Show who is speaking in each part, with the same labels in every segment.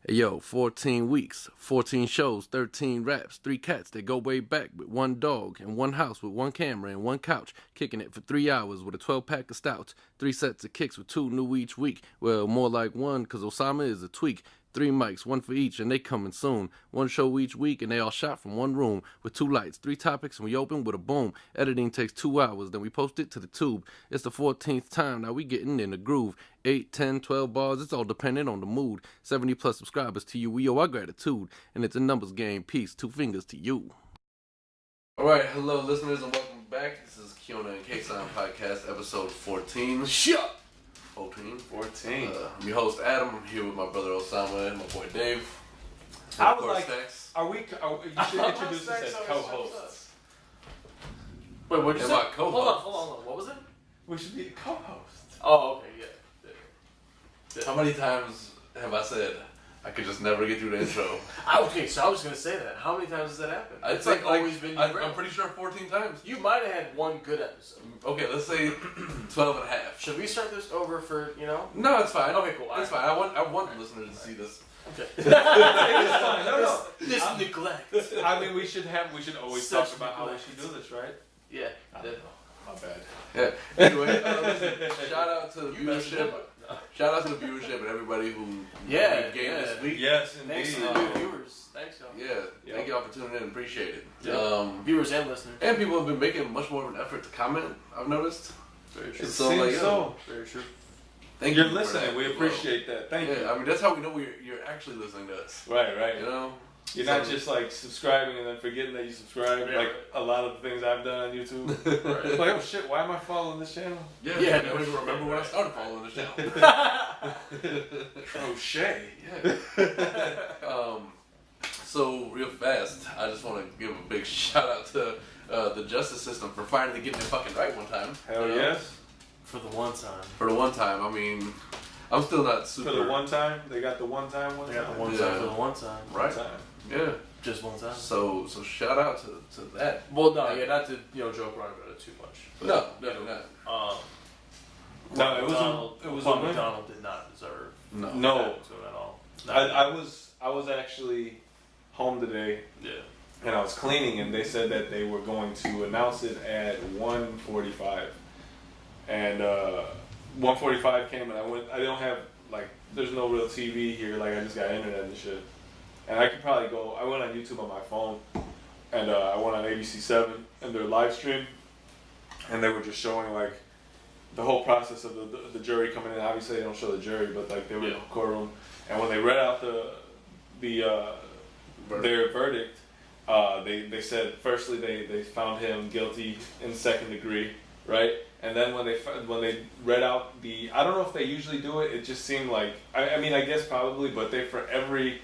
Speaker 1: Hey, yo, 14 weeks, 14 shows, 13 raps, 3 cats that go way back with 1 dog and 1 house with 1 camera and 1 couch, kicking it for 3 hours with a 12-pack of stouts, 3 sets of kicks with 2 new each week. Well, more like 1 because Osama is a tweak. 3 mics, 1 for each, and they coming soon. 1 show each week, and they all shot from 1 room with 2 lights, 3 topics, and we open with a boom. Editing takes 2 hours, then we post it to the tube. It's the 14th time, now we getting in the groove. 8, 10, 12 bars, it's all dependent on the mood. 70 plus subscribers to you, we owe our gratitude. And it's a numbers game, peace, 2 fingers to you. Alright, hello listeners, and welcome back. This is Kiona and Kasson podcast, episode 14.
Speaker 2: Shut!
Speaker 1: 14.
Speaker 2: I'm
Speaker 1: your host Adam. I'm here with my brother Osama and my boy Dave.
Speaker 2: I was like,
Speaker 1: Stacks.
Speaker 2: you should introduce us as co-hosts.
Speaker 3: Wait, what'd you say?
Speaker 1: Co-host.
Speaker 3: Hold on. What was it?
Speaker 2: We should be co-hosts.
Speaker 3: Oh, okay, yeah.
Speaker 1: How many times have I said I could just never get through the intro?
Speaker 3: Okay, so I was gonna say that. How many times has that happened?
Speaker 1: It's
Speaker 3: like always been.
Speaker 1: I'm pretty sure 14 times.
Speaker 3: You might have had one good episode.
Speaker 1: Okay, let's say 12 and a half.
Speaker 3: Should we start this over for
Speaker 1: No, it's fine.
Speaker 3: Okay, cool.
Speaker 1: It's fine. I want the listeners to see this.
Speaker 3: Okay.
Speaker 2: It's fine. No.
Speaker 3: This neglect.
Speaker 2: I mean, we should always
Speaker 3: Such
Speaker 2: talk about how we
Speaker 3: neglect.
Speaker 2: should do this, right?
Speaker 3: Yeah.
Speaker 2: My bad.
Speaker 1: Yeah. Anyway, listen, shout out to the
Speaker 3: You messed
Speaker 1: viewership.
Speaker 3: it up.
Speaker 1: Shout out to the viewership and everybody who
Speaker 3: Yeah,
Speaker 1: gained
Speaker 3: yeah.
Speaker 1: this week.
Speaker 2: Yes,
Speaker 3: Thanks
Speaker 2: indeed.
Speaker 3: to the new viewers. Thanks, y'all.
Speaker 1: Yeah, thank y'all for tuning in. Appreciate it.
Speaker 3: Yeah. Viewers and listeners.
Speaker 1: And people have been making much more of an effort to comment. I've noticed.
Speaker 3: Very true.
Speaker 2: It
Speaker 1: So,
Speaker 2: seems
Speaker 1: like,
Speaker 2: so.
Speaker 3: Very true.
Speaker 1: Thank
Speaker 2: You're
Speaker 1: you for
Speaker 2: listening.
Speaker 1: that.
Speaker 2: We appreciate that. Thank
Speaker 1: Yeah,
Speaker 2: you.
Speaker 1: I mean that's how we know you're actually listening to us.
Speaker 2: Right.
Speaker 1: You know,
Speaker 2: You're not just like subscribing and then forgetting that you subscribe,
Speaker 3: Yeah,
Speaker 2: like a lot of the things I've done on YouTube.
Speaker 3: Right.
Speaker 2: Like, oh shit, why am I following this channel?
Speaker 1: Yeah,
Speaker 3: Yeah,
Speaker 1: I don't even remember when I started following the channel.
Speaker 2: Crochet.
Speaker 1: Yeah. So real fast, I just want to give a big shout out to the justice system for finally getting it fucking right one time.
Speaker 2: Hell yes.
Speaker 3: For the one time.
Speaker 1: For the one time, I mean, I'm still not super.
Speaker 2: For the one time, they got the one time.
Speaker 3: I got the one
Speaker 1: Yeah.
Speaker 3: time for the one time.
Speaker 1: Right.
Speaker 2: One time.
Speaker 1: Yeah.
Speaker 3: Just one time.
Speaker 1: So shout out to that.
Speaker 3: Well, no, yeah, not to joke around about it too much. But,
Speaker 1: No, definitely not.
Speaker 2: No, it was
Speaker 3: Juan
Speaker 2: a win.
Speaker 3: McDonald did not deserve
Speaker 1: No.
Speaker 2: No.
Speaker 3: that to him at all.
Speaker 2: I was actually home today
Speaker 3: Yeah.
Speaker 2: and I was cleaning and they said that they were going to announce it at 1:45 and 1:45 came and I don't have like there's no real TV here, like I just got internet and shit and I could probably I went on YouTube on my phone and I went on ABC7 and their live stream and they were just showing like the whole process of the jury coming in. Obviously they don't show the jury, but like they were in the courtroom and when they read out their verdict, they said firstly they found him guilty in second degree, right? And then when they read out I don't know if they usually do it. It just seemed like I mean I guess probably, but they for every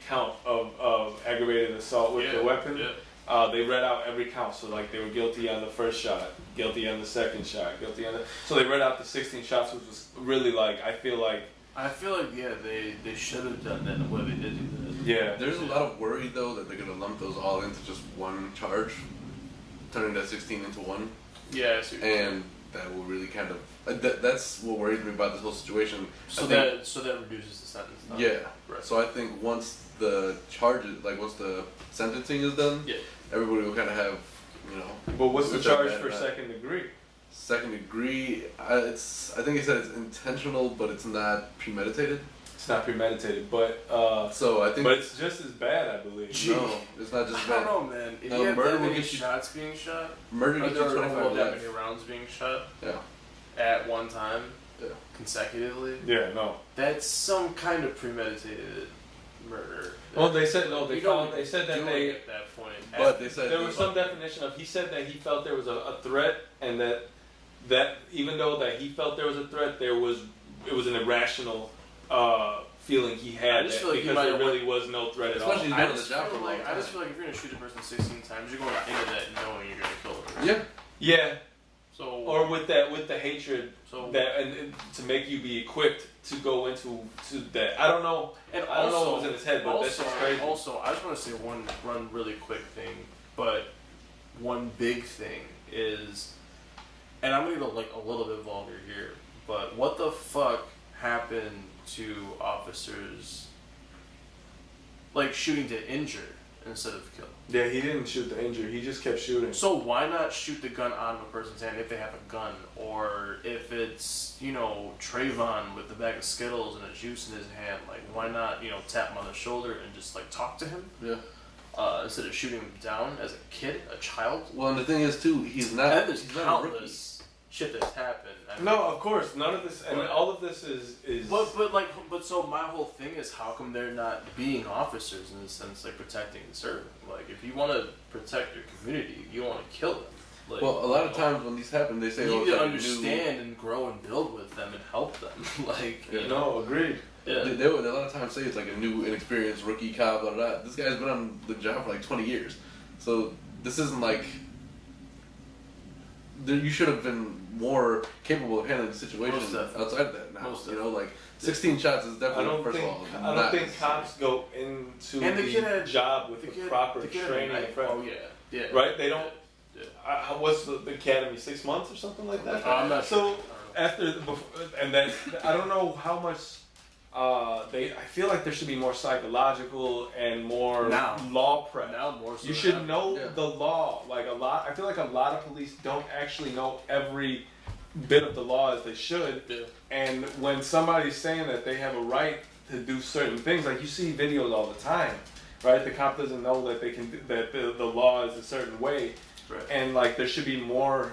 Speaker 2: count of aggravated assault with the weapon, they read out every count. So like they were guilty on the first shot, guilty on the second shot, so they read out the 16 shots, which was really like I feel like
Speaker 3: they should have done that the way they did do that.
Speaker 2: yeah.
Speaker 1: There's a lot of worry though that they're gonna lump those all into just one charge, turning that 16 into one.
Speaker 3: Yeah, I see.
Speaker 1: And that will really kind of that's what worries me about this whole situation.
Speaker 3: So that reduces the sentence.
Speaker 1: Yeah.
Speaker 3: Right.
Speaker 1: So I think once the charges, like once the sentencing is done, everybody will kind of have,
Speaker 2: But what's the
Speaker 1: which are
Speaker 2: charge
Speaker 1: bad
Speaker 2: for
Speaker 1: enough.
Speaker 2: second degree?
Speaker 1: Second degree, I think he said it's intentional, but it's not premeditated.
Speaker 2: It's not premeditated, but
Speaker 1: So I think,
Speaker 2: but it's just as bad, I believe.
Speaker 1: no, it's not just
Speaker 3: I
Speaker 1: bad.
Speaker 3: don't know, man. If
Speaker 1: No,
Speaker 3: you have
Speaker 1: murder
Speaker 3: that
Speaker 1: will
Speaker 3: many
Speaker 1: get you-
Speaker 3: shots being shot,
Speaker 1: Murder
Speaker 3: or
Speaker 1: gets
Speaker 3: there
Speaker 1: you
Speaker 3: are
Speaker 1: 25
Speaker 3: that
Speaker 1: life.
Speaker 3: many rounds being shot
Speaker 1: Yeah.
Speaker 3: at one time,
Speaker 1: Yeah.
Speaker 3: consecutively,
Speaker 2: Yeah, no.
Speaker 3: that's some kind of premeditated murder.
Speaker 2: Well, they said no. They
Speaker 3: You don't
Speaker 2: found. They said that
Speaker 3: do
Speaker 2: they.
Speaker 3: it at that point.
Speaker 1: But they said
Speaker 2: There was some definition of. He said that he felt there was a threat, and that even though that he felt there was a threat, it was an irrational feeling he
Speaker 3: I
Speaker 2: had
Speaker 3: just
Speaker 2: that,
Speaker 3: feel like he
Speaker 2: because
Speaker 3: might
Speaker 2: there
Speaker 3: have
Speaker 2: really was no threat at all.
Speaker 1: Especially- He's
Speaker 3: I
Speaker 1: been on
Speaker 3: just
Speaker 1: the job
Speaker 3: feel
Speaker 1: for a
Speaker 3: like
Speaker 1: long
Speaker 3: I just
Speaker 1: time.
Speaker 3: feel like if you're gonna shoot a person 16 times, you're going into that knowing you're gonna kill them.
Speaker 1: Yeah.
Speaker 2: Yeah,
Speaker 3: So
Speaker 2: or with the hatred
Speaker 3: so
Speaker 2: that and to make you be equipped to go into that. I don't know.
Speaker 3: and
Speaker 2: I don't know
Speaker 3: also,
Speaker 2: what was in his head, but that's just crazy.
Speaker 3: Also, I just want to say one really quick thing, but one big thing is, and I'm gonna go like a little bit vulgar here, but what the fuck happen to officers, like shooting to injure instead of kill.
Speaker 2: Yeah, he didn't shoot the injured. He just kept shooting.
Speaker 3: So why not shoot the gun out of a person's hand if they have a gun, or if it's Trayvon with the bag of Skittles and a juice in his hand? Like, why not tap him on the shoulder and just like talk to him?
Speaker 1: Yeah.
Speaker 3: Instead of shooting him down as a kid, a child.
Speaker 1: Well, and the thing is too, he's not.
Speaker 3: And there's
Speaker 1: he's not a rookie.
Speaker 3: countless shit that's happened. I mean,
Speaker 2: No, of course, none of this, and all of this is.
Speaker 3: But so my whole thing is, how come they're not being officers in the sense, like protecting the servant? Like, if you want to protect your community, you want to kill them. Like,
Speaker 1: Well, a lot of times when these happen, they say,
Speaker 3: you
Speaker 1: "Oh,
Speaker 3: need
Speaker 1: it's
Speaker 3: to
Speaker 1: like a new-"
Speaker 3: understand and grow and build with them and help them. Like,
Speaker 1: Yeah.
Speaker 2: No, agreed.
Speaker 3: yeah.
Speaker 1: They would a lot of times say it's like a new, inexperienced rookie cop. Blah blah. This guy's been on the job for like 20 years, so this isn't like. You should have been more capable of handling the situation
Speaker 3: Most definitely.
Speaker 1: outside of that. Now,
Speaker 3: Most
Speaker 1: like 16 shots is
Speaker 2: I
Speaker 1: definitely
Speaker 2: don't
Speaker 1: first
Speaker 2: think
Speaker 1: of all.
Speaker 2: I don't
Speaker 1: not
Speaker 2: think
Speaker 1: necessary.
Speaker 2: cops go into
Speaker 3: And the kid
Speaker 2: the
Speaker 3: had-
Speaker 2: job with
Speaker 3: The
Speaker 2: the
Speaker 3: kid-
Speaker 2: proper
Speaker 3: the kid
Speaker 2: training.
Speaker 3: had-
Speaker 2: and prep.
Speaker 3: Oh yeah, yeah.
Speaker 2: Right? They don't.
Speaker 3: Yeah.
Speaker 2: What's the academy? 6 months or something like that.
Speaker 3: I'm not
Speaker 2: So
Speaker 3: sure.
Speaker 2: after and then I don't know how much. I feel like there should be more psychological and more
Speaker 3: Now.
Speaker 2: law prep.
Speaker 3: Now more so
Speaker 2: You
Speaker 3: than
Speaker 2: should
Speaker 3: ever.
Speaker 2: know
Speaker 1: Yeah.
Speaker 2: the law. Like a lot, I feel like a lot of police don't actually know every bit of the law as they should.
Speaker 3: Yeah.
Speaker 2: And when somebody's saying that they have a right to do certain things, like you see videos all the time, right? The cop doesn't know that they can that the law is a certain way,
Speaker 3: Right.
Speaker 2: and like there should be more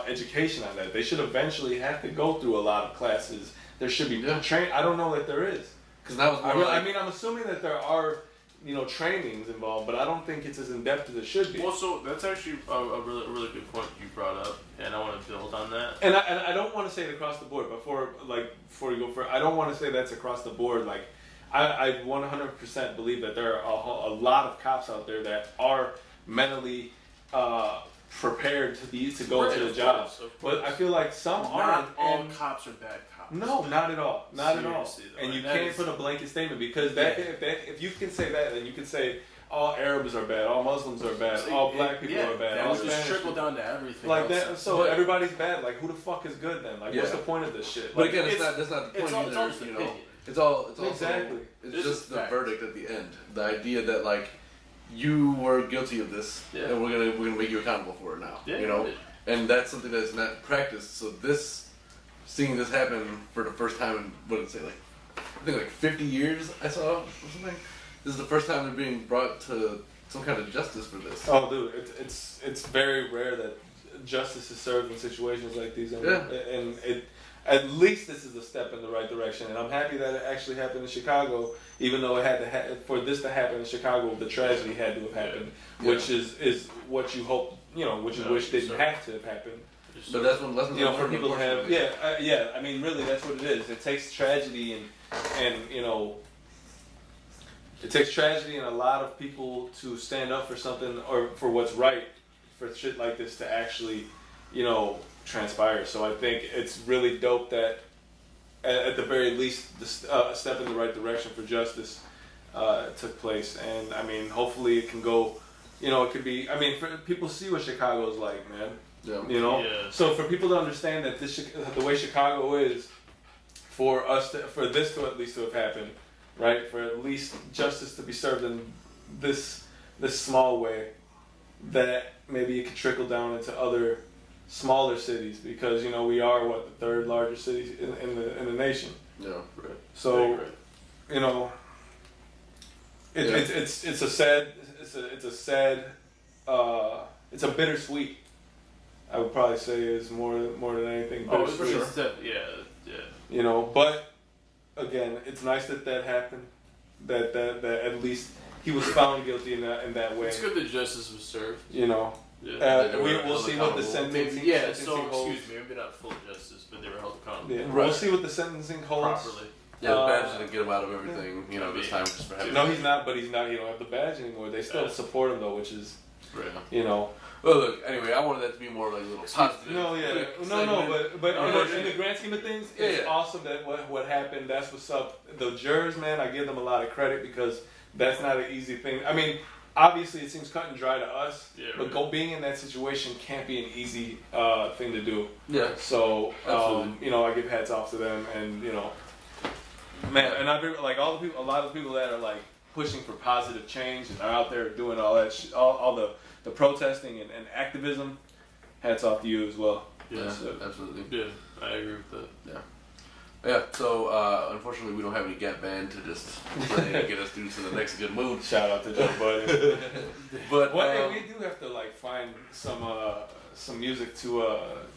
Speaker 2: education on that. They should eventually have to go through a lot of classes. There should be
Speaker 1: Yeah.
Speaker 2: train. I don't know that there is.
Speaker 1: Because that was more
Speaker 2: I
Speaker 1: like,
Speaker 2: mean, I'm assuming that there are, trainings involved, but I don't think it's as in depth as it should be.
Speaker 3: Well, so that's actually a really good point you brought up, and I want to build on that.
Speaker 2: And I don't want to say it across the board. Before you go further, I don't want to say that's across the board. Like, I 100% believe that there are a lot of cops out there that are mentally prepared to go
Speaker 3: Right,
Speaker 2: to the
Speaker 3: of
Speaker 2: job.
Speaker 3: course, of
Speaker 2: But I feel like some
Speaker 3: Not
Speaker 2: aren't.
Speaker 3: all
Speaker 2: and
Speaker 3: cops are bad cops.
Speaker 2: no, not at all. Not at all.
Speaker 3: Seriously, though,
Speaker 2: And you
Speaker 3: that
Speaker 2: can't
Speaker 3: is-
Speaker 2: put a blanket statement because
Speaker 3: Yeah.
Speaker 2: if you can say that, then you can say all Arabs are bad, all Muslims are bad, all black people
Speaker 3: yeah,
Speaker 2: are bad,
Speaker 3: that
Speaker 2: all
Speaker 3: would just
Speaker 2: Spanish
Speaker 3: trickle
Speaker 2: people.
Speaker 3: down to everything.
Speaker 2: Like
Speaker 3: else.
Speaker 2: that, so
Speaker 3: But
Speaker 2: everybody's bad. Like, who the fuck is good then? Like, what's
Speaker 1: Yeah.
Speaker 2: the point of this shit?
Speaker 1: but
Speaker 2: Like,
Speaker 1: again,
Speaker 3: it's-
Speaker 1: that's not the point
Speaker 3: it's all
Speaker 1: either.
Speaker 3: just
Speaker 1: You know,
Speaker 3: opinion.
Speaker 1: it's also
Speaker 2: Exactly.
Speaker 1: it's
Speaker 3: It's
Speaker 1: just the
Speaker 3: fact.
Speaker 1: verdict at the end. The idea that like you were guilty of this,
Speaker 3: Yeah.
Speaker 1: and we're gonna make you accountable for it now.
Speaker 3: Yeah,
Speaker 1: You know,
Speaker 3: yeah.
Speaker 1: and that's something that's not practiced. So seeing this happen for the first time in what did it say, like I think like 50 years I saw or something. This is the first time they're being brought to some kind of justice for this.
Speaker 2: oh, dude, it's very rare that justice is served in situations like these, and,
Speaker 1: Yeah.
Speaker 2: and it. At least this is a step in the right direction, and I'm happy that it actually happened in Chicago. Even though it had to for this to happen in Chicago, the tragedy had to have happened,
Speaker 1: Yeah.
Speaker 2: which is what you hope, what you
Speaker 3: Yeah,
Speaker 2: wish didn't
Speaker 3: sure.
Speaker 2: have to have happened.
Speaker 3: Just-
Speaker 1: But that's when lessons
Speaker 2: For
Speaker 1: learned,
Speaker 2: people to have,
Speaker 1: unfortunately.
Speaker 2: yeah. I mean, really, that's what it is. It takes tragedy and it takes tragedy and a lot of people to stand up for something or for what's right, for shit like this to actually, transpire. So I think it's really dope that, at the very least, a step in the right direction for justice took place. And I mean, hopefully it can go. It could be. I mean, for people see what Chicago's like, man.
Speaker 1: Yeah.
Speaker 3: Yeah.
Speaker 2: So for people to understand that the way Chicago is, for this to at least to have happened, right? For at least justice to be served in this small way, that maybe it could trickle down into other smaller cities because we are the third largest city in the nation.
Speaker 1: Yeah.
Speaker 3: Right.
Speaker 2: So
Speaker 3: Right.
Speaker 2: it's a bittersweet. I would probably say is more than anything.
Speaker 3: Oh,
Speaker 2: Bittersweet.
Speaker 3: it's yeah.
Speaker 2: But again, it's nice that happened. That at least he was found guilty in that way.
Speaker 3: It's good that justice was served.
Speaker 2: Yeah.
Speaker 3: Yeah.
Speaker 2: We'll see what the sentencing.
Speaker 3: Yeah,
Speaker 2: sentencing
Speaker 3: so
Speaker 2: holds.
Speaker 3: excuse me, maybe not full justice, but they were held accountable
Speaker 2: Yeah,
Speaker 1: Right.
Speaker 2: we'll see what the sentencing holds.
Speaker 3: properly.
Speaker 1: Yeah, the badge didn't get him out of everything, this
Speaker 3: Yeah.
Speaker 1: time just for having.
Speaker 2: No, he's not. But he's not. You don't have the badge anymore. They still
Speaker 3: Yeah.
Speaker 2: support him though, which is
Speaker 3: Right.
Speaker 1: Well, look. Anyway, I wanted that to be more like a little positive.
Speaker 2: No, yeah,
Speaker 1: quick
Speaker 2: no,
Speaker 1: segment.
Speaker 2: but
Speaker 1: No,
Speaker 2: in the grand scheme of things,
Speaker 1: Yeah,
Speaker 2: it's
Speaker 1: yeah.
Speaker 2: awesome that what happened. That's what's up. The jurors, man, I give them a lot of credit because that's not an easy thing. I mean, obviously, it seems cut and dry to us,
Speaker 3: Yeah,
Speaker 2: but
Speaker 3: right.
Speaker 2: being in that situation can't be an easy thing to do.
Speaker 1: Yeah.
Speaker 2: So,
Speaker 1: Absolutely.
Speaker 2: I give hats off to them, and Man, and I feel like all the people, a lot of people that are like pushing for positive change and are out there doing all that shit, all the protesting and activism. Hats off to you as well.
Speaker 1: Yeah, absolutely.
Speaker 3: Yeah, I agree with that.
Speaker 1: Yeah. Yeah, so unfortunately we don't have any Gap Band to just play and get us through to the next good mood.
Speaker 2: Shout out to Joe Budden.
Speaker 1: But
Speaker 2: one day we do have to like find some music to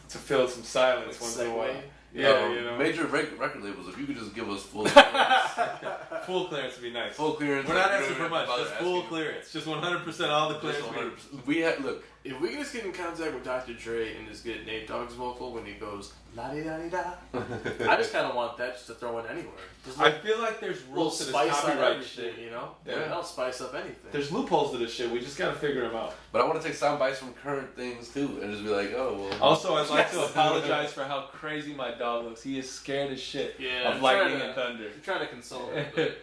Speaker 2: fill some silence once in a while. Yeah, you know.
Speaker 1: Major record labels, if you could just give us full clearance.
Speaker 2: Full clearance would be nice.
Speaker 1: Full clearance.
Speaker 2: We're not asking for much. Just full clearance. Just 100% all the clearance.
Speaker 1: 100%. We had look.
Speaker 3: If we can just get in contact with Dr. Dre and just get Nate Dogg's vocal when he goes la di da di da, I just kind of want that just to throw in anywhere.
Speaker 2: I feel like there's rules to this copyright shit.
Speaker 3: You know,
Speaker 2: Yeah.
Speaker 3: That'll spice up anything.
Speaker 2: There's loopholes to this shit. We just gotta figure them out.
Speaker 1: But I want to take sound bites from current things too, and just be like, oh well.
Speaker 2: Also, I'd like to apologize for how crazy my dog looks. He is scared as shit of lightning and thunder.
Speaker 3: You're trying to console him, but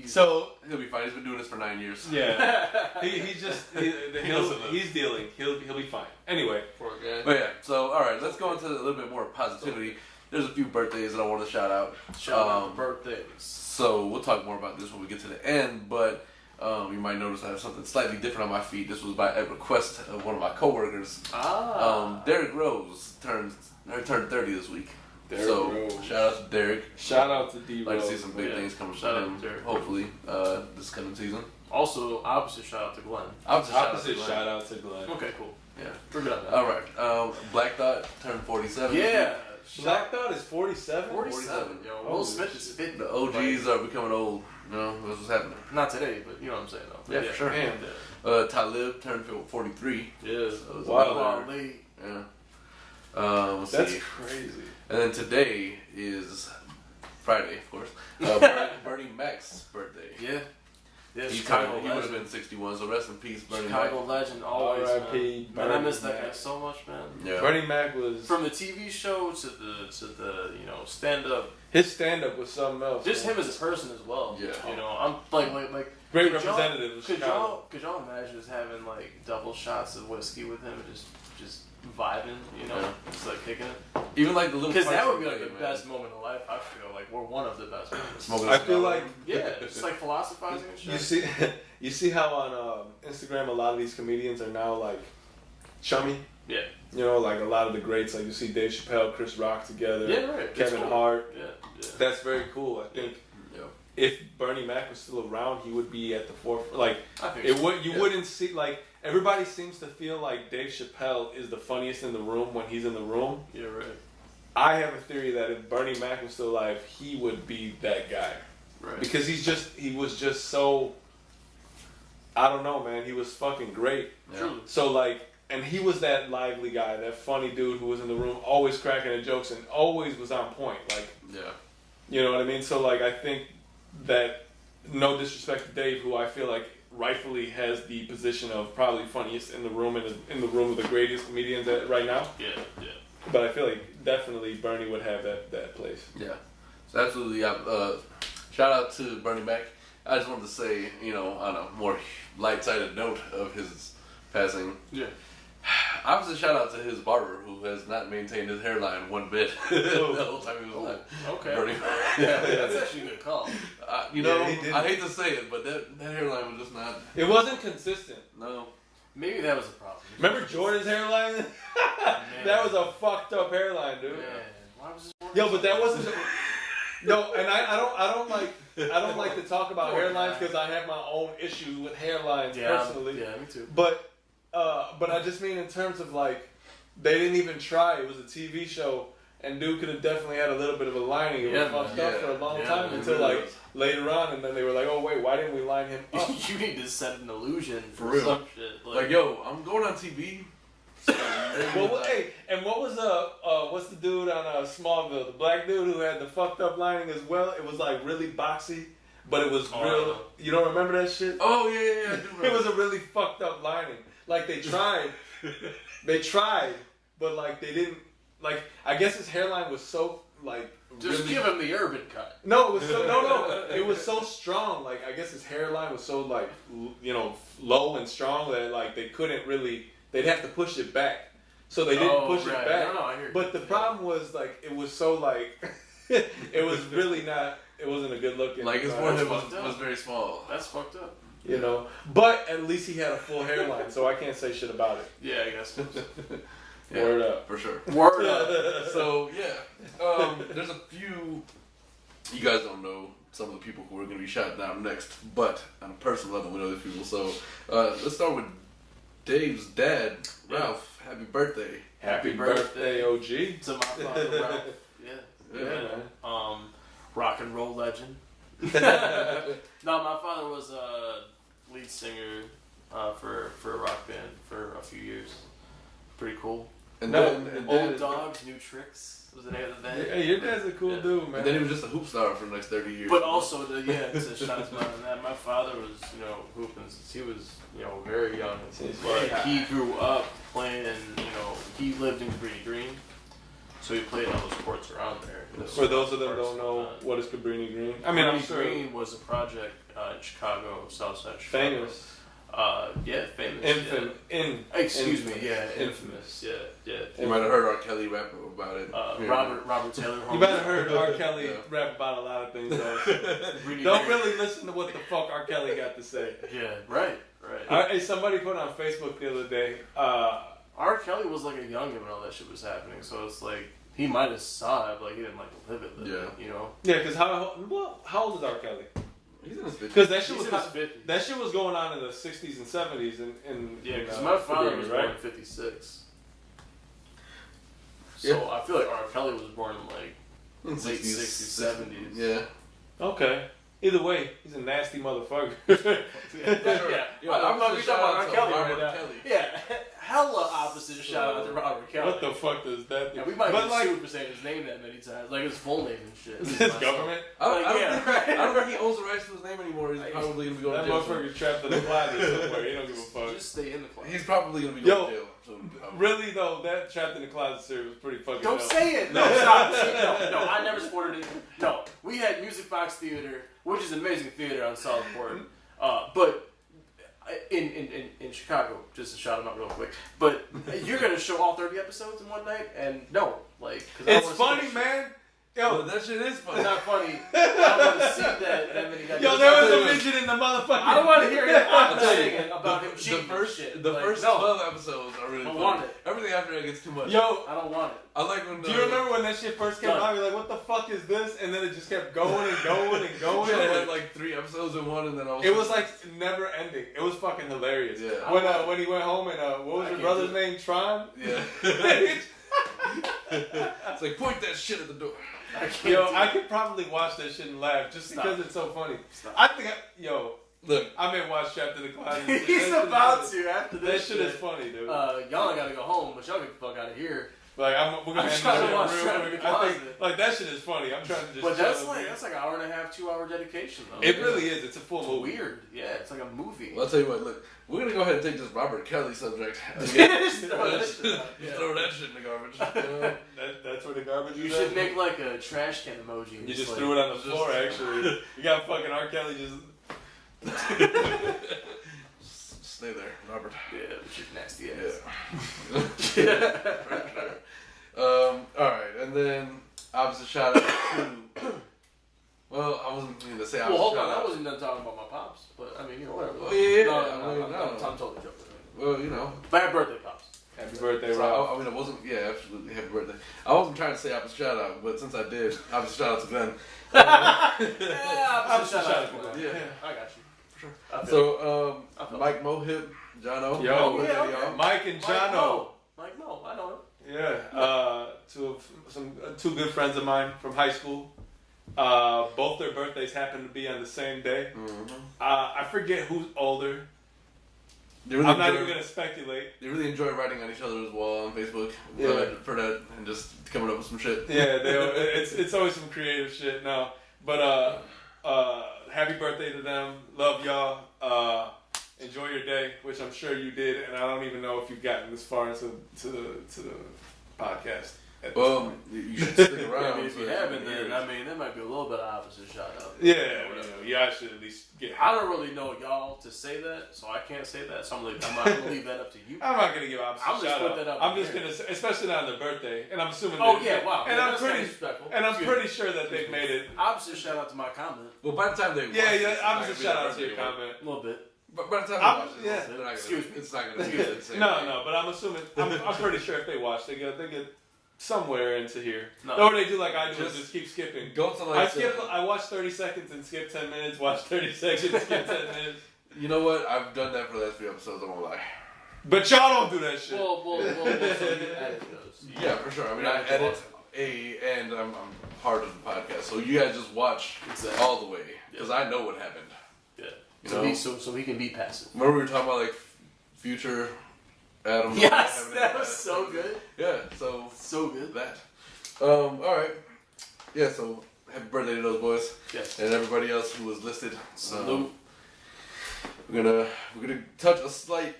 Speaker 2: So
Speaker 1: he'll be fine. He's been doing this for 9 years.
Speaker 2: yeah, he's dealing. He'll be fine. Anyway,
Speaker 3: poor guy.
Speaker 1: But yeah, so all right, let's go into a little bit more positivity. There's a few birthdays that I want to shout out.
Speaker 3: Shout out to birthdays.
Speaker 1: So we'll talk more about this when we get to the end, but you might notice I have something slightly different on my feed. This was by a request of one of my coworkers. Derek Rose turned 30 this week. Rose. Shout out to Derek.
Speaker 2: Shout out to D.
Speaker 1: Like to see some big things coming from him. Hopefully, this coming season.
Speaker 3: Also, opposite shout out to Glenn.
Speaker 2: Opposite shout out to Glenn.
Speaker 3: Okay, cool.
Speaker 1: Yeah.
Speaker 3: Forgot that.
Speaker 1: All right. Black Thought turned 47.
Speaker 3: Yeah.
Speaker 2: Black Thought is 47?
Speaker 3: 47. Yo, Will Smith is 50.
Speaker 1: The OGs are becoming old. You know, that's what's happening.
Speaker 3: Not today, but you know what I'm saying, though.
Speaker 1: Yeah, for sure.
Speaker 2: Damn.
Speaker 1: Talib turned 43.
Speaker 3: Yeah.
Speaker 1: So
Speaker 2: wow.
Speaker 1: Yeah.
Speaker 2: That's crazy.
Speaker 1: And then today is Friday, of course. Bernie Mac's birthday.
Speaker 3: Yeah. Yeah,
Speaker 1: He
Speaker 3: Chicago
Speaker 1: would have been 61, so rest in peace, Bernie
Speaker 3: Chicago
Speaker 1: Mac.
Speaker 3: legend, always,
Speaker 2: R.I.P.
Speaker 3: man. I miss that guy so much, man.
Speaker 1: Yeah.
Speaker 2: Bernie Mac was
Speaker 3: From the TV show to the you know stand up.
Speaker 2: his stand up was something else.
Speaker 3: Just
Speaker 2: man.
Speaker 3: him as a person as well.
Speaker 1: Yeah.
Speaker 3: You know, I'm like
Speaker 2: Great
Speaker 3: could y'all-
Speaker 2: representative of Chicago.
Speaker 3: Could y'all imagine just having like double shots of whiskey with him and just vibing, you know, just like kicking it?
Speaker 1: Even like the little
Speaker 3: Because that
Speaker 1: parts
Speaker 3: would be
Speaker 1: he
Speaker 3: like the
Speaker 1: played, man.
Speaker 3: best moment of life. I feel like we're one of the best moments.
Speaker 1: Smoking a
Speaker 2: I feel
Speaker 1: cigar.
Speaker 2: like
Speaker 3: Yeah, just like philosophizing and shit.
Speaker 2: you see how on Instagram a lot of these comedians are now like chummy.
Speaker 3: Yeah.
Speaker 2: You know, like a lot of the greats, like you see Dave Chappelle, Chris Rock together,
Speaker 3: Yeah, right.
Speaker 2: Kevin
Speaker 3: It's cool.
Speaker 2: Hart.
Speaker 3: Yeah.
Speaker 2: That's very cool. I think
Speaker 1: Yeah.
Speaker 2: if Bernie Mac was still around, he would be at the forefront. Like
Speaker 3: I think
Speaker 2: it
Speaker 3: so.
Speaker 2: would, you wouldn't see like everybody seems to feel like Dave Chappelle is the funniest in the room when he's in the room.
Speaker 3: Yeah, right.
Speaker 2: I have a theory that if Bernie Mac was still alive, he would be that guy.
Speaker 3: Right.
Speaker 2: Because he was just so, I don't know, man. He was fucking great.
Speaker 3: Truly.
Speaker 2: So like, and he was that lively guy, that funny dude who was in the room, always cracking the jokes and always was on point. Like,
Speaker 1: Yeah.
Speaker 2: you know what I mean? So like, I think that, no disrespect to Dave, who I feel like rightfully has the position of probably funniest in the room and is in the room with the greatest comedians right now.
Speaker 3: Yeah, yeah.
Speaker 2: But I feel like definitely Bernie would have that place.
Speaker 1: Yeah. So absolutely. Shout out to Bernie Mac. I just wanted to say, you know, on a more light-sided note of his passing.
Speaker 3: Yeah.
Speaker 1: Obviously, shout out to his barber who has not maintained his hairline one bit the whole time he was alive.
Speaker 3: Okay.
Speaker 1: Bernie.
Speaker 3: That's actually a good call.
Speaker 1: You know,
Speaker 2: he did.
Speaker 1: I hate to say it, but that hairline was just not.
Speaker 2: It wasn't consistent.
Speaker 1: No.
Speaker 3: Maybe that was a problem.
Speaker 2: Remember Jordan's hairline? That was a fucked up hairline, dude.
Speaker 3: Man, why was this
Speaker 2: Yo, but that wasn't. No, and I don't like to talk about hairlines because I have my own issues with hairlines personally.
Speaker 3: Yeah, me too.
Speaker 2: But I just mean in terms of like, they didn't even try. It was a TV show, and dude could have definitely had a little bit of a lining. It was fucked up for a long time until like later on, and then they were like, oh wait, why didn't we line him up?
Speaker 3: You need to set an illusion
Speaker 1: For real.
Speaker 3: some shit.
Speaker 1: Like, yo, I'm going on TV.
Speaker 2: Well, hey, and what was what's the dude on Smallville? The black dude who had the fucked up lining as well. It was like really boxy, but it was real. You don't remember that shit?
Speaker 1: Oh yeah, I do remember.
Speaker 2: It was a really fucked up lining. Like they tried, but like they didn't. Like I guess his hairline was so like.
Speaker 3: Just
Speaker 2: really,
Speaker 3: give him the urban cut.
Speaker 2: No, it was so no. It was so strong. Like I guess his hairline was so like low and strong that like they couldn't really. They'd have to push it back. So they didn't push it back.
Speaker 3: No, I hear
Speaker 2: but the problem was like it was so like it was really not It wasn't a good looking.
Speaker 1: Like his forehead was very small.
Speaker 3: That's fucked up.
Speaker 2: You know, but at least he had a full hairline, so I can't say shit about it.
Speaker 3: Yeah, I guess.
Speaker 1: Yeah,
Speaker 2: Word up.
Speaker 1: for sure.
Speaker 3: Word up.
Speaker 1: So yeah, there's a few. You guys don't know some of the people who are going to be shouted down next, but on a personal level, we know these people. So let's start with Dave's dad, Ralph. Happy birthday!
Speaker 2: Happy birthday, OG.
Speaker 3: To my father, Ralph. Yeah,
Speaker 2: man.
Speaker 3: Rock and roll legend. No, my father was a lead singer for a rock band for a few years. Pretty cool.
Speaker 1: And
Speaker 2: No,
Speaker 1: then
Speaker 3: Old Dogs, New Tricks was the name of the band.
Speaker 2: Hey, your dad's a cool dude, man.
Speaker 1: and then he was just a hoop star for the next 30 years.
Speaker 3: But also, to shots mine on that. My father was, hooping since he was, very young. But he grew up playing, he lived in Cabrini Green, so he played all those courts around there.
Speaker 2: For those of them who don't know, what is Cabrini Green? I mean, I'm sure.
Speaker 3: Green was a project in Chicago, Southside Chicago.
Speaker 2: Famous.
Speaker 3: Yeah, famous. Excuse me, yeah, infamous. Yeah.
Speaker 1: You might have heard R. Kelly rap about it.
Speaker 3: Robert Taylor.
Speaker 2: You might have heard R. Kelly rap about a lot of things, though. Don't really listen to what the fuck R. Kelly got to say.
Speaker 3: Yeah, right.
Speaker 2: Hey, somebody put on Facebook the other day.
Speaker 3: R. Kelly was like a youngin' when all that shit was happening, so it's like he might have saw it, but like, he didn't like live it.
Speaker 2: Yeah, because how old is R. Kelly?
Speaker 1: He's in his 50s.
Speaker 2: Because that shit was going on in the 60s and 70s,
Speaker 3: because my father was born in 56. So I feel like R. Kelly was born in like late 60s, 70s.
Speaker 1: Yeah.
Speaker 2: Okay. Either way, he's a nasty motherfucker.
Speaker 3: Yeah. I'm talking about R. Kelly right now.
Speaker 1: Kelly.
Speaker 3: Yeah. Hella opposite shout out to Robert Kelly.
Speaker 2: What the fuck does that do?
Speaker 3: Yeah, we might get sued for saying his name that many times, like his full name and shit.
Speaker 2: His government?
Speaker 1: I don't think he owns the rights to his name anymore. He's probably gonna be going to jail.
Speaker 2: That motherfucker's trapped in a closet somewhere. He don't give a fuck.
Speaker 3: Just stay in the closet.
Speaker 1: He's probably gonna be going to jail.
Speaker 2: Really though, that trapped in the closet series was pretty fucking.
Speaker 3: Don't
Speaker 2: dope.
Speaker 3: say it. No, stop. No, I never supported it. No, we had Music Box Theater, which is amazing theater on Southport, but. In Chicago, just to shout them out real quick. But you're gonna show all 30 episodes in one night, and no, like
Speaker 2: it's funny, man.
Speaker 1: Yo, that shit is funny.
Speaker 3: It's not funny. I don't want to see that many guys.
Speaker 2: Yo, there was a midget in the motherfucker.
Speaker 3: I don't want to hear him singing about him cheating.
Speaker 1: The first 12 episodes are really
Speaker 3: funny.
Speaker 1: I want it. Everything after that gets too much.
Speaker 2: Yo,
Speaker 3: I don't want it.
Speaker 1: I like when.
Speaker 2: Do you remember when that shit first came out? You're like, what the fuck is this? And then it just kept going and going and going.
Speaker 1: Yeah, it had like 3 episodes in one, and then
Speaker 2: it was like never ending. It was fucking hilarious.
Speaker 1: Yeah.
Speaker 2: When he went home and what was your brother's name? Tron.
Speaker 1: Yeah. It's like point that shit at the door.
Speaker 2: I could probably watch that shit and laugh just because it's so funny. I think, look, I may watch Trapped in the Closet.
Speaker 3: He's about to after this.
Speaker 2: That shit is funny, dude.
Speaker 3: Y'all gotta go home, but y'all get the fuck out of here.
Speaker 2: Like we're gonna
Speaker 3: trying to watch Trapped in the Closet.
Speaker 2: I think like that shit is funny. I'm trying to just.
Speaker 3: But that's like an hour and a half, 2 hour dedication though.
Speaker 2: It really is. It's a full movie.
Speaker 3: Weird. Yeah, it's like a movie.
Speaker 1: Well, I'll tell you what. Look, we're gonna go ahead and take this Robert Kelly subject.
Speaker 3: Just throw that shit out.
Speaker 1: Throw that shit in the garbage.
Speaker 2: That's where the garbage is.
Speaker 3: You should make like a trash can emoji.
Speaker 2: You just threw it on the floor. Actually, you got fucking R. Kelly just.
Speaker 1: Stay there, Robert.
Speaker 3: Yeah, but you're nasty ass.
Speaker 1: Yeah. For sure. Alright, and then obviously shout out to. Well, I wasn't going to say.
Speaker 3: Well, hold on, I wasn't done talking about my pops, but I mean, whatever.
Speaker 1: Oh yeah,
Speaker 3: no, I'm totally joking.
Speaker 1: Well,
Speaker 3: But happy birthday, pops.
Speaker 2: Happy birthday,
Speaker 1: so
Speaker 2: Rob.
Speaker 1: I mean, it wasn't. Yeah, absolutely. Happy birthday. I wasn't trying to say opposite shout out, but since I did, obviously shout out to Glenn.
Speaker 3: Opposite shout out to Glenn.
Speaker 1: Yeah,
Speaker 3: I got you.
Speaker 1: For sure. So, Mike Mohip, Jono.
Speaker 2: Yo,
Speaker 3: okay.
Speaker 2: Mike and Jono.
Speaker 3: Mike Mo, I know him.
Speaker 2: Yeah, two good friends of mine from high school. Both their birthdays happen to be on the same day.
Speaker 1: Mm-hmm.
Speaker 2: I forget who's older.
Speaker 1: Really
Speaker 2: I'm not even gonna speculate.
Speaker 1: They really enjoy writing on each other's wall on Facebook for that and just coming up with some shit.
Speaker 2: Yeah, it's always some creative shit now. But happy birthday to them. Love y'all. Enjoy your day, which I'm sure you did, and I don't even know if you've gotten this far into the podcast.
Speaker 1: Well, you should stick around.
Speaker 3: If you haven't, then I mean, there might be a little bit of opposite shout out.
Speaker 2: Yeah, y'all should at least get.
Speaker 3: I don't really know y'all to say that, so I can't say that. So I'm gonna leave that up to you.
Speaker 2: I'm not gonna give opposite
Speaker 3: I'm just
Speaker 2: shout
Speaker 3: put
Speaker 2: out.
Speaker 3: that up
Speaker 2: I'm
Speaker 3: in
Speaker 2: just
Speaker 3: there.
Speaker 2: gonna say, especially not on their birthday, and I'm assuming.
Speaker 3: Oh
Speaker 2: that,
Speaker 3: yeah, wow.
Speaker 2: And
Speaker 3: Yeah,
Speaker 2: I'm
Speaker 3: that's
Speaker 2: pretty,
Speaker 3: disrespectful.
Speaker 2: and I'm
Speaker 3: Excuse
Speaker 2: pretty sure that they've made it.
Speaker 3: Opposite shout out to my comment.
Speaker 1: Well, by the time they watch
Speaker 2: Yeah,
Speaker 1: this, it's
Speaker 2: opposite
Speaker 1: not gonna
Speaker 2: shout
Speaker 1: be
Speaker 2: out to
Speaker 1: their
Speaker 2: your
Speaker 1: birthday,
Speaker 2: comment.
Speaker 3: A little bit.
Speaker 1: But by the time
Speaker 2: I'm-
Speaker 1: they watch this,
Speaker 2: yeah.
Speaker 1: they're not gonna,
Speaker 3: Excuse me.
Speaker 1: it's not going to be the same.
Speaker 2: No, but I'm assuming. I'm pretty sure if they watch, they get somewhere into here.
Speaker 3: No.
Speaker 2: Or they do like I do, just keep skipping.
Speaker 1: Go to like
Speaker 2: I watch 30 seconds and skip 10 minutes. Watch 30 seconds, skip 10 minutes.
Speaker 1: You know what? I've done that for the last 3 episodes. I won't lie.
Speaker 2: But y'all don't do that shit.
Speaker 3: Well, so you edit those.
Speaker 1: Yeah, for sure. I mean,
Speaker 3: Yeah,
Speaker 1: I edit and I'm part of the podcast, so you guys just watch
Speaker 3: Exactly.
Speaker 1: all the way because I know what happened.
Speaker 3: Yeah.
Speaker 1: You
Speaker 3: So
Speaker 1: know?
Speaker 3: he can be passive.
Speaker 1: Remember we were talking about like future Adam?
Speaker 3: Yes,
Speaker 1: having
Speaker 3: that was so good.
Speaker 1: Yeah, so
Speaker 3: So good.
Speaker 1: that. All right. Yeah, so happy birthday to those boys
Speaker 3: Yes.
Speaker 1: and everybody else who was listed.
Speaker 3: Salute.
Speaker 1: We're gonna touch a slight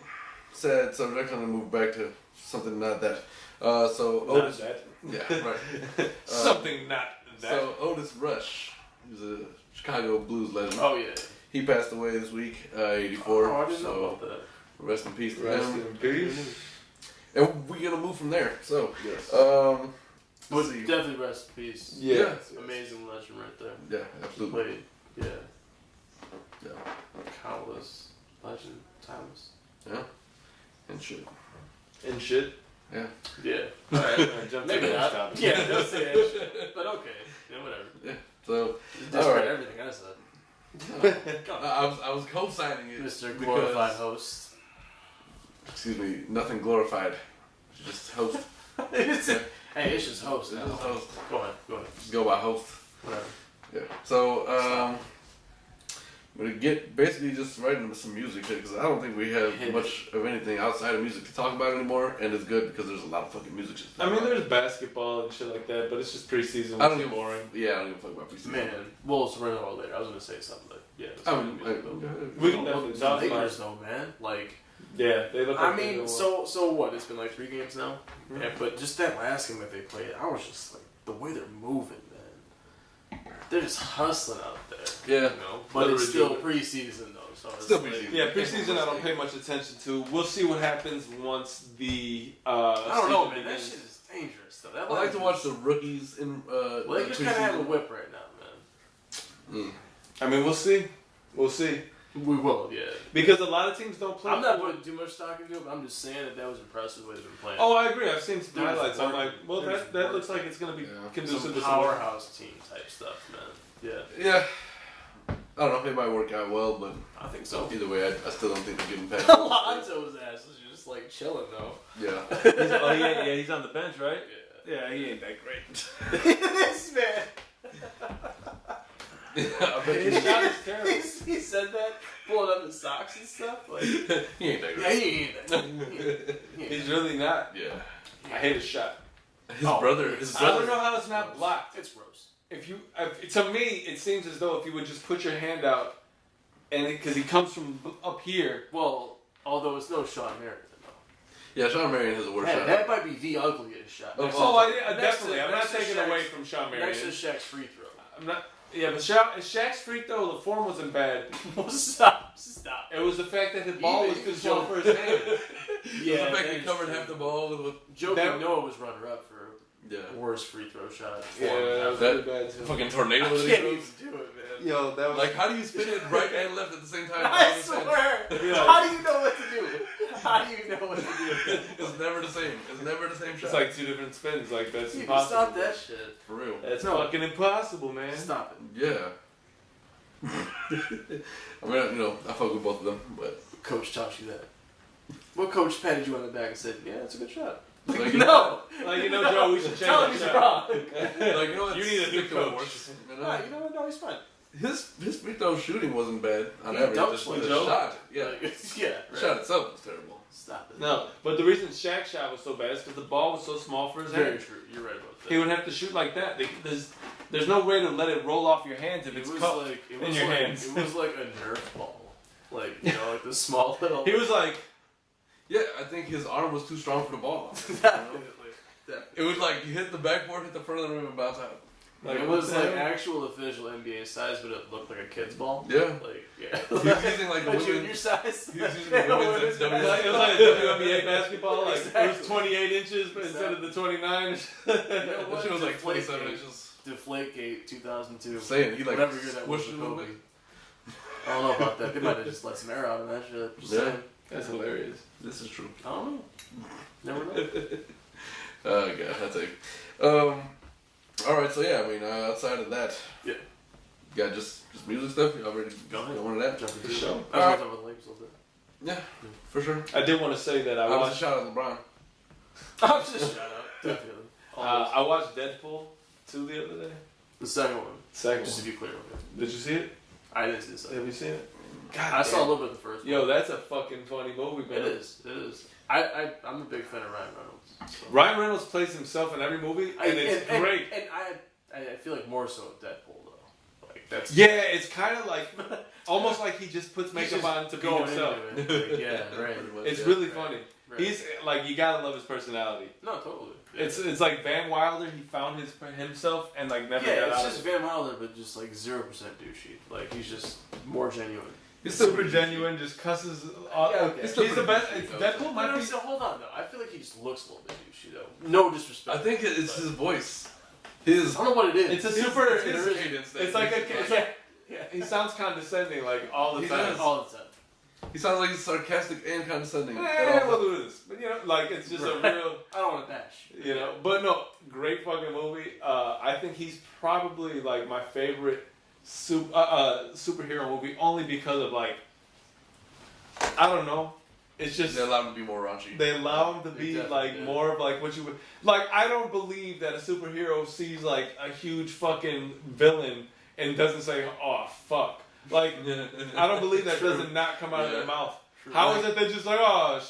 Speaker 1: sad subject. I'm gonna move back to something not that. So
Speaker 2: Not
Speaker 1: Otis,
Speaker 2: that.
Speaker 1: yeah, right.
Speaker 2: Something not that.
Speaker 1: So Otis Rush, he's a Chicago blues legend.
Speaker 3: Oh yeah.
Speaker 1: He passed away this week, 84.
Speaker 3: Oh, I didn't
Speaker 1: so
Speaker 3: know about that.
Speaker 1: rest in peace to
Speaker 2: Rest
Speaker 1: him.
Speaker 2: in peace.
Speaker 1: And we're gonna move from there. So,
Speaker 2: Yes.
Speaker 3: But
Speaker 1: let's see.
Speaker 3: definitely rest in peace.
Speaker 2: Yeah.
Speaker 3: Amazing legend right there.
Speaker 1: Yeah, absolutely.
Speaker 3: Played, yeah,
Speaker 1: Yeah,
Speaker 3: countless legend times.
Speaker 1: yeah, and shit.
Speaker 2: And shit.
Speaker 1: Yeah.
Speaker 3: Yeah.
Speaker 2: Alright, jump to
Speaker 3: Maybe
Speaker 2: the next
Speaker 3: not.
Speaker 2: topic.
Speaker 3: Yeah, don't say that shit. But okay. Yeah, whatever.
Speaker 1: Yeah. So,
Speaker 3: Discredit
Speaker 1: all right.
Speaker 3: everything I said.
Speaker 1: I was co-signing it,
Speaker 3: Mr.
Speaker 1: because-
Speaker 3: Glorified Host.
Speaker 1: Excuse me, nothing glorified. Just host.
Speaker 3: Hey, it's just host now.
Speaker 1: Just host.
Speaker 3: Go ahead.
Speaker 1: Just go by host.
Speaker 3: Whatever.
Speaker 1: Yeah. So, I'm gonna get basically just right into some music because I don't think we have
Speaker 3: Hit it.
Speaker 1: much of anything outside of music to talk about anymore, and it's good because there's a lot of fucking music. Shit to talk
Speaker 2: I mean,
Speaker 1: about.
Speaker 2: there's basketball and shit like that, but it's just preseason.
Speaker 1: I don't
Speaker 2: It's
Speaker 1: give
Speaker 2: boring.
Speaker 1: Yeah, I don't give a fuck about preseason.
Speaker 3: Man, we'll run it all later. I was gonna say something, but yeah.
Speaker 1: I mean,
Speaker 2: We can definitely
Speaker 3: the
Speaker 2: talk about
Speaker 3: Lakers
Speaker 2: it.
Speaker 3: though, man. Like,
Speaker 2: Yeah, they look like
Speaker 3: I
Speaker 2: they're
Speaker 3: mean,
Speaker 2: doing
Speaker 3: so what? It's been like 3 games now.
Speaker 2: Mhm.
Speaker 3: Yeah, but just that last game that they played, I was just like, the way they're moving, man. They're just hustling out there.
Speaker 1: Yeah.
Speaker 3: You know, but
Speaker 2: Little
Speaker 3: it's still
Speaker 2: rejuvenate.
Speaker 3: preseason though. So it's
Speaker 1: Still
Speaker 3: like,
Speaker 1: preseason.
Speaker 2: Yeah, preseason I don't pay much attention to. We'll see what happens once the
Speaker 3: I don't know,
Speaker 2: season
Speaker 3: man. That
Speaker 2: begins.
Speaker 3: shit is dangerous though. That
Speaker 1: I like to watch the rookies in.
Speaker 3: Lakers kind of have a whip right now, man.
Speaker 2: I mean, we'll see. We'll see.
Speaker 3: We will, yeah.
Speaker 2: Because a lot of teams don't play.
Speaker 3: I'm not putting too much stock into it, but I'm just saying that was impressive the way they've been playing.
Speaker 2: Oh, I agree. I've seen some
Speaker 3: There's
Speaker 2: highlights. I'm
Speaker 3: work-
Speaker 2: like, well,
Speaker 3: there's
Speaker 2: that
Speaker 3: work.
Speaker 2: looks like it's going to be
Speaker 1: Yeah.
Speaker 2: conducive
Speaker 3: Some
Speaker 2: to
Speaker 3: powerhouse team type stuff, man. Yeah,
Speaker 1: Yeah. I don't know. It might work out well, but
Speaker 3: I think so.
Speaker 1: either way, I still don't think they're getting past.
Speaker 3: Lonzo's ass is just like chilling though.
Speaker 1: Yeah.
Speaker 2: he's on the bench, right?
Speaker 3: Yeah.
Speaker 2: Yeah, he ain't that great.
Speaker 3: This man.
Speaker 1: I bet
Speaker 2: His
Speaker 1: you
Speaker 2: shot is terrible.
Speaker 3: He said that, pulling up his socks and stuff. Like,
Speaker 1: he ain't that
Speaker 3: yeah,
Speaker 1: great.
Speaker 3: he ain't that. He ain't
Speaker 2: He's really not.
Speaker 1: Yeah.
Speaker 2: I hate his shot.
Speaker 1: His
Speaker 3: Oh,
Speaker 1: brother.
Speaker 2: I don't know how it's not blocked.
Speaker 3: It's gross.
Speaker 2: To me, it seems as though if you would just put your hand out, and because he comes from up here.
Speaker 3: Well, although it's no Sean Marion though.
Speaker 1: Yeah, Sean Marion has a worse
Speaker 3: Hey,
Speaker 1: shot.
Speaker 3: that might be the ugliest shot.
Speaker 1: Oh,
Speaker 3: Next
Speaker 2: Definitely.
Speaker 3: to-
Speaker 2: I'm not
Speaker 3: next to
Speaker 2: taking
Speaker 3: Shaq's-
Speaker 2: away from Sean Marion.
Speaker 3: Next to Shaq's free throw.
Speaker 2: I'm not. Yeah, but Shaq's free throw, the form wasn't bad.
Speaker 3: Stop.
Speaker 2: It was the fact that his ball was too small for his hand.
Speaker 1: Yeah, the fact
Speaker 3: that
Speaker 1: he
Speaker 3: is
Speaker 1: covered
Speaker 3: true.
Speaker 1: half the ball with
Speaker 3: Joe
Speaker 2: That-
Speaker 3: Noah was runner up for
Speaker 1: yeah.
Speaker 3: worst free throw shot.
Speaker 2: Yeah, that was
Speaker 1: That-
Speaker 2: really bad too.
Speaker 1: Fucking
Speaker 3: I
Speaker 1: tornado
Speaker 3: can't
Speaker 1: that he
Speaker 3: even
Speaker 1: throws.
Speaker 3: do it, man.
Speaker 2: Yo, that was
Speaker 1: Like, how do you spin it right and left at the same time?
Speaker 3: I swear.
Speaker 2: Yeah.
Speaker 3: How do you know what to do? How do you know what to do?
Speaker 1: It's never the same. It's never the same shot.
Speaker 2: It's like two different spins. Like that's
Speaker 3: You
Speaker 2: impossible.
Speaker 3: stop that shit.
Speaker 1: for real.
Speaker 2: That's
Speaker 3: No.
Speaker 2: fucking impossible, man.
Speaker 3: Stop it.
Speaker 1: Yeah. I mean, I fuck with both of them, but
Speaker 3: Coach taught you that. What coach patted you on the back and said, "Yeah, it's a good shot"?
Speaker 1: like,
Speaker 3: No.
Speaker 2: Like Joe, we should change
Speaker 3: Tell him
Speaker 2: that
Speaker 3: he's
Speaker 2: shot.
Speaker 3: wrong.
Speaker 1: like you know what?
Speaker 2: You need a new
Speaker 1: Stick to what
Speaker 2: coach.
Speaker 1: works. You know?
Speaker 3: Nah, you know what? No, he's fine.
Speaker 1: His free throw shooting wasn't bad on
Speaker 3: He
Speaker 1: average.
Speaker 3: dunked
Speaker 1: Just
Speaker 3: like
Speaker 1: the
Speaker 2: Joe.
Speaker 1: shot, yeah,
Speaker 3: Like, yeah.
Speaker 1: the
Speaker 3: Right.
Speaker 1: shot itself was terrible.
Speaker 3: Stop it.
Speaker 2: No, but the reason Shaq's shot was so bad is because the ball was so small for his
Speaker 3: Very
Speaker 2: hand.
Speaker 3: true. You're right about that.
Speaker 2: He would have to shoot like that. There's no way to let it roll off your hands if
Speaker 3: It
Speaker 2: it's
Speaker 3: was
Speaker 2: cupped
Speaker 3: like it
Speaker 2: in
Speaker 3: was
Speaker 2: your
Speaker 3: like
Speaker 2: hands.
Speaker 3: it was like a Nerf ball, like like the small little.
Speaker 2: He was like,
Speaker 1: Yeah, I think his arm was too strong for the ball.
Speaker 3: Definitely.
Speaker 1: It was like you hit the backboard, hit the front of the rim, and bounce out.
Speaker 2: Like,
Speaker 3: it was
Speaker 2: what the
Speaker 3: like
Speaker 2: hell?
Speaker 3: actual official NBA size, but it looked like a kid's ball.
Speaker 1: Yeah.
Speaker 3: Like, yeah.
Speaker 1: He was using like the
Speaker 3: a
Speaker 1: women's.
Speaker 3: junior size.
Speaker 1: He was using the women's
Speaker 2: It was like WNBA basketball. Like it was 28 inches instead of the 29.
Speaker 1: That shit was like 27
Speaker 3: Deflategate.
Speaker 1: inches.
Speaker 3: Deflategate 2002.
Speaker 1: I'm saying he like
Speaker 3: Whatever year that was
Speaker 1: squished
Speaker 3: with
Speaker 1: it a little
Speaker 3: Kobe.
Speaker 1: bit.
Speaker 3: I don't know about that. They might have just let some air out of that shit. Just
Speaker 1: Yeah.
Speaker 3: saying.
Speaker 2: That's hilarious.
Speaker 1: This is true.
Speaker 3: I don't know. Never know.
Speaker 1: Oh god, that's it. All right, so yeah, I mean, outside of that,
Speaker 3: Yeah.
Speaker 1: you got just music stuff. You already
Speaker 3: Go ahead.
Speaker 1: going to that?
Speaker 3: Jump into
Speaker 2: The
Speaker 3: it.
Speaker 2: show.
Speaker 3: I was going to talk about the Lakers a little bit.
Speaker 1: Yeah, for sure.
Speaker 2: I did want to say that I
Speaker 1: I was a
Speaker 2: watched.
Speaker 1: shout out to LeBron.
Speaker 3: I'm just shut up. Definitely. Always.
Speaker 2: I watched Deadpool 2 the other day.
Speaker 3: The second one.
Speaker 2: Second
Speaker 3: Just to
Speaker 2: one.
Speaker 3: be clear. Okay.
Speaker 2: Did you see it?
Speaker 3: I didn't see the second.
Speaker 2: Have you seen it? God
Speaker 3: I saw a
Speaker 2: damn.
Speaker 3: little bit of the first one.
Speaker 2: Yo, that's a fucking funny movie, man.
Speaker 3: It is. It is. I'm a big fan of Ryan Reynolds. So.
Speaker 2: Ryan Reynolds plays himself in every movie, and it's great.
Speaker 3: And I feel like more so with Deadpool though. Like that's
Speaker 2: Yeah, it's kind of like almost like he just puts makeup on to be
Speaker 3: going
Speaker 2: himself.
Speaker 3: into it. Like, yeah, right.
Speaker 1: Pretty much,
Speaker 2: It's
Speaker 1: yeah.
Speaker 2: really funny.
Speaker 3: Right.
Speaker 2: He's like you gotta love his personality.
Speaker 3: No, totally.
Speaker 2: It's like Van Wilder. He found himself and like never
Speaker 3: yeah,
Speaker 2: got
Speaker 3: it's
Speaker 2: out
Speaker 3: just
Speaker 2: of it.
Speaker 3: Van Wilder, but just like 0% douchey. Like he's just more genuine.
Speaker 2: He's super genuine. Just cusses.
Speaker 3: Yeah, okay.
Speaker 2: He's
Speaker 1: Still
Speaker 2: the best.
Speaker 1: pretty
Speaker 2: Deadpool
Speaker 3: But
Speaker 2: might be.
Speaker 3: so hold on though. I feel like he just looks a little bit douchey though. No disrespect.
Speaker 1: I think it's
Speaker 3: but-
Speaker 1: his voice. His.
Speaker 3: I don't know what it is.
Speaker 2: It's a
Speaker 1: his-
Speaker 2: super.
Speaker 1: it's his
Speaker 2: It's,
Speaker 1: cadence that
Speaker 2: it's like a.
Speaker 1: makes it
Speaker 2: It's
Speaker 1: funny.
Speaker 2: like he sounds condescending like all the
Speaker 1: He
Speaker 2: time.
Speaker 1: does.
Speaker 3: all the time.
Speaker 1: He sounds like he's sarcastic and condescending.
Speaker 2: Eh, we'll do this. But you know, like it's just a
Speaker 3: Right.
Speaker 2: real.
Speaker 3: I don't want to bash.
Speaker 2: You know, but no, great fucking movie. I think he's probably like my favorite superhero movie only because of like, I don't know. It's just
Speaker 1: They allow him to be more raunchy.
Speaker 2: they allow him to
Speaker 3: They
Speaker 2: be
Speaker 3: definitely
Speaker 2: like
Speaker 3: did.
Speaker 2: more of like what you would like. I don't believe that a superhero sees like a huge fucking villain and doesn't say, "Oh fuck." Like I don't believe that
Speaker 1: True.
Speaker 2: doesn't not come out of
Speaker 1: Yeah.
Speaker 2: their mouth.
Speaker 3: True.
Speaker 2: How is it they're just like, "Oh."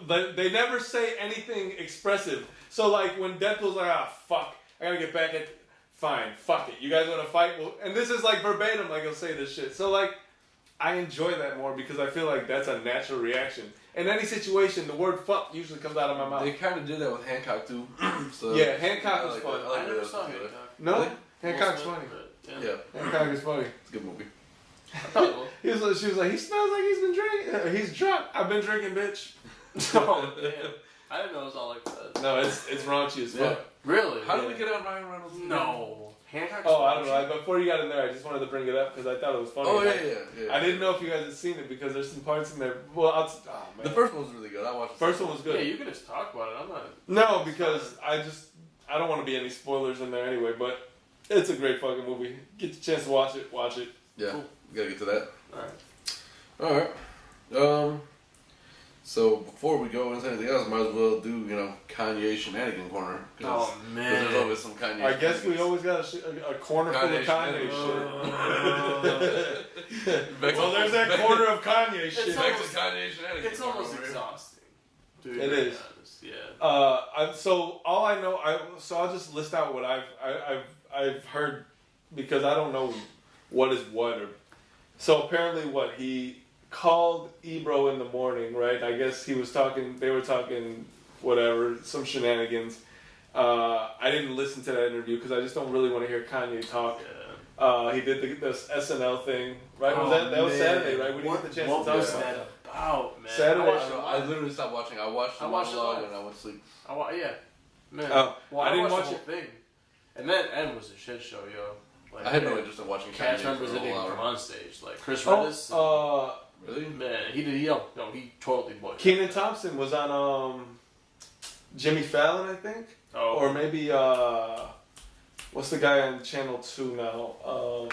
Speaker 2: They never say anything expressive. So like when Deadpool's like, ah, fuck, I gotta get back at, fine, fuck it. You guys wanna fight? Well, and this is like verbatim, like he'll say this shit. So like, I enjoy that more because I feel like that's a natural reaction. In any situation, the word fuck usually comes out of my
Speaker 1: They
Speaker 2: mouth.
Speaker 1: kind of did that with Hancock too. So
Speaker 2: Yeah, Hancock
Speaker 1: I
Speaker 2: was
Speaker 1: like
Speaker 2: fun.
Speaker 1: that. I like
Speaker 3: I never
Speaker 1: that.
Speaker 3: saw
Speaker 1: That's good.
Speaker 3: Hancock.
Speaker 2: No,
Speaker 1: Really?
Speaker 2: Hancock's
Speaker 3: Will
Speaker 2: funny.
Speaker 3: Smith, but,
Speaker 1: Yeah,
Speaker 2: Hancock is funny.
Speaker 1: it's a good movie.
Speaker 2: She was like, he smells like he's been drinking. He's drunk. I've been drinking, bitch.
Speaker 3: Oh, damn. I didn't know it was all like that.
Speaker 2: No, it's raunchy as fuck.
Speaker 3: Really?
Speaker 1: How did we get on Ryan Reynolds?
Speaker 3: No. Hancock's
Speaker 2: Oh, I don't
Speaker 3: raunchy?
Speaker 2: know. Before you got in there, I just wanted to bring it up because I thought it was funny.
Speaker 1: Oh
Speaker 2: Like,
Speaker 1: yeah.
Speaker 2: I didn't know if you guys had seen it because there's some parts in there. Well, oh man,
Speaker 1: The first one was really good. I watched.
Speaker 2: first one was
Speaker 3: Yeah,
Speaker 2: good.
Speaker 3: you can just talk about it. I'm not.
Speaker 2: No, because I don't want to be any spoilers in there anyway. But it's a great fucking movie. Get the chance to watch it. Watch it.
Speaker 1: Yeah,
Speaker 3: Cool.
Speaker 1: we gotta get to that.
Speaker 3: Alright.
Speaker 1: All right. So before we go into anything else, might as well do Kanye shenanigan corner.
Speaker 3: Oh,
Speaker 1: 'cause
Speaker 3: man.
Speaker 1: there's always some Kanye.
Speaker 2: I guess we
Speaker 1: shenanigans.
Speaker 2: always got a corner full of Kanye shit. Well, there's that corner of Kanye shit.
Speaker 3: It's
Speaker 1: Back to
Speaker 3: almost-
Speaker 1: Kanye shenanigans.
Speaker 3: It's almost
Speaker 1: corner over here.
Speaker 3: exhausting. To be
Speaker 2: It
Speaker 3: very
Speaker 2: is.
Speaker 3: honest. Yeah.
Speaker 2: So all I know, so I'll just list out what I've heard because I don't know what is what. So apparently, he called Ebro in the morning, right? I guess he was talking. They were talking, whatever, some shenanigans. I didn't listen to that interview because I just don't really want to hear Kanye talk.
Speaker 3: Yeah.
Speaker 2: He did this SNL thing, right?
Speaker 3: Oh,
Speaker 2: that was
Speaker 3: man.
Speaker 2: Saturday, right? We didn't get the chance
Speaker 3: What
Speaker 2: to talk
Speaker 3: was
Speaker 2: about
Speaker 3: that
Speaker 2: that.
Speaker 3: about, man?
Speaker 2: Saturday
Speaker 3: I watched
Speaker 2: show.
Speaker 3: it
Speaker 1: I
Speaker 3: live.
Speaker 1: literally stopped watching. I watched the
Speaker 3: I watched it
Speaker 1: monologue
Speaker 3: live.
Speaker 1: and I went to sleep.
Speaker 3: Yeah. Man.
Speaker 2: Oh,
Speaker 3: Well,
Speaker 2: I didn't
Speaker 3: watched
Speaker 2: watch
Speaker 3: the whole thing. And that end was a shit show, yo. Like,
Speaker 1: I had no interest in watching Kanye
Speaker 3: cast
Speaker 1: for
Speaker 3: members
Speaker 1: a
Speaker 3: didn't
Speaker 1: whole
Speaker 3: even come
Speaker 1: hour.
Speaker 3: on stage. Like Chris Redis.
Speaker 1: Really?
Speaker 3: Man, he totally boycotted.
Speaker 2: Keenan Thompson was on Jimmy Fallon, I think.
Speaker 3: Oh.
Speaker 2: Or maybe what's the guy on Channel 2 now?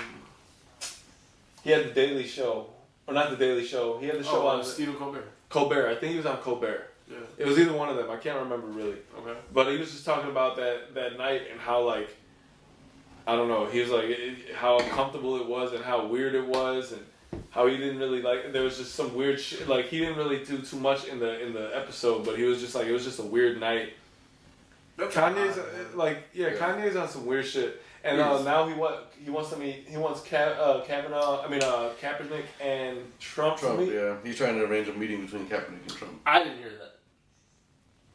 Speaker 2: He had the Daily Show. Or not the Daily Show. He had the show on
Speaker 3: Stephen Colbert.
Speaker 2: Colbert. I think he was on Colbert.
Speaker 3: Yeah.
Speaker 2: It was either one of them. I can't remember really.
Speaker 3: Okay.
Speaker 2: But he was just talking about that night and how like I don't know. He was like how uncomfortable it was and how weird it was and how he didn't really like. There was just some weird shit. Like he didn't really do too much in the episode, but he was just like it was just a weird night. Kanye's Kanye's on some weird shit, and now he wants Kavanaugh. Kaepernick and Trump.
Speaker 1: Trump, yeah. He's trying to arrange a meeting between Kaepernick and Trump.
Speaker 3: I didn't hear that.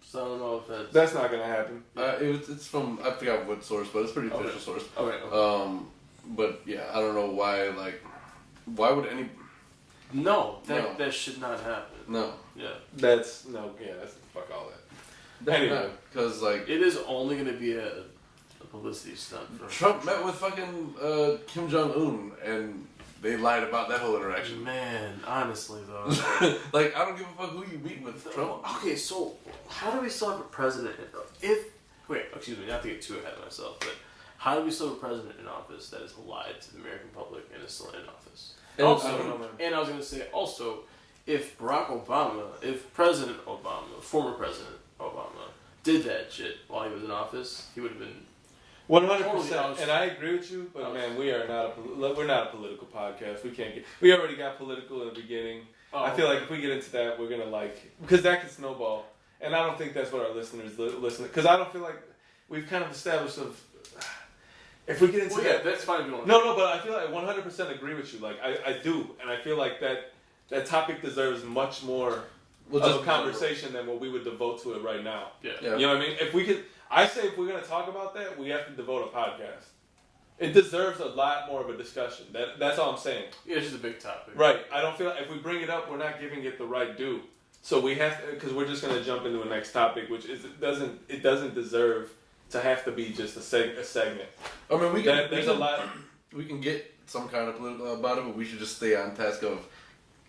Speaker 3: So I don't know if
Speaker 2: That's not gonna happen.
Speaker 1: It's from, I forgot what source, but it's a pretty official source.
Speaker 3: Okay.
Speaker 1: But yeah, I don't know why. Like, why would any?
Speaker 3: No, that should not happen.
Speaker 1: No.
Speaker 3: Yeah.
Speaker 2: That's fuck all that. Anyway,
Speaker 1: because like
Speaker 3: it is only gonna be a publicity stunt.
Speaker 1: Trump met with fucking Kim Jong Un, and they lied about that whole interaction.
Speaker 3: Man, honestly though,
Speaker 1: like I don't give a fuck who you meet with, Trump.
Speaker 3: Okay, so how do we still have a president? Excuse me, not to get too ahead of myself, but how do we still have a president in office that has lied to the American public and is still in office?
Speaker 2: And
Speaker 3: I was gonna say also, if President Obama, former President Obama, did that shit while he was in office, he would have been
Speaker 2: 100%. And I agree with you, but man, we're not a political podcast. We already got political in the beginning. I feel like if we get into that, we're gonna because that can snowball, and I don't think that's what our listeners listen. Because I don't feel like we've kind of established if we get into that,
Speaker 3: that's fine if you want.
Speaker 2: No, but I feel like I 100% agree with you. Like I do, and I feel like that topic deserves much more of a conversation than what we would devote to it right now.
Speaker 3: Yeah.
Speaker 2: You know what I mean? I say if we're gonna talk about that, we have to devote a podcast. It deserves a lot more of a discussion. That's all I'm saying.
Speaker 3: Yeah, it's just a big topic.
Speaker 2: Right. I don't feel like if we bring it up, we're not giving it the right due. So we have to, because we're just gonna jump into a next topic, which it doesn't deserve to have to be just a segment.
Speaker 1: I mean,
Speaker 2: there's a lot.
Speaker 1: We can get some kind of political about it, but we should just stay on task of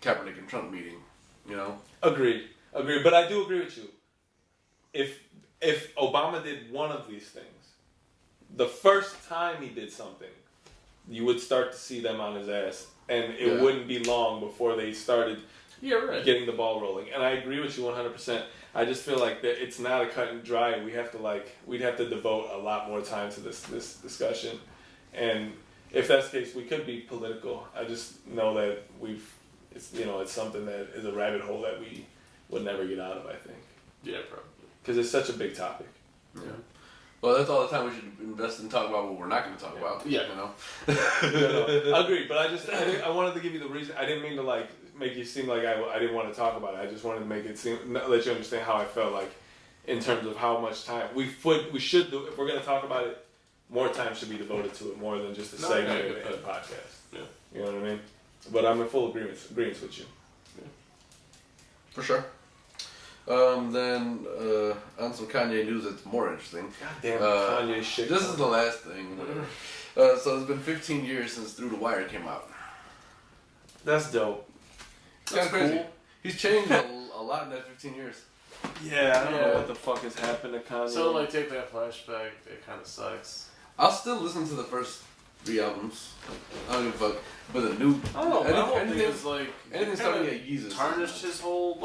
Speaker 1: Kaepernick and Trump meeting. You know.
Speaker 2: Agreed. But I do agree with you. If Obama did one of these things, the first time he did something, you would start to see them on his ass, and it wouldn't be long before they started getting the ball rolling. And I agree with you 100%. I just feel like that it's not a cut and dry. We'd have to devote a lot more time to this discussion, and if that's the case, we could be political. I just know that it's something that is a rabbit hole that we would never get out of. I think.
Speaker 3: Yeah, probably.
Speaker 2: Because it's such a big topic.
Speaker 1: Yeah. Well, that's all the time we should invest in talking about what we're not going to talk about.
Speaker 2: Yeah.
Speaker 1: You know.
Speaker 2: I agree, but I wanted to give you the reason. I didn't mean to make you seem like I didn't want to talk about it. I just wanted to make it let you understand how I felt like in terms of how much time we should do. If we're going to talk about it, more time should be devoted to it more than just a segment in a podcast.
Speaker 3: Yeah.
Speaker 2: You know what I mean? But I'm in full agreement with you.
Speaker 3: Yeah.
Speaker 1: For sure. Then on some Kanye news that's more interesting.
Speaker 2: Goddamn Kanye shit.
Speaker 1: This is the last thing. Whatever. So it's been 15 years since Through the Wire came out.
Speaker 2: That's dope.
Speaker 1: It's kind of crazy. Cool. He's changed a lot in that 15 years.
Speaker 2: Yeah, I don't know what the fuck has happened to Kanye.
Speaker 3: So take that flashback. It kind of sucks.
Speaker 1: I'll still listen to the first 3 albums. I don't give a fuck. But the new,
Speaker 3: I don't know. My whole thing is
Speaker 1: anything starting at Yeezus
Speaker 3: tarnished his whole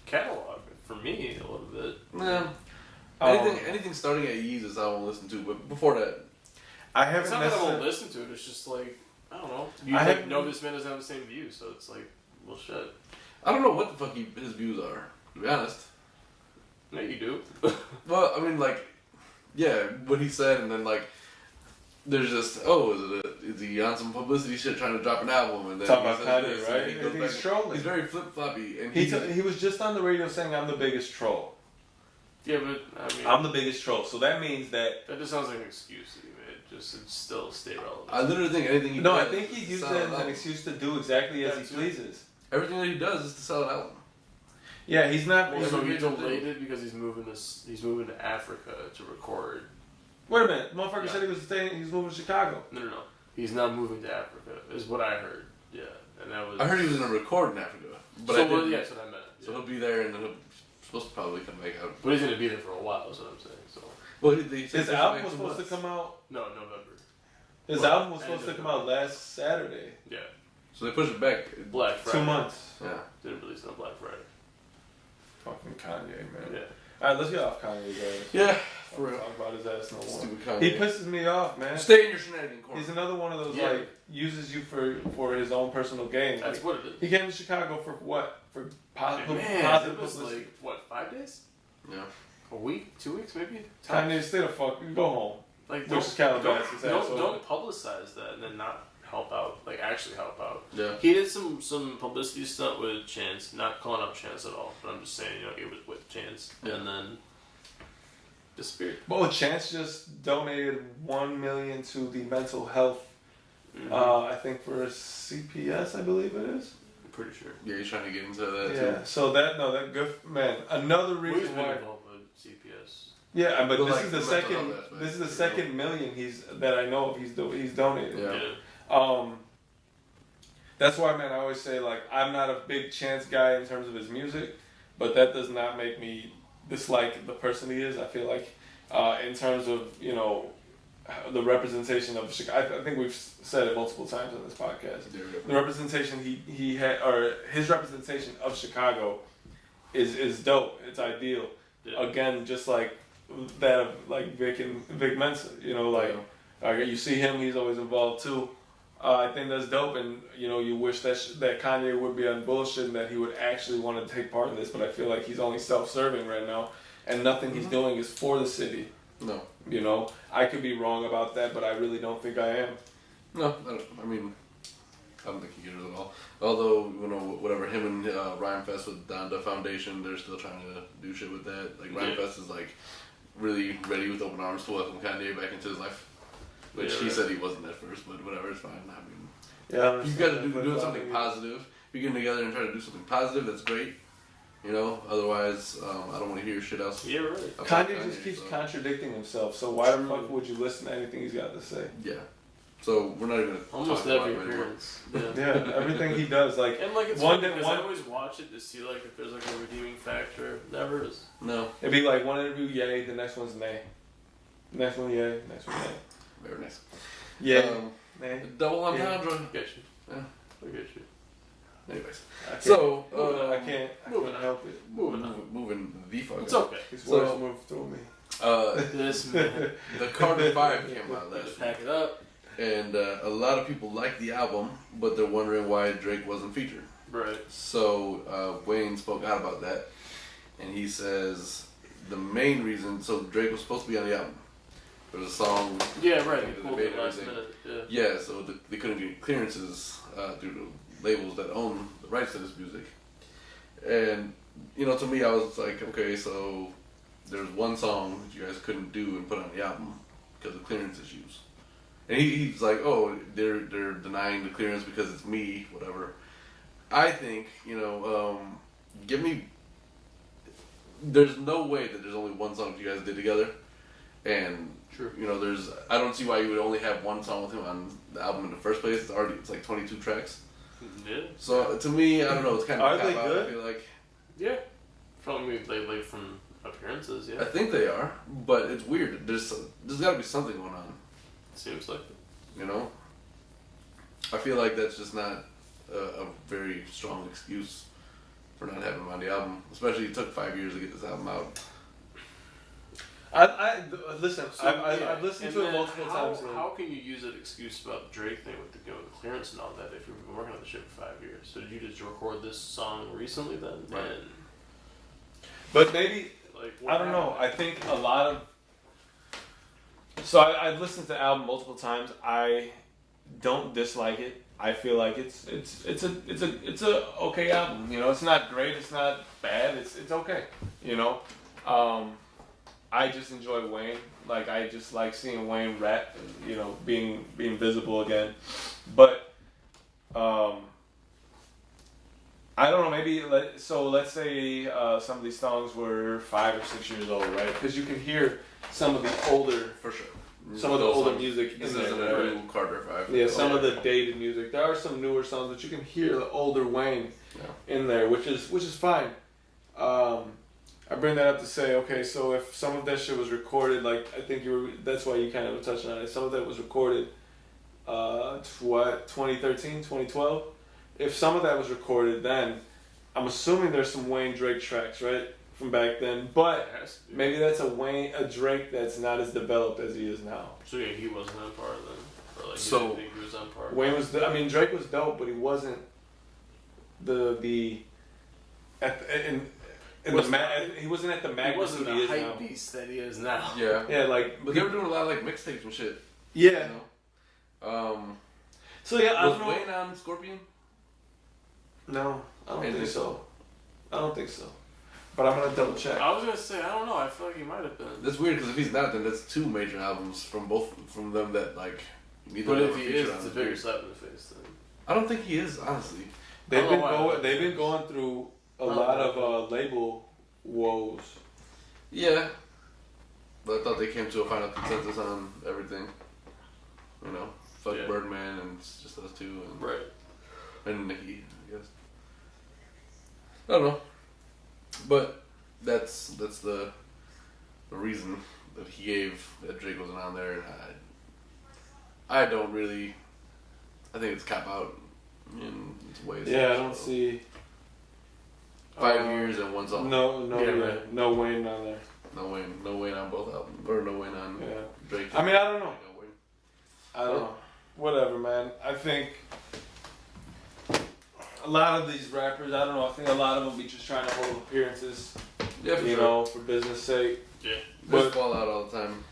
Speaker 3: catalog for me a little bit.
Speaker 1: Yeah. Anything starting at Yeezus I won't listen to, but before that,
Speaker 2: I haven't.
Speaker 3: It's not that I won't listen to it. It's just I don't know. You know this man doesn't have the same views, so it's well, shit.
Speaker 1: I don't know what the fuck his views are. To be honest.
Speaker 3: No, you do.
Speaker 1: Well, I mean, what he said, and then there's just is he on some publicity shit trying to drop an album, and then
Speaker 2: talk about Kanye, right?
Speaker 1: He's trolling. He's very flip floppy, and
Speaker 2: he was just on the radio saying, "I'm the biggest troll."
Speaker 3: Yeah, but I mean,
Speaker 2: I'm the biggest troll, so that means that
Speaker 3: just sounds like an excuse. It still stay relevant.
Speaker 1: I literally think anything he
Speaker 2: does.
Speaker 1: No,
Speaker 2: I think he used it as an excuse to do exactly as he pleases.
Speaker 1: Everything that he does is to sell an album.
Speaker 2: Yeah, he's not.
Speaker 3: So he delayed it because he's moving to Africa to record.
Speaker 2: Wait a minute, motherfucker said he was moving to Chicago.
Speaker 3: No. He's not moving to Africa, is what I heard. Yeah, and that was.
Speaker 1: I heard he was going to record in Africa. But
Speaker 3: that's what I meant.
Speaker 1: So he'll be there, and then he'll supposed to probably come back out.
Speaker 3: But he's going to be there for a while, is what I'm saying. So.
Speaker 1: Well,
Speaker 2: his album was supposed to come out.
Speaker 3: No, November.
Speaker 2: His album was supposed to come out last Saturday.
Speaker 3: Yeah.
Speaker 1: So they pushed it back.
Speaker 3: Black Friday.
Speaker 2: 2 months.
Speaker 3: Yeah. Didn't release it on Black Friday.
Speaker 2: Fucking Kanye, man.
Speaker 3: Yeah.
Speaker 2: Alright, let's get off Kanye's ass.
Speaker 1: Yeah,
Speaker 2: for real. Talk about his ass no more.
Speaker 1: Stupid Kanye.
Speaker 2: He pisses me off, man.
Speaker 1: Stay in your shenanigan corner.
Speaker 2: He's another one of those uses you for his own personal gain.
Speaker 3: That's what it is.
Speaker 2: He came to Chicago for what? For positive
Speaker 3: it was 5 days?
Speaker 1: Yeah.
Speaker 3: A week? 2 weeks maybe?
Speaker 2: Kanye, stay the fuck. Go home.
Speaker 3: Don't
Speaker 2: publicize that and then not
Speaker 3: help out, like actually help out.
Speaker 1: Yeah.
Speaker 3: He did some publicity stunt with Chance, not calling out Chance at all, but I'm just saying, it was with Chance, and then disappeared.
Speaker 2: Well, Chance just donated $1 million to the mental health.
Speaker 3: Mm-hmm.
Speaker 2: I think for CPS, I believe it is.
Speaker 3: I'm pretty sure.
Speaker 1: Yeah, he's trying to get into that
Speaker 2: Yeah.
Speaker 1: too.
Speaker 2: So that good man. Another
Speaker 3: Who's
Speaker 2: reason
Speaker 3: been
Speaker 2: why.
Speaker 3: involved with CPS?
Speaker 2: Yeah, but
Speaker 1: But
Speaker 2: this
Speaker 1: like
Speaker 2: is the
Speaker 1: the mental
Speaker 2: second.
Speaker 1: health aspect,
Speaker 2: This is the
Speaker 1: you
Speaker 2: second million that I know of. He's donated.
Speaker 1: Yeah.
Speaker 2: That's why, man, I always say, like, I'm not a big Chance guy in terms of his music, but that does not make me dislike the person he is. I feel like, in terms of, the representation of Chicago, I think we've said it multiple times on this podcast. The representation he had, or his representation of Chicago is dope. It's ideal.
Speaker 3: Yeah.
Speaker 2: Again, just like that of, like, Vic Mensa, you see him, he's always involved too. I think that's dope, and you wish that Kanye would be on bullshit and that he would actually want to take part in this. But I feel like he's only self-serving right now, and nothing he's doing is for the city.
Speaker 1: No.
Speaker 2: I could be wrong about that, but I really don't think I am.
Speaker 1: No, I don't think he cares at all. Although, whatever, him and Ryan Fest with Donda Foundation, they're still trying to do shit with that. Like, Ryan Fest is, like, really ready with open arms to welcome Kanye back into his life. Which he said he wasn't at first, but whatever, it's fine. You got to do something positive. If you're getting together and try to do something positive, that's great. Otherwise, I don't want to hear shit else.
Speaker 3: Yeah, right.
Speaker 2: Kanye just keeps contradicting himself, so why the fuck would you listen to anything he's got to say?
Speaker 1: Yeah. So we're not even
Speaker 3: almost every appearance.
Speaker 2: Yeah, everything he does, like,
Speaker 3: and like it's funny because I always watch it to see like if there's like a redeeming factor. Never is.
Speaker 1: No.
Speaker 2: It'd be like one interview, yay, the next one's nay. Next one, yay, next one, nay.
Speaker 1: Very nice.
Speaker 2: Yeah. Nay.
Speaker 1: Double entendre.
Speaker 3: I get you.
Speaker 1: Yeah.
Speaker 3: I get you.
Speaker 1: Anyways.
Speaker 2: I can't help it.
Speaker 1: Moving the fuck
Speaker 3: It's
Speaker 1: up.
Speaker 3: okay.
Speaker 2: His words move through me.
Speaker 3: This man.
Speaker 1: The Carter 5 came out last week.
Speaker 3: Pack it up.
Speaker 1: And a lot of people like the album, but they're wondering why Drake wasn't featured.
Speaker 3: Right.
Speaker 1: So Wayne spoke out about that, and he says the main reason. So Drake was supposed to be on the album. There was a song.
Speaker 3: Yeah, right.
Speaker 1: The debate and everything. Yeah. So they couldn't get clearances through the labels that own the rights to this music. And to me, I was like, okay, so there's one song that you guys couldn't do and put on the album because of clearance issues. And he's like, oh, they're denying the clearance because it's me, whatever. I think, give me. There's no way that there's only one song that you guys did together, and
Speaker 3: true.
Speaker 1: I don't see why you would only have one song with him on the album in the first place. It's like 22 tracks.
Speaker 3: Yeah.
Speaker 1: So to me, I don't know. It's kind of
Speaker 2: are they good?
Speaker 1: I feel like.
Speaker 3: Yeah. From appearances, yeah.
Speaker 1: I think they are, but it's weird. There's got to be something going on.
Speaker 3: Seems like it.
Speaker 1: I feel like that's just not a very strong excuse for not having him on the album. Especially it took 5 years to get this album out.
Speaker 2: Listen. I've listened to it multiple times.
Speaker 3: How can you use that excuse about the Drake thing with the clearance and all that if you've been working on the shit for 5 years? So did you just record this song recently then?
Speaker 1: Right.
Speaker 2: But maybe I don't know. I think a lot of. So I've listened to the album multiple times. I don't dislike it. I feel like it's a okay album. It's not great. It's not bad. It's okay. I just enjoy Wayne. Like, I just like seeing Wayne rap and being visible again. But I don't know. Maybe let's say some of these songs were 5 or 6 years old, right? Because you can hear some of the older,
Speaker 1: For sure.
Speaker 2: some of the older music
Speaker 1: This
Speaker 2: in there.
Speaker 1: isn't a new Carter 5.
Speaker 2: Yeah, some of the dated music. There are some newer songs, but you can hear the older Wayne in there, which is fine. I bring that up to say, okay, so if some of that shit was recorded, like, I think that's why you kind of touched on it. Some of that was recorded, 2013, 2012. If some of that was recorded then, I'm assuming there's some Wayne Drake tracks, right, from back then. But maybe that's a Drake that's not as developed as he is now.
Speaker 3: So yeah, he wasn't on par then, or like
Speaker 1: So,
Speaker 3: you didn't think he was on par.
Speaker 2: Wayne was. Drake was dope, but he wasn't he wasn't at the magnitude
Speaker 3: he wasn't the
Speaker 2: he is
Speaker 3: hype
Speaker 2: now.
Speaker 3: beast that he is now.
Speaker 1: Yeah.
Speaker 2: Yeah, like.
Speaker 1: But they were doing a lot of like mixtapes and shit.
Speaker 2: Yeah. So yeah, I
Speaker 1: Was
Speaker 2: don't know.
Speaker 1: Wayne on Scorpion?
Speaker 2: No, I don't
Speaker 1: Anything
Speaker 2: think so.
Speaker 1: so?
Speaker 2: I don't think so. But I'm gonna double check.
Speaker 3: I was gonna say I don't know. I feel like he might have been.
Speaker 1: That's weird because if he's not, then that's 2 major albums from them that like. Neither
Speaker 3: But
Speaker 1: of
Speaker 3: if
Speaker 1: them
Speaker 3: he
Speaker 1: feature
Speaker 3: is,
Speaker 1: on
Speaker 3: it's a
Speaker 1: the
Speaker 3: bigger
Speaker 1: beard.
Speaker 3: slap in the face then.
Speaker 1: I don't think he is, honestly.
Speaker 2: They've been
Speaker 3: why.
Speaker 2: going. They've been going through a lot of label woes.
Speaker 1: Yeah, but I thought they came to a final consensus on everything. You know, fuck
Speaker 3: Yeah.
Speaker 1: Birdman and it's just those 2, and,
Speaker 3: Right.
Speaker 1: and Nicki, I guess. I don't know, but that's the reason that he gave that Drake wasn't on there, and I don't really. I think it's cop out in ways.
Speaker 2: Yeah, I don't see
Speaker 1: 5 years and 1 song.
Speaker 2: no
Speaker 3: Yeah, right.
Speaker 2: no Wayne on there.
Speaker 1: No Wayne on both albums, or no Wayne on
Speaker 2: Yeah.
Speaker 1: Drake.
Speaker 2: I mean, I don't know.
Speaker 1: No Wayne.
Speaker 2: I don't know. Whatever, man. I think a lot of these rappers, I don't know. I think a lot of them be just trying to hold appearances,
Speaker 1: Yeah, for
Speaker 2: you
Speaker 1: sure.
Speaker 2: know, for business sake.
Speaker 3: Yeah.
Speaker 1: They
Speaker 2: But
Speaker 1: fall out all the time.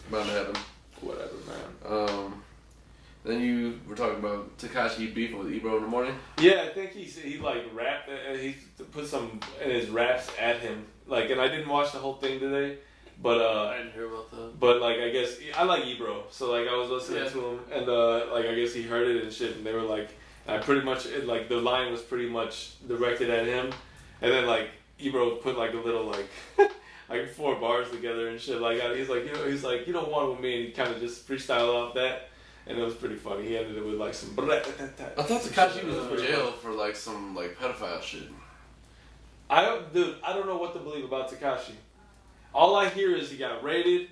Speaker 1: Bound to happen.
Speaker 2: whatever, man.
Speaker 1: Then you were talking about Tekashi beefing with Ebro in the morning.
Speaker 2: Yeah, I think he like rapped. He put some in his raps at him. Like, and I didn't watch the whole thing today, but
Speaker 3: I didn't hear about that.
Speaker 2: But like, I guess I like Ebro, so like I was listening
Speaker 3: Yeah.
Speaker 2: to him, and like I guess he heard it and shit, and they were like, I pretty much like the line was pretty much directed at him, and then like Ebro put like a little like like 4 bars together and shit like that. He's like, you don't want it with me, and he kind of just freestyled off that, and it was pretty funny. He ended it with like some.
Speaker 1: I thought Tekashi was in jail for like some like pedophile shit.
Speaker 2: I don't know what to believe about Tekashi. All I hear is he got raided.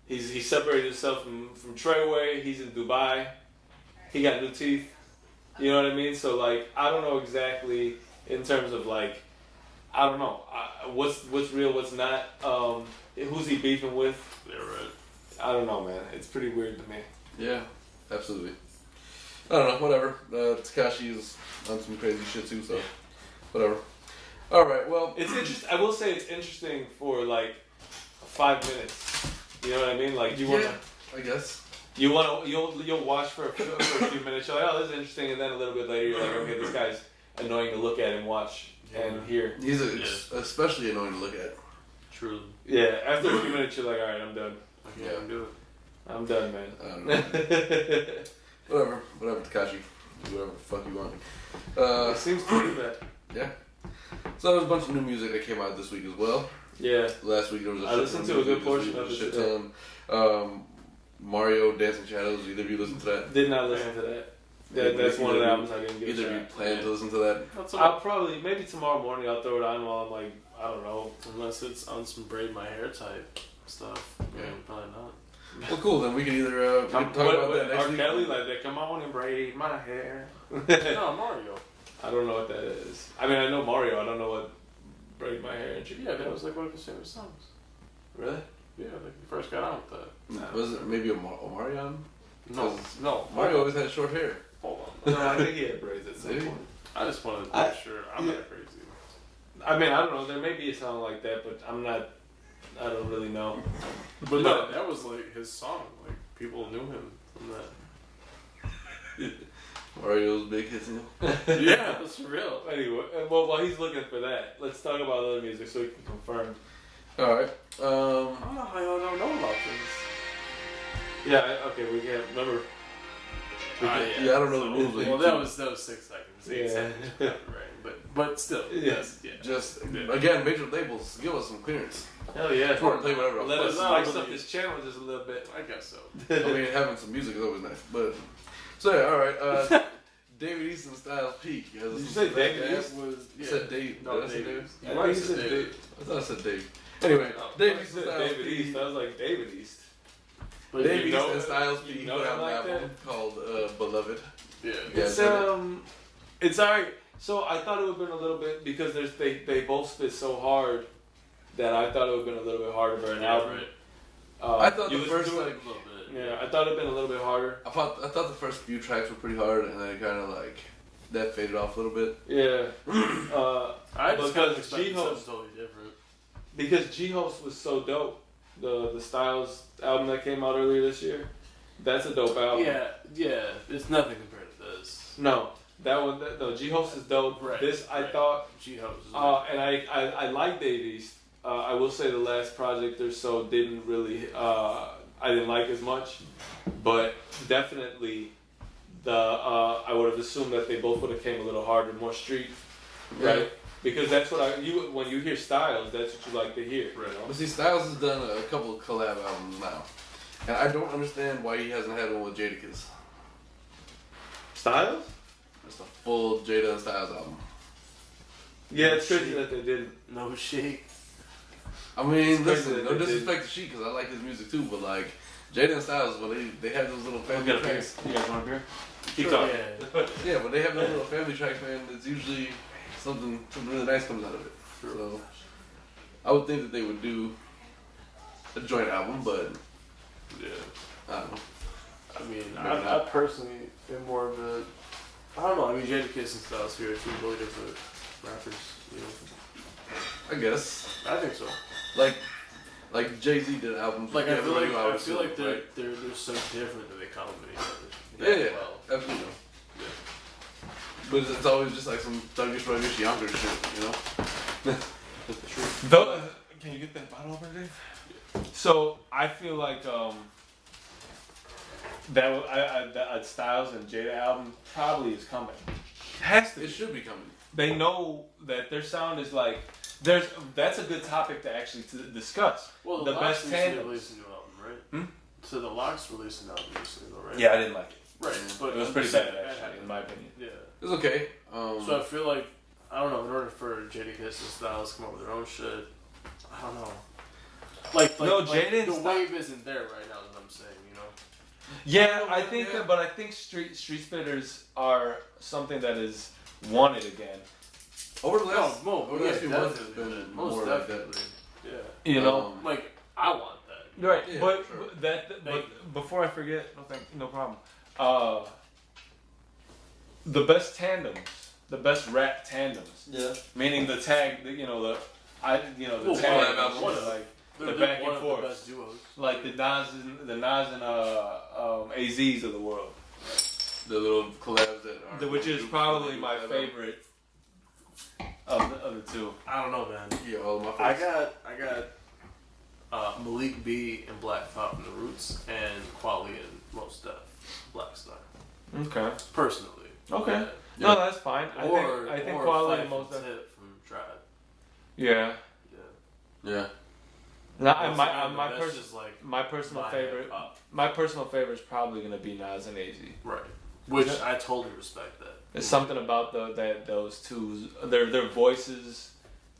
Speaker 2: He separated himself from Treyway. He's in Dubai. He got new teeth. You know what I mean? So like, I don't know exactly in terms of like, I don't know what's real, what's not. Who's he beefing with?
Speaker 3: Yeah, right.
Speaker 2: I don't know, man. It's pretty weird to me.
Speaker 1: Yeah, absolutely. I don't know, whatever. Tekashi is on some crazy shit too, so whatever. All right, well,
Speaker 2: It's interesting. I will say it's interesting for like 5 minutes. You know what I mean? Like you want to.
Speaker 1: I guess.
Speaker 2: You'll watch for a few minutes. You're like, oh, this is interesting, and then a little bit later, you're like, okay, this guy's annoying to look at and watch and hear.
Speaker 1: He's especially annoying to look at.
Speaker 3: Truly.
Speaker 2: Yeah, after a few minutes, you're like, all right, I'm done.
Speaker 3: I can't even do it.
Speaker 2: I'm done, man.
Speaker 1: I don't know. whatever, Tekashi. Do whatever the fuck you want.
Speaker 2: It seems pretty bad.
Speaker 1: Yeah. So there's a bunch of new music that came out this week as well.
Speaker 2: Yeah.
Speaker 1: Last week there was a
Speaker 2: I
Speaker 1: shit
Speaker 2: listened
Speaker 1: ton
Speaker 2: to a
Speaker 1: music.
Speaker 2: good
Speaker 1: This week
Speaker 2: portion
Speaker 1: there was
Speaker 2: of
Speaker 1: a
Speaker 2: it
Speaker 1: shit ton. Mario Dancing Shadows. Either of you listen to that?
Speaker 2: Did not listen to that. That's one of the albums I didn't get
Speaker 1: Either
Speaker 2: a
Speaker 1: of you
Speaker 2: shot.
Speaker 1: plan to listen to that?
Speaker 2: I'll probably, maybe tomorrow morning I'll throw it on while I'm like, I don't know.
Speaker 3: Unless it's on some braid my hair type stuff.
Speaker 1: Yeah.
Speaker 3: Yeah, probably not.
Speaker 1: Well, cool. Then we can either we can talk about that next
Speaker 2: R.
Speaker 1: week.
Speaker 2: Kelly, like that, come on and braid my hair.
Speaker 3: No, Mario.
Speaker 2: I don't know what that is. I mean, I know Mario. I don't know what braid my hair and shit.
Speaker 3: Yeah, that was like one of his favorite songs.
Speaker 2: Really?
Speaker 3: Yeah, like he first got on with that.
Speaker 1: Was it maybe Omarion?
Speaker 3: No.
Speaker 1: Mario always had short hair.
Speaker 3: Hold on.
Speaker 2: No, I think he had braids at some
Speaker 1: Did he?
Speaker 2: point.
Speaker 3: I just wanted to
Speaker 2: I-
Speaker 3: make sure I'm
Speaker 2: yeah.
Speaker 3: not crazy.
Speaker 2: I mean, I don't know. There may be a song like that, but I'm not. I don't really know.
Speaker 3: But no, that was like his song. Like people knew him from that.
Speaker 1: Mario's big hits.
Speaker 3: Yeah, that's for real.
Speaker 2: Anyway, well, while he's looking for that, let's talk about other music so we can confirm.
Speaker 1: All right.
Speaker 3: I don't know how y'all don't know about this.
Speaker 2: Yeah. Okay. We can't remember.
Speaker 1: Yeah, I don't know the rules.
Speaker 3: Well,
Speaker 1: of
Speaker 3: that
Speaker 1: YouTube.
Speaker 3: was 6 seconds.
Speaker 2: Yeah.
Speaker 3: 8 seconds. Right. But still.
Speaker 2: Yes.
Speaker 3: Yeah.
Speaker 1: Just
Speaker 3: Yeah.
Speaker 1: again, major labels give us some clearance.
Speaker 2: Hell yeah.
Speaker 1: We're gonna play whatever. the
Speaker 2: Let
Speaker 1: fuck.
Speaker 2: us spice up this channel just a little bit.
Speaker 3: I guess so.
Speaker 1: I mean, having some music is always nice. But so yeah, all right. David Easton Styles Peak. You guys
Speaker 2: Did you
Speaker 1: listen
Speaker 2: say
Speaker 1: to that?
Speaker 2: David
Speaker 3: That
Speaker 2: East?
Speaker 3: was
Speaker 1: I said Dave.
Speaker 3: No,
Speaker 1: Did I say
Speaker 3: Dave.
Speaker 1: Dave?
Speaker 3: You
Speaker 2: I
Speaker 3: might
Speaker 2: think
Speaker 3: have
Speaker 2: you
Speaker 3: said
Speaker 2: said
Speaker 3: Dave.
Speaker 2: Dave.
Speaker 1: I thought I said Dave. Anyway,
Speaker 2: Oh,
Speaker 1: Dave
Speaker 2: I
Speaker 1: Easton
Speaker 2: said
Speaker 1: Styles
Speaker 2: David
Speaker 1: Peak.
Speaker 2: East. I was like David East.
Speaker 3: But
Speaker 1: Dave
Speaker 3: you know,
Speaker 1: Easton Styles
Speaker 2: you
Speaker 1: Peak
Speaker 2: know
Speaker 1: put
Speaker 2: it
Speaker 1: out an
Speaker 2: like
Speaker 1: album called Beloved.
Speaker 3: yeah.
Speaker 1: Yeah.
Speaker 2: It's alright. So I thought it would have been a little bit because they both spit so hard that I thought it would have been a little bit harder for an album.
Speaker 3: Right.
Speaker 1: I thought
Speaker 2: you
Speaker 1: the
Speaker 2: listened
Speaker 1: first
Speaker 2: to it?
Speaker 1: like
Speaker 3: A little bit.
Speaker 2: Yeah, I thought it would have been a little bit harder.
Speaker 1: I thought the first few tracks were pretty hard, and then it kind of like that faded off a little bit.
Speaker 2: Yeah.
Speaker 3: I just kind of
Speaker 2: Because
Speaker 3: expected
Speaker 2: G-Host-
Speaker 3: something totally different.
Speaker 2: Because G-Host was so dope. The Styles album that came out earlier this year. That's a dope album.
Speaker 3: Yeah, it's nothing compared to this.
Speaker 2: No, that one. No, G-Host is dope.
Speaker 3: Right.
Speaker 2: This I thought.
Speaker 3: G-Host.
Speaker 2: And I like Dave East. I will say the last project or so didn't really. I didn't like as much, but definitely I would have assumed that they both would have came a little harder, more street, right? Because that's what when you hear Styles, that's what you like to hear.
Speaker 3: Right.
Speaker 2: You know?
Speaker 1: But see, Styles has done a couple of collab albums now, and I don't understand why he hasn't had one with Jadakiss.
Speaker 2: Styles?
Speaker 1: It's a full Jada and Styles album.
Speaker 2: Yeah, it's crazy that they didn't.
Speaker 3: No shit.
Speaker 1: I mean,
Speaker 2: It's crazy
Speaker 1: listen,
Speaker 2: that
Speaker 1: no
Speaker 2: they
Speaker 1: disrespect to Sheik, because I like his music too, but like, Jada and Styles, well, they have those little family tracks.
Speaker 2: You guys want a beer? Keep
Speaker 3: Sure,
Speaker 2: talking.
Speaker 3: yeah.
Speaker 1: Yeah, but they have those little family tracks, man. It's usually something really nice comes out of it. So, I would think that they would do a joint album, but
Speaker 3: Yeah.
Speaker 1: I don't know.
Speaker 3: I mean,
Speaker 1: Maybe
Speaker 3: I
Speaker 1: not.
Speaker 3: personally am more of a. I don't know. I mean, Jadakiss and Styles here are two really different rappers. You know.
Speaker 1: I guess.
Speaker 3: I think so.
Speaker 1: Like Jay-Z did albums.
Speaker 3: Like
Speaker 1: with
Speaker 3: I feel
Speaker 1: Kevin
Speaker 3: like
Speaker 1: Hart, too, right?
Speaker 3: they're so different that they complement each other.
Speaker 1: Yeah,
Speaker 3: Well,
Speaker 1: absolutely. But it's always just like some thuggish, ruggish, younger shit, you know?
Speaker 2: Though, can you get that bottle open, Dave? So I feel like that Styles and Jada album probably is coming. Has to.
Speaker 1: It should be coming.
Speaker 2: They know that their sound is like that's a good topic to actually discuss.
Speaker 3: well,
Speaker 2: the
Speaker 3: Locks
Speaker 2: best
Speaker 3: recently
Speaker 2: tandem.
Speaker 3: released a new album, right? So the Locks released an album recently, though, right?
Speaker 2: Yeah, I didn't like it.
Speaker 3: Right. But
Speaker 2: It was pretty bad, actually, in my opinion.
Speaker 3: Yeah.
Speaker 1: It's okay.
Speaker 3: So I feel like, I don't know, in order for Jadakiss and Styles to come up with their own shit, I don't know. Like
Speaker 2: No,
Speaker 3: like
Speaker 2: Jada and
Speaker 3: the
Speaker 2: Styles-
Speaker 3: wave isn't there right now, is what I'm saying, you know?
Speaker 2: Yeah, I think
Speaker 1: Yeah.
Speaker 2: that, but I think street spitters are something that is wanted again.
Speaker 1: over the last,
Speaker 3: No,
Speaker 1: over the last few months, it's
Speaker 3: definitely.
Speaker 1: been
Speaker 3: Most
Speaker 1: more like that.
Speaker 3: definitely. Yeah.
Speaker 2: You know,
Speaker 3: Like, I want that.
Speaker 2: right?
Speaker 1: Yeah,
Speaker 2: but
Speaker 1: sure.
Speaker 2: but before I forget, no problem. The best tandems, the best rap tandems.
Speaker 1: Yeah.
Speaker 2: Meaning the tag, the
Speaker 3: Well,
Speaker 2: tag,
Speaker 1: collab albums.
Speaker 2: one of, like
Speaker 3: They're
Speaker 2: the back
Speaker 3: one
Speaker 2: and
Speaker 3: of
Speaker 2: forth,
Speaker 3: the best duos.
Speaker 2: like the Nas and AZs of the world,
Speaker 1: The little collabs that are.
Speaker 2: which is probably my favorite of the two.
Speaker 3: I don't know, man.
Speaker 1: Yeah, all of my
Speaker 3: I
Speaker 1: favorites.
Speaker 3: got Malik B and Black Thought from The Roots and Quali and Most Def Black Star.
Speaker 2: Okay.
Speaker 3: Personally.
Speaker 2: Okay.
Speaker 3: Yeah.
Speaker 2: No, that's fine. I think
Speaker 3: or
Speaker 2: quality
Speaker 3: Fife
Speaker 2: most
Speaker 3: and
Speaker 2: of.
Speaker 3: Tip from Tribe.
Speaker 2: Yeah.
Speaker 3: Yeah.
Speaker 1: Yeah.
Speaker 2: Not
Speaker 3: That's
Speaker 2: my
Speaker 3: that's
Speaker 2: person.
Speaker 3: just like
Speaker 2: My personal
Speaker 3: my
Speaker 2: favorite.
Speaker 3: hip-hop.
Speaker 2: My personal favorite is probably gonna be Nas and AZ.
Speaker 3: Right. Which I totally respect that.
Speaker 2: There's something about those two, their voices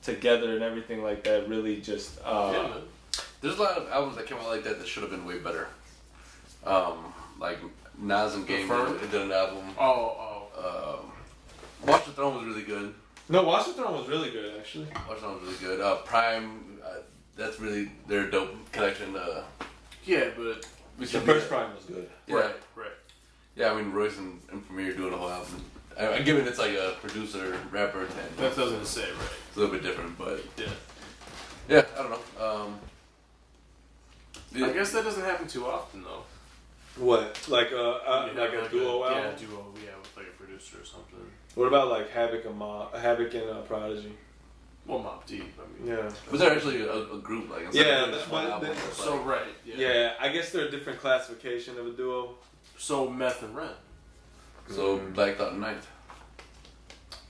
Speaker 2: together and everything like that really just.
Speaker 3: Yeah, man.
Speaker 1: There's a lot of albums that came out like that should have been way better. Like Nas and Game
Speaker 3: Firm?
Speaker 1: did an album.
Speaker 3: Oh.
Speaker 1: Watch the Throne was really good.
Speaker 2: No, Watch the Throne was really good actually.
Speaker 1: Watch the Throne was really good. Prime, that's really their dope collection.
Speaker 3: Yeah, but
Speaker 1: We
Speaker 2: The
Speaker 1: should
Speaker 2: first
Speaker 1: be-
Speaker 2: Prime was good.
Speaker 1: Yeah.
Speaker 3: right.
Speaker 1: Yeah, I mean Royce and Premier doing a whole album. I given it's like a producer rapper thing.
Speaker 3: That doesn't say right.
Speaker 1: It's a little bit different, but
Speaker 3: Yeah.
Speaker 1: yeah, I don't know.
Speaker 3: I guess that doesn't happen too often though.
Speaker 2: What? Like
Speaker 3: You
Speaker 2: like
Speaker 3: have
Speaker 2: a duo album?
Speaker 3: Yeah, duo. Yeah, with like a producer or something.
Speaker 2: What about like Havoc and Prodigy?
Speaker 3: Well, Mobb Deep. I mean.
Speaker 2: Yeah.
Speaker 1: Was there actually a group like instead
Speaker 2: Yeah,
Speaker 1: of
Speaker 2: that's
Speaker 1: one
Speaker 2: why-
Speaker 1: album,
Speaker 2: that-
Speaker 1: it's
Speaker 3: So
Speaker 1: like-
Speaker 3: right. Yeah.
Speaker 2: Yeah, I guess they're a different classification of a duo.
Speaker 3: So Meth and Ren.
Speaker 1: So Black Thought and Ninth.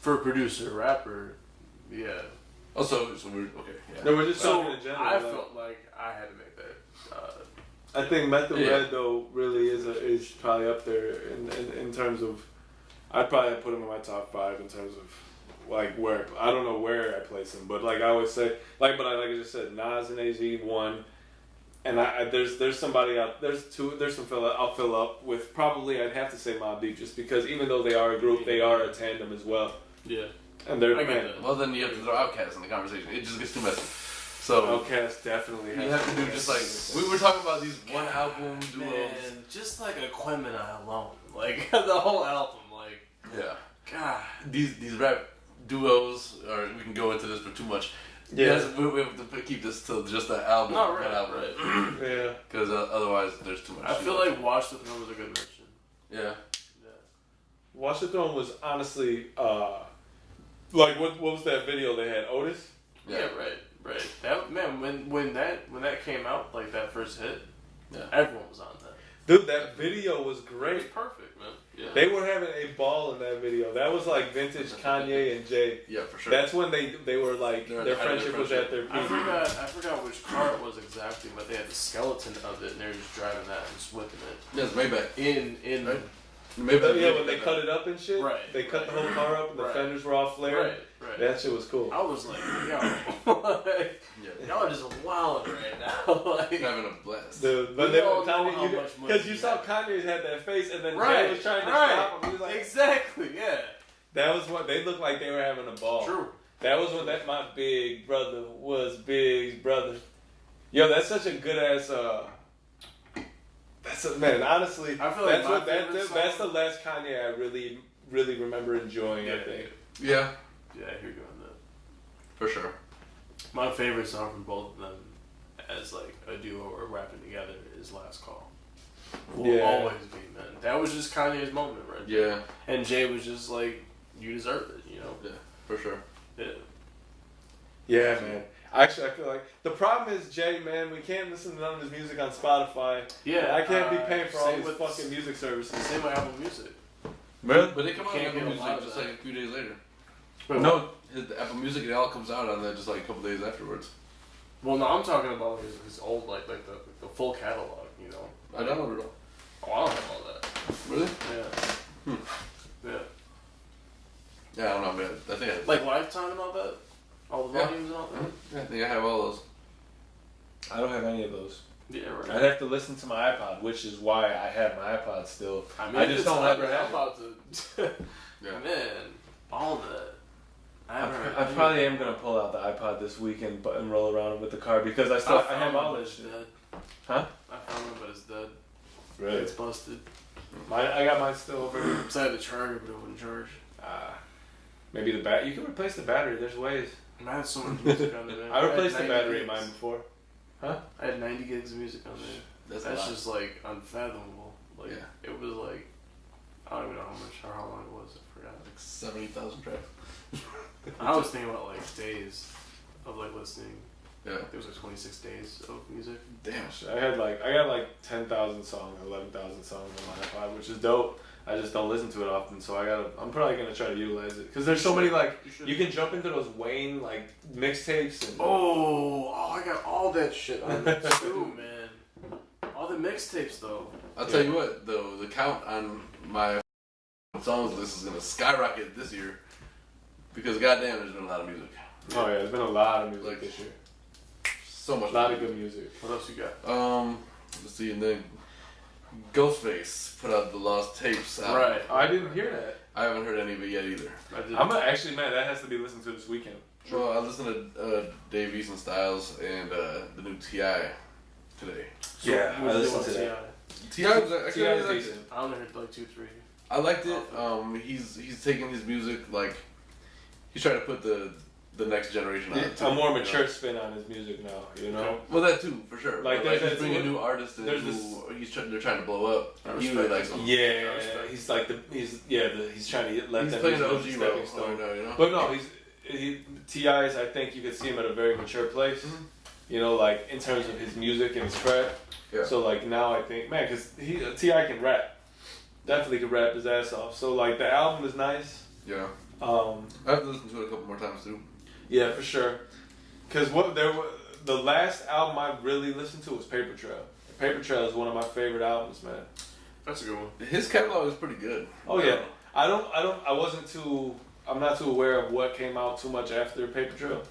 Speaker 3: For a producer, rapper, yeah.
Speaker 1: Also, so we're okay. Yeah.
Speaker 2: No, we're just
Speaker 3: So
Speaker 2: talking in general.
Speaker 3: I
Speaker 2: like,
Speaker 3: felt like I had to make that.
Speaker 2: I think Meth and
Speaker 1: Yeah.
Speaker 2: Red though really is probably up there in terms of. I'd probably put him in my top 5 in terms of like where I don't know where I place him, but like I always say, like I just said, Nas and AZ one, and there's somebody out there's some fella I'll fill up with probably I'd have to say Mobb Deep just because even though they are a group they are a tandem as well,
Speaker 3: Yeah.
Speaker 2: and they're
Speaker 3: I get that.
Speaker 1: Well, then you have to throw Outkast in the conversation. It just gets too messy. So
Speaker 2: Outkast definitely
Speaker 1: you have to do just like we were talking about these one album duos.
Speaker 3: Man, just like Aquemini alone, like the whole album, like
Speaker 1: Yeah.
Speaker 3: God.
Speaker 1: These rap duos, or we can go into this for too much.
Speaker 2: Yeah.
Speaker 1: Yes, we have to keep this to just the album.
Speaker 3: No, right.
Speaker 2: Yeah.
Speaker 1: Because otherwise, there's too much.
Speaker 3: I feel like Watch the Throne was a good mention.
Speaker 1: Yeah.
Speaker 2: Watch the Throne was honestly, like what was that video they had? Otis?
Speaker 3: Yeah, right. That man, when that came out, like that first hit,
Speaker 1: Yeah.
Speaker 3: everyone was on that.
Speaker 2: Dude, that video was
Speaker 3: It
Speaker 2: great.
Speaker 3: was perfect, man. Yeah.
Speaker 2: They were having a ball in that video. That was like vintage Kanye and Jay.
Speaker 1: Yeah, for sure.
Speaker 2: That's when they were like, their friendship was at their peak.
Speaker 3: I forgot which car it was exactly, but they had the skeleton of it, and they were just driving that and just whipping it.
Speaker 1: Yeah, it's Maybach.
Speaker 3: In
Speaker 1: Right? Maybach.
Speaker 2: Yeah, when they cut it up and shit.
Speaker 3: Right,
Speaker 2: They cut the whole car up and the
Speaker 3: right.
Speaker 2: fenders were all flared.
Speaker 3: Right.
Speaker 2: That shit was cool.
Speaker 3: I was like, yo, like, y'all are just wilding right now. Like,
Speaker 1: Having a blast.
Speaker 2: Dude, but
Speaker 3: We
Speaker 2: then
Speaker 3: all know how
Speaker 2: Kanye,
Speaker 3: much money
Speaker 2: because you
Speaker 3: he
Speaker 2: saw
Speaker 3: had.
Speaker 2: Kanye had that face, and then
Speaker 3: right,
Speaker 2: Jay was trying to stop him. He was like,
Speaker 3: exactly, yeah.
Speaker 2: that was what they looked like. They were having a ball.
Speaker 3: True.
Speaker 2: That was when my big brother was Big's brother. Yo, that's such a good ass. Man. Honestly,
Speaker 3: I feel like
Speaker 2: that's the last Kanye I really remember enjoying. I think.
Speaker 1: Yeah,
Speaker 3: Yeah, I hear you on that.
Speaker 1: for sure.
Speaker 3: My favorite song from both of them, as like a duo or rapping together, is "Last Call." Will
Speaker 2: Yeah.
Speaker 3: always be, man. That was just Kanye's moment, right?
Speaker 1: Yeah,
Speaker 3: And Jay was just like, "You deserve it," you know.
Speaker 1: yeah, for sure.
Speaker 3: Yeah.
Speaker 2: Yeah, man. Actually, I feel like the problem is Jay, man. We can't listen to none of his music on Spotify.
Speaker 3: Yeah.
Speaker 2: And I can't be paying for all
Speaker 3: same
Speaker 2: these
Speaker 3: with-
Speaker 2: fucking music services.
Speaker 3: Same with Apple Music.
Speaker 1: But they come out on
Speaker 3: Can't
Speaker 1: Apple
Speaker 3: get a
Speaker 1: Music
Speaker 3: lot of
Speaker 1: just
Speaker 3: that.
Speaker 1: like a few days later.
Speaker 3: But
Speaker 1: No, the Apple Music, it all comes out on that just like a couple days afterwards.
Speaker 3: Well, no, I'm talking about his old like the full catalog. You know.
Speaker 1: I downloaded it all.
Speaker 3: Oh, I don't have all that.
Speaker 1: Really?
Speaker 3: Yeah. Yeah.
Speaker 1: Yeah, I don't know, man. I think I
Speaker 3: Like Lifetime and all that. All the
Speaker 1: Yeah.
Speaker 3: volumes and all that.
Speaker 1: Yeah, I think I have all those.
Speaker 2: I don't have any of those.
Speaker 3: Yeah, right.
Speaker 2: I'd have to listen to my iPod, which is why I have my iPod still. I
Speaker 3: if
Speaker 2: just
Speaker 3: it's
Speaker 2: don't
Speaker 3: not,
Speaker 2: ever have
Speaker 3: I'm about to.
Speaker 1: Yeah.
Speaker 3: Man, all that.
Speaker 2: I probably am gonna pull out the iPod this weekend and roll around with the car because I have all this shit.
Speaker 3: Dead.
Speaker 2: Huh?
Speaker 3: I found one, but it's dead.
Speaker 2: Really?
Speaker 3: It's busted.
Speaker 2: I got mine still over here.
Speaker 3: So I had the charger, but it wouldn't charge.
Speaker 2: Maybe the bat. You can replace the battery. There's ways.
Speaker 3: I had so much music on there.
Speaker 2: I replaced the
Speaker 3: had 90
Speaker 2: battery in
Speaker 3: gigs.
Speaker 2: mine before.
Speaker 3: I had 90 gigs of music on there.
Speaker 1: That's
Speaker 3: That's
Speaker 1: a lot.
Speaker 3: just like unfathomable. Like
Speaker 1: Yeah.
Speaker 3: it was like I don't even know how much or how long it was. I forgot.
Speaker 1: Like 70,000 tracks.
Speaker 3: I was thinking about like days of like listening.
Speaker 1: Yeah.
Speaker 3: There was like 26 days of music.
Speaker 1: Damn.
Speaker 2: I got like 10,000 songs, 11,000 songs on my iPod, which is dope. I just don't listen to it often, so I'm probably gonna try to utilize it because there's so many like you can jump into those Wayne like mixtapes and
Speaker 3: I got all that shit on there too, man. All the mixtapes though.
Speaker 1: I'll tell you what, though, the count on my songs list is gonna skyrocket this year because goddamn, there's been a lot of music.
Speaker 2: oh yeah, there's been a lot of music
Speaker 1: Like,
Speaker 2: this year.
Speaker 1: So much.
Speaker 2: A lot of good music.
Speaker 3: What else you got?
Speaker 1: Let's see, and then Ghostface put out the Lost Tapes album.
Speaker 3: Right.
Speaker 2: I didn't hear that.
Speaker 1: I haven't heard any of it yet either.
Speaker 3: I did.
Speaker 2: I'm actually man, that has to be listened to this weekend.
Speaker 1: Well, I listened to Dave East and Styles and the new T.I. today.
Speaker 2: Yeah, I
Speaker 3: What was
Speaker 2: listened
Speaker 3: it
Speaker 2: to
Speaker 3: on
Speaker 2: that.
Speaker 1: T.I. was actually
Speaker 2: T.I. is
Speaker 1: really
Speaker 2: decent.
Speaker 3: I only heard like 2, 3.
Speaker 1: I liked it. He's taking his music like he's trying to put the next generation on it too,
Speaker 2: A more
Speaker 1: you know?
Speaker 2: mature spin on his music now, you know.
Speaker 1: Well, that too, for sure.
Speaker 2: Like,
Speaker 1: Like
Speaker 2: there's
Speaker 1: he's bringing new artists in
Speaker 2: there's
Speaker 1: who they're trying to blow up.
Speaker 3: I
Speaker 1: He really
Speaker 3: respect
Speaker 1: likes
Speaker 3: it.
Speaker 1: them.
Speaker 2: Yeah,
Speaker 3: respect
Speaker 2: he's like he's trying to let
Speaker 1: He's
Speaker 2: them
Speaker 1: playing the
Speaker 2: use
Speaker 1: OG
Speaker 2: him as a
Speaker 1: role
Speaker 2: stepping stone.
Speaker 1: right now, you know.
Speaker 2: But no, T.I.'s. I think you could see him at a very mature place.
Speaker 1: Mhm.
Speaker 2: You know, like in terms of his music and his craft.
Speaker 1: Yeah.
Speaker 2: So like now I think, man, because T.I. can rap, definitely can rap his ass off. So like the album is nice.
Speaker 1: Yeah.
Speaker 2: I
Speaker 1: I have to listen to it a couple more times too.
Speaker 2: Yeah, for sure. Because the last album I really listened to was Paper Trail. Paper Trail is one of my favorite albums, man.
Speaker 3: That's a good one.
Speaker 1: His catalog is pretty good.
Speaker 2: Oh yeah, I'm not too aware of what came out too much after Paper Trail.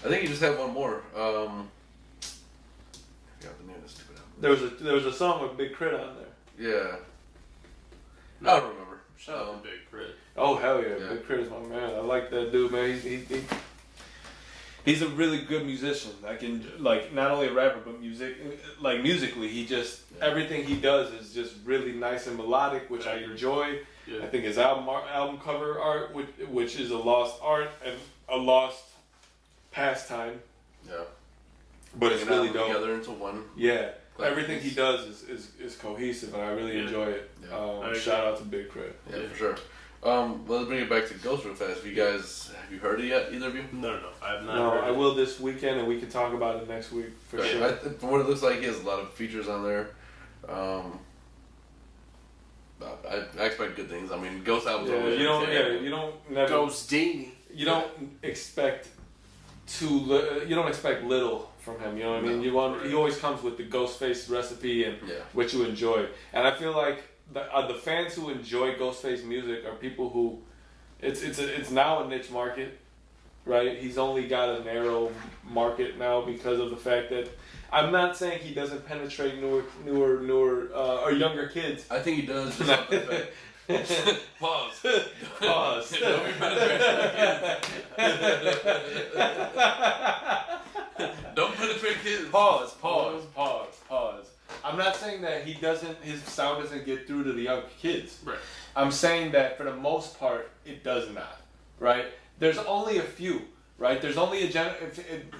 Speaker 1: I think he just had one more. I forgot the name of the stupid album.
Speaker 2: There was a song with Big Crit on there.
Speaker 1: Yeah. I don't remember.
Speaker 3: Shout out to Big Crit.
Speaker 2: Oh hell yeah,
Speaker 1: Yeah.
Speaker 2: Big Crit is my man. I like that dude, man. He's a really good musician. I can like not only a rapper but musically, he just everything he does is just really nice and melodic, which I enjoy.
Speaker 3: Yeah.
Speaker 2: I think his album cover art, which is a lost art and a lost pastime.
Speaker 1: Yeah.
Speaker 2: but it's really dope.
Speaker 1: Together into one.
Speaker 2: Yeah,
Speaker 1: Like
Speaker 2: everything he does is cohesive, and I really enjoy it.
Speaker 1: Yeah.
Speaker 2: Shout out to Big Crit.
Speaker 1: Yeah, for sure. Let's bring it back to Ghost real fast. Have you heard it yet? Either of you?
Speaker 3: No, I have not.
Speaker 2: No,
Speaker 3: heard
Speaker 2: I will this weekend, and we can talk about it next week for sure.
Speaker 1: From what it looks like, he has a lot of features on there. I expect good things. I mean, Ghost albums.
Speaker 2: Yeah, you don't never.
Speaker 3: Ghost Dini.
Speaker 2: You don't expect you don't expect little from him. You know what I mean? He always comes with the Ghostface recipe and what you enjoy. And I feel like the fans who enjoy Ghostface music are people who it's now a niche market, right? He's only got a narrow market now because of the fact that I'm not saying he doesn't penetrate newer or younger kids.
Speaker 1: I think he does. Just off the fact. Pause. Don't be penetrating kids. Don't penetrate kids.
Speaker 2: Pause. I'm not saying that his sound doesn't get through to the young kids.
Speaker 3: Right.
Speaker 2: I'm saying that for the most part, it does not. Right? There's only a few. Right? There's only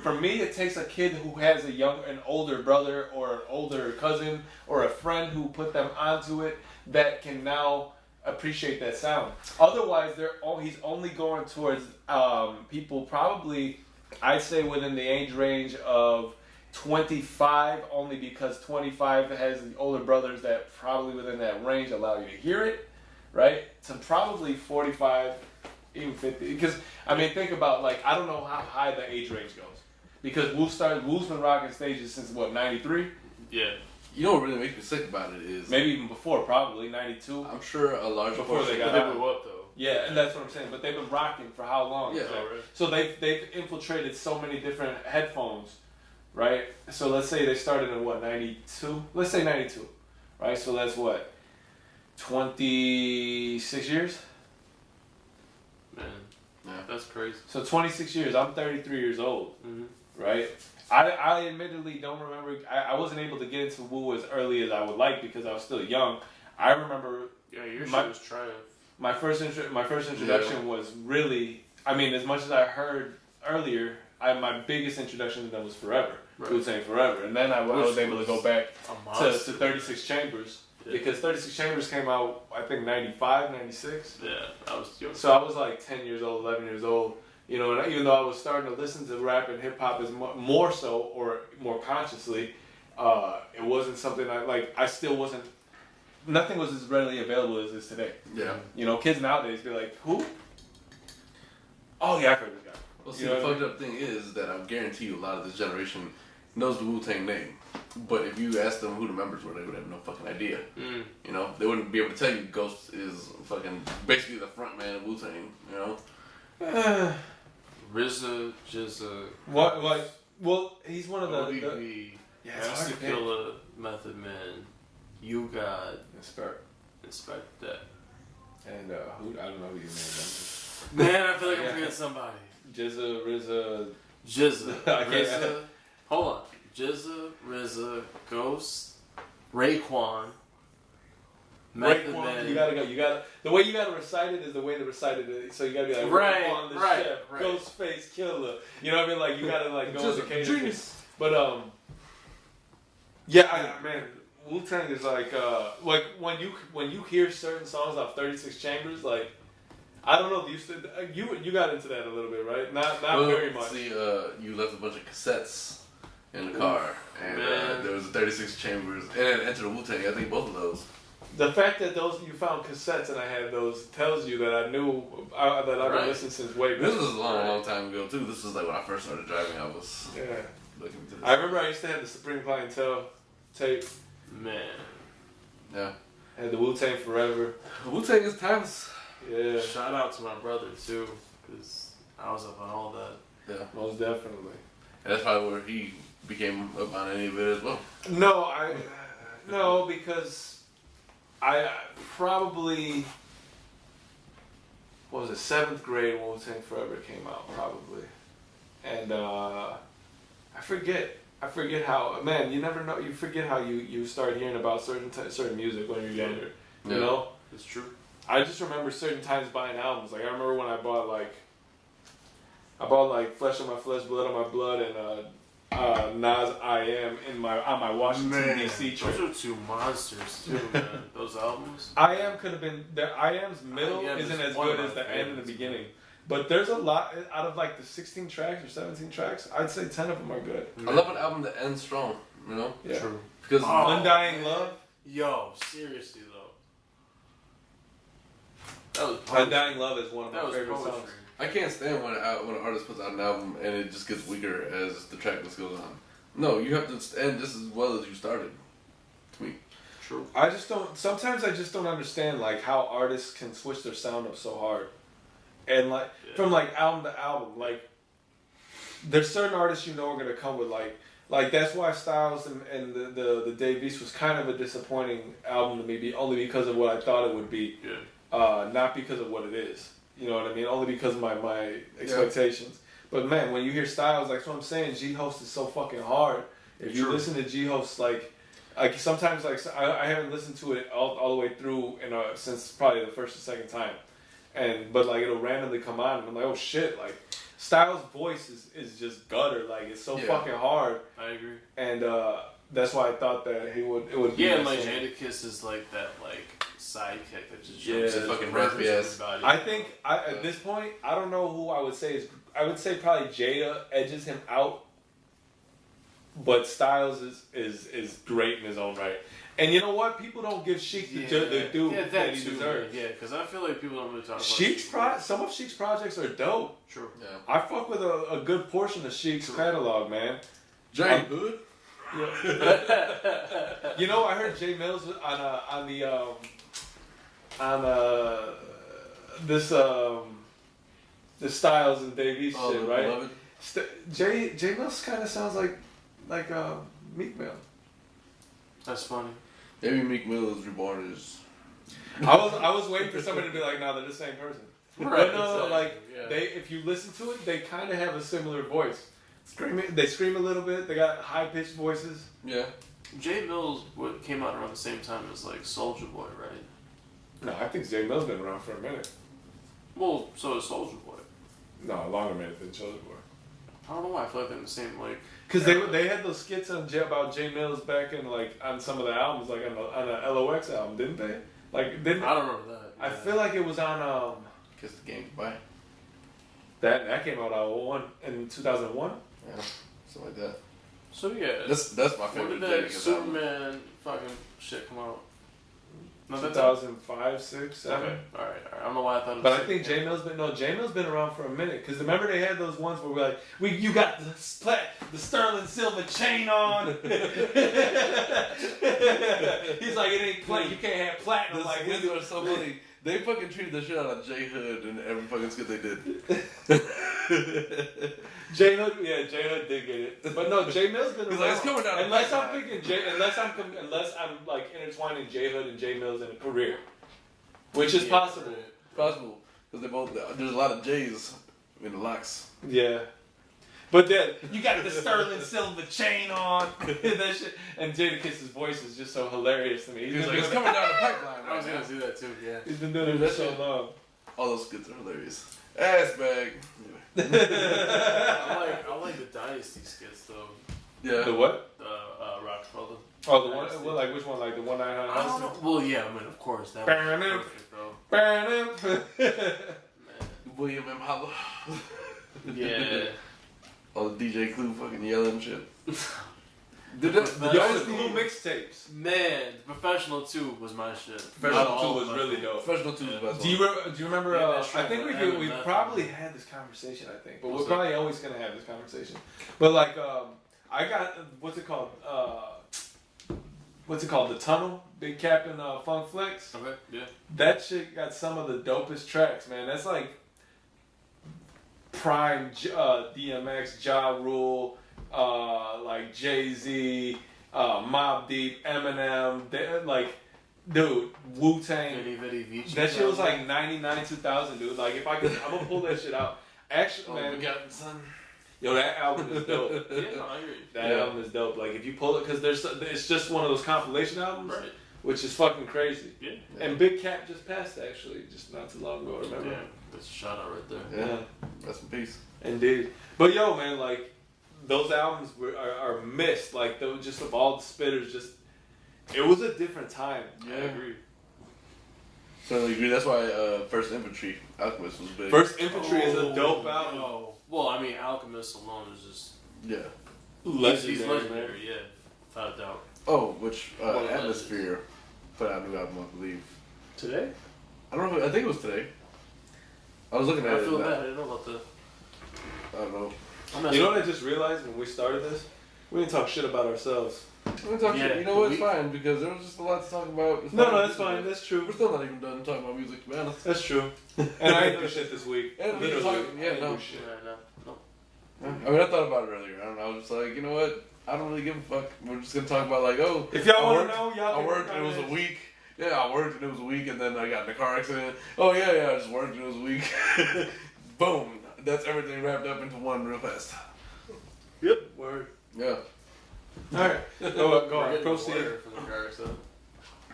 Speaker 2: for me, it takes a kid who has an older brother or an older cousin or a friend who put them onto it that can now appreciate that sound. Otherwise, he's only going towards people probably, I'd say, within the age range of 25, only because 25 has the older brothers that probably within that range allow you to hear it, right? To probably 45, even 50. Because, I mean, think about, like, I don't know how high the age range goes. Because Wu's been rocking stages since, 93?
Speaker 3: Yeah.
Speaker 1: You know what really makes me sick about it is...
Speaker 2: Maybe even before, probably, 92.
Speaker 1: I'm sure a large
Speaker 2: before
Speaker 1: portion...
Speaker 2: they got
Speaker 3: But they blew up, though.
Speaker 2: Yeah, and that's what I'm saying. But they've been rocking for how long?
Speaker 1: Yeah.
Speaker 2: So they've infiltrated so many different headphones, right? So let's say they started in 92? Let's say 92, right? So that's 26 years?
Speaker 3: Man,
Speaker 1: Yeah.
Speaker 3: that's crazy.
Speaker 2: So 26 years. I'm 33 years old,
Speaker 3: Mm-hmm.
Speaker 2: right? I admittedly don't remember. I wasn't able to get into Wu as early as I would like because I was still young. I remember.
Speaker 3: Yeah, your shit was Triumph.
Speaker 2: My first introduction was really. I mean, as much as I heard earlier, my biggest introduction to them was Forever.
Speaker 3: Right.
Speaker 2: Wu-Tang Forever, and then I was able to go back to 36 Chambers because 36 Chambers came out I think 95, 96.
Speaker 3: Yeah, I was young.
Speaker 2: So I was like 10 years old, 11 years old. You know, and even though I was starting to listen to rap and hip hop as more so or more consciously, it wasn't something I still wasn't. Nothing was as readily available as it is today.
Speaker 1: Yeah.
Speaker 2: You know, kids nowadays be like, who? Oh yeah, I've heard this guy.
Speaker 1: Well, see, the fucked up thing is that I guarantee you a lot of this generation knows the Wu-Tang name. But if you ask them who the members were, they would have no fucking idea.
Speaker 3: Mm.
Speaker 1: You know? They wouldn't be able to tell you Ghost is fucking basically the front man of Wu-Tang, you know?
Speaker 3: RZA, Jizza.
Speaker 2: What? Like, well, he's one of the
Speaker 3: ODB,
Speaker 2: yeah, it's hard
Speaker 3: Master
Speaker 2: to pick.
Speaker 3: Killer, Method Man, You God, Inspect that.
Speaker 2: And who? I don't know who you named.
Speaker 3: Man, I feel like I'm forgetting somebody.
Speaker 2: Jizza, RZA.
Speaker 3: Jizza,
Speaker 2: I can't-
Speaker 3: RZA. Hold on. Jizza, RZA, Ghost, Raekwon, Method Man.
Speaker 2: You gotta. The way you gotta recite it is the way they recited it. So you gotta be like,
Speaker 3: Right,
Speaker 2: Raekwon the
Speaker 3: right,
Speaker 2: chef,
Speaker 3: right.
Speaker 2: Ghostface Killer. You know what I mean? Like you gotta like go into cadence.
Speaker 1: Genius.
Speaker 2: But yeah, man, Wu-Tang is like when you hear certain songs off 36 Chambers, like I don't know, you got into that a little bit, right? Not very much.
Speaker 1: See, you left a bunch of cassettes in the car, and there was 36 Chambers and Enter the Wu-Tang. I think both of those.
Speaker 2: The fact that you found cassettes and I had those tells you that I knew that I've been listening since way back.
Speaker 1: This was a long time ago too. This was like when I first started driving. I was looking to this.
Speaker 2: I remember I used to have the Supreme Clientele tape.
Speaker 3: Man.
Speaker 1: Yeah.
Speaker 2: Had the Wu-Tang Forever.
Speaker 1: Wu-Tang is timeless.
Speaker 2: Yeah.
Speaker 3: Shout out to my brother too, because I was up on all that.
Speaker 1: Yeah.
Speaker 2: Most definitely.
Speaker 1: And that's probably where he became up on any of it as well.
Speaker 2: No, because I probably, what was it, 7th grade when Wu-Tang Forever came out, probably. And I forget how, man, you never know, you forget how you start hearing about certain music when you're younger, you know?
Speaker 3: It's true.
Speaker 2: I just remember certain times buying albums. Like I remember when I bought Flesh on My Flesh, Blood on My Blood, and Nas I Am on my Washington D.C. trip.
Speaker 3: Those are two monsters too, man. Those albums.
Speaker 2: I Am could have been the I Am's middle
Speaker 3: I Am
Speaker 2: isn't
Speaker 3: is
Speaker 2: as
Speaker 3: one
Speaker 2: good
Speaker 3: of
Speaker 2: as
Speaker 3: my
Speaker 2: the end and the
Speaker 3: favorites.
Speaker 2: beginning. But there's a lot out of like the 16 tracks or 17 tracks. I'd say 10 of them are good.
Speaker 1: I love an album that ends strong, you know?
Speaker 2: Yeah.
Speaker 3: True.
Speaker 1: Because
Speaker 2: Undying
Speaker 3: man.
Speaker 2: Love.
Speaker 3: Yo, seriously though. That was
Speaker 2: Undying Love is one of
Speaker 3: That
Speaker 2: my
Speaker 3: was
Speaker 2: favorite
Speaker 3: poetry.
Speaker 2: songs.
Speaker 1: I can't stand when an artist puts out an album and it just gets weaker as the track list goes on. No, you have to end just as well as you started. To me.
Speaker 3: True.
Speaker 2: I just don't. Sometimes I just don't understand like how artists can switch their sound up so hard, and like from like album to album. Like there's certain artists you know are gonna come with like that's why Styles and the Dave East was kind of a disappointing album to me, only because of what I thought it would be, not because of what it is. You know what I mean? Only because of my expectations. But man, when you hear Styles, like what I'm saying, G Host is so fucking hard. If you listen to G Host, like sometimes like I haven't listened to it all the way through since probably the first or second time, but like it'll randomly come on and I'm like, oh shit, like Styles' voice is just gutter, like it's so fucking hard.
Speaker 3: I agree.
Speaker 2: And that's why I thought that it would be.
Speaker 3: Yeah, and like Jadakiss is like that like sidekick that just jumps in
Speaker 1: fucking
Speaker 3: murders
Speaker 1: rappy ass.
Speaker 3: everybody.
Speaker 2: I think at this point, I don't know who I would say is. I would say probably Jada edges him out, but Styles is great in his own right. And you know what? People don't give Sheik the due that he deserves.
Speaker 3: Yeah, because I feel like people don't really talk about
Speaker 2: Sheik's some of Sheik's projects are dope.
Speaker 3: True.
Speaker 1: Yeah.
Speaker 2: I fuck with a good portion of Sheik's catalog, man.
Speaker 1: Jay Hood?
Speaker 2: Yeah. You know, I heard Jay Mills on this Styles and Dave East shit, right?
Speaker 1: Beloved?
Speaker 2: Jay Mills kind of sounds like Meek Mill.
Speaker 3: That's funny.
Speaker 1: Maybe Meek Mill is reborn as...
Speaker 2: I was waiting for somebody to be like, no, they're the same person.
Speaker 3: Right,
Speaker 2: But no,
Speaker 3: exactly,
Speaker 2: like
Speaker 3: yeah.
Speaker 2: if you listen to it, they kind of have a similar voice. They scream a little bit. They got high pitched voices.
Speaker 1: Yeah.
Speaker 3: Jay Mills came out around the same time as like Soulja Boy, right?
Speaker 2: No, I think Jay Mill's been around for a minute.
Speaker 3: Well, so is Soulja Boy.
Speaker 2: No, a longer minute than Soulja Boy.
Speaker 3: I don't know why I feel like they're in the same like.
Speaker 2: Because they had those skits about Jay Mills back in like on some of the albums, like on the LOX album, didn't they? Like didn't
Speaker 3: I don't remember that.
Speaker 2: I feel like it was on
Speaker 1: Kiss the Game Goodbye.
Speaker 2: that came out in 2001.
Speaker 1: Yeah. Something like that.
Speaker 3: So yeah.
Speaker 1: That's my
Speaker 3: When
Speaker 1: favorite
Speaker 3: did that
Speaker 1: Jadakiss album.
Speaker 3: Superman fucking shit come out? No, that's
Speaker 2: 2005, 6, 7.
Speaker 3: Okay, all right. I don't know why I thought it was.
Speaker 2: But I think Jay Mill's been around for a minute. Because remember they had those ones where we're like, you got the sterling silver chain on. He's like, it ain't platinum. You can't have platinum like
Speaker 1: These
Speaker 2: this.
Speaker 1: are so funny. They fucking treated the shit out of J Hood in every fucking skit they did.
Speaker 2: J Hood did get it, but no, J Mill's been around.
Speaker 1: He's like, it's coming down the
Speaker 2: unless I'm
Speaker 1: pipeline.
Speaker 2: thinking unless I'm like intertwining J Hood and J Mills in a career, which is possible.
Speaker 1: Possible. Because they both, there's a lot of J's in the locks.
Speaker 2: Yeah. But then you got the sterling silver chain on, that shit, and Jadakiss's voice is just so hilarious to me.
Speaker 1: He's like, it's coming down the pipeline.
Speaker 3: I was gonna do that too. Yeah.
Speaker 2: He's been doing it for so long.
Speaker 1: All those skits are hilarious. Ass bag.
Speaker 3: I like the Dynasty skits though.
Speaker 1: Yeah.
Speaker 2: The what?
Speaker 3: The Rockefeller.
Speaker 2: Oh, the one. Well, like which one? Like the 1-900.
Speaker 3: I don't know. Well, yeah. I mean, of course that was perfect though.
Speaker 1: William M. Hollow.
Speaker 3: Yeah.
Speaker 1: All the DJ Clue fucking yelling shit.
Speaker 2: The Clue mixtapes.
Speaker 3: Man, Professional 2 was my shit.
Speaker 2: Professional 2 was really dope.
Speaker 1: Professional 2 is the best
Speaker 2: Do you remember?
Speaker 3: Yeah,
Speaker 2: I think we
Speaker 3: that
Speaker 2: probably
Speaker 3: one.
Speaker 2: had this conversation. I think, but
Speaker 3: Was
Speaker 2: we're
Speaker 3: it?
Speaker 2: probably always gonna have this conversation. But like, I got what's it called? The Tunnel. Big Captain Funk Flex.
Speaker 3: Okay. Yeah.
Speaker 2: That shit got some of the dopest tracks, man. That's like prime DMX, Ja Rule, like Jay-Z, Mobb Deep, Eminem, like, dude, Wu-Tang.
Speaker 3: Vitty Vitty Vici.
Speaker 2: That shit was like 99, 2000, dude. Like, if I could, I'm gonna pull that shit out. Actually, man,
Speaker 1: Forgotten Son.
Speaker 2: yo, that album is dope.
Speaker 3: Yeah, no, I agree.
Speaker 2: That album is dope. Like, if you pull it, because it's just one of those compilation albums,
Speaker 3: Right.
Speaker 2: which is fucking crazy.
Speaker 3: Yeah.
Speaker 2: And Big Cap just passed, actually, just not too long ago, remember?
Speaker 3: Yeah. That's a shout out right there.
Speaker 1: Yeah. Rest in peace.
Speaker 2: Indeed. But yo, man, like those albums are missed. Like, they were just of all the spitters, just it was a different time.
Speaker 1: Yeah.
Speaker 2: I agree.
Speaker 1: Certainly agree. That's why First Infantry, Alchemist was big.
Speaker 2: First Infantry is a dope album.
Speaker 3: No. Well, I mean, Alchemist alone is just
Speaker 1: Yeah.
Speaker 3: he's legendary. Yeah, without a doubt.
Speaker 1: Oh, which
Speaker 3: One of the
Speaker 1: Atmosphere put out a new album, I believe.
Speaker 3: Today?
Speaker 1: I don't know. I think it was today. I was looking at
Speaker 3: I
Speaker 1: it.
Speaker 3: feel bad. I didn't know about the.
Speaker 1: I don't know.
Speaker 2: You know what I just realized when we started this? We didn't talk shit about ourselves.
Speaker 3: Yeah,
Speaker 1: You know what? It's fine because there was just a lot to talk about. It's
Speaker 2: No, that's fine. That's true.
Speaker 1: We're still not even done talking about music, to be honest.
Speaker 2: That's true. And I didn't do shit this week.
Speaker 1: And we
Speaker 2: Literally,
Speaker 1: talking- yeah,
Speaker 2: I didn't
Speaker 1: no.
Speaker 2: do shit.
Speaker 3: No.
Speaker 1: I mean, I thought about it earlier. I don't know. I was just like, you know what? I don't really give a fuck. We're just gonna talk about like, oh,
Speaker 2: If y'all
Speaker 1: I
Speaker 2: want
Speaker 1: worked-
Speaker 2: to know, y'all
Speaker 1: I
Speaker 2: can
Speaker 1: worked and it was a
Speaker 2: comment.
Speaker 1: week. Yeah, I worked and it was a week, and then I got in a car accident. Oh yeah, I just worked and it was a week. Boom. That's everything wrapped up into one real fast.
Speaker 2: Yep. Word.
Speaker 1: Yeah.
Speaker 2: All right. Go on. Proceed.
Speaker 3: For the car accident.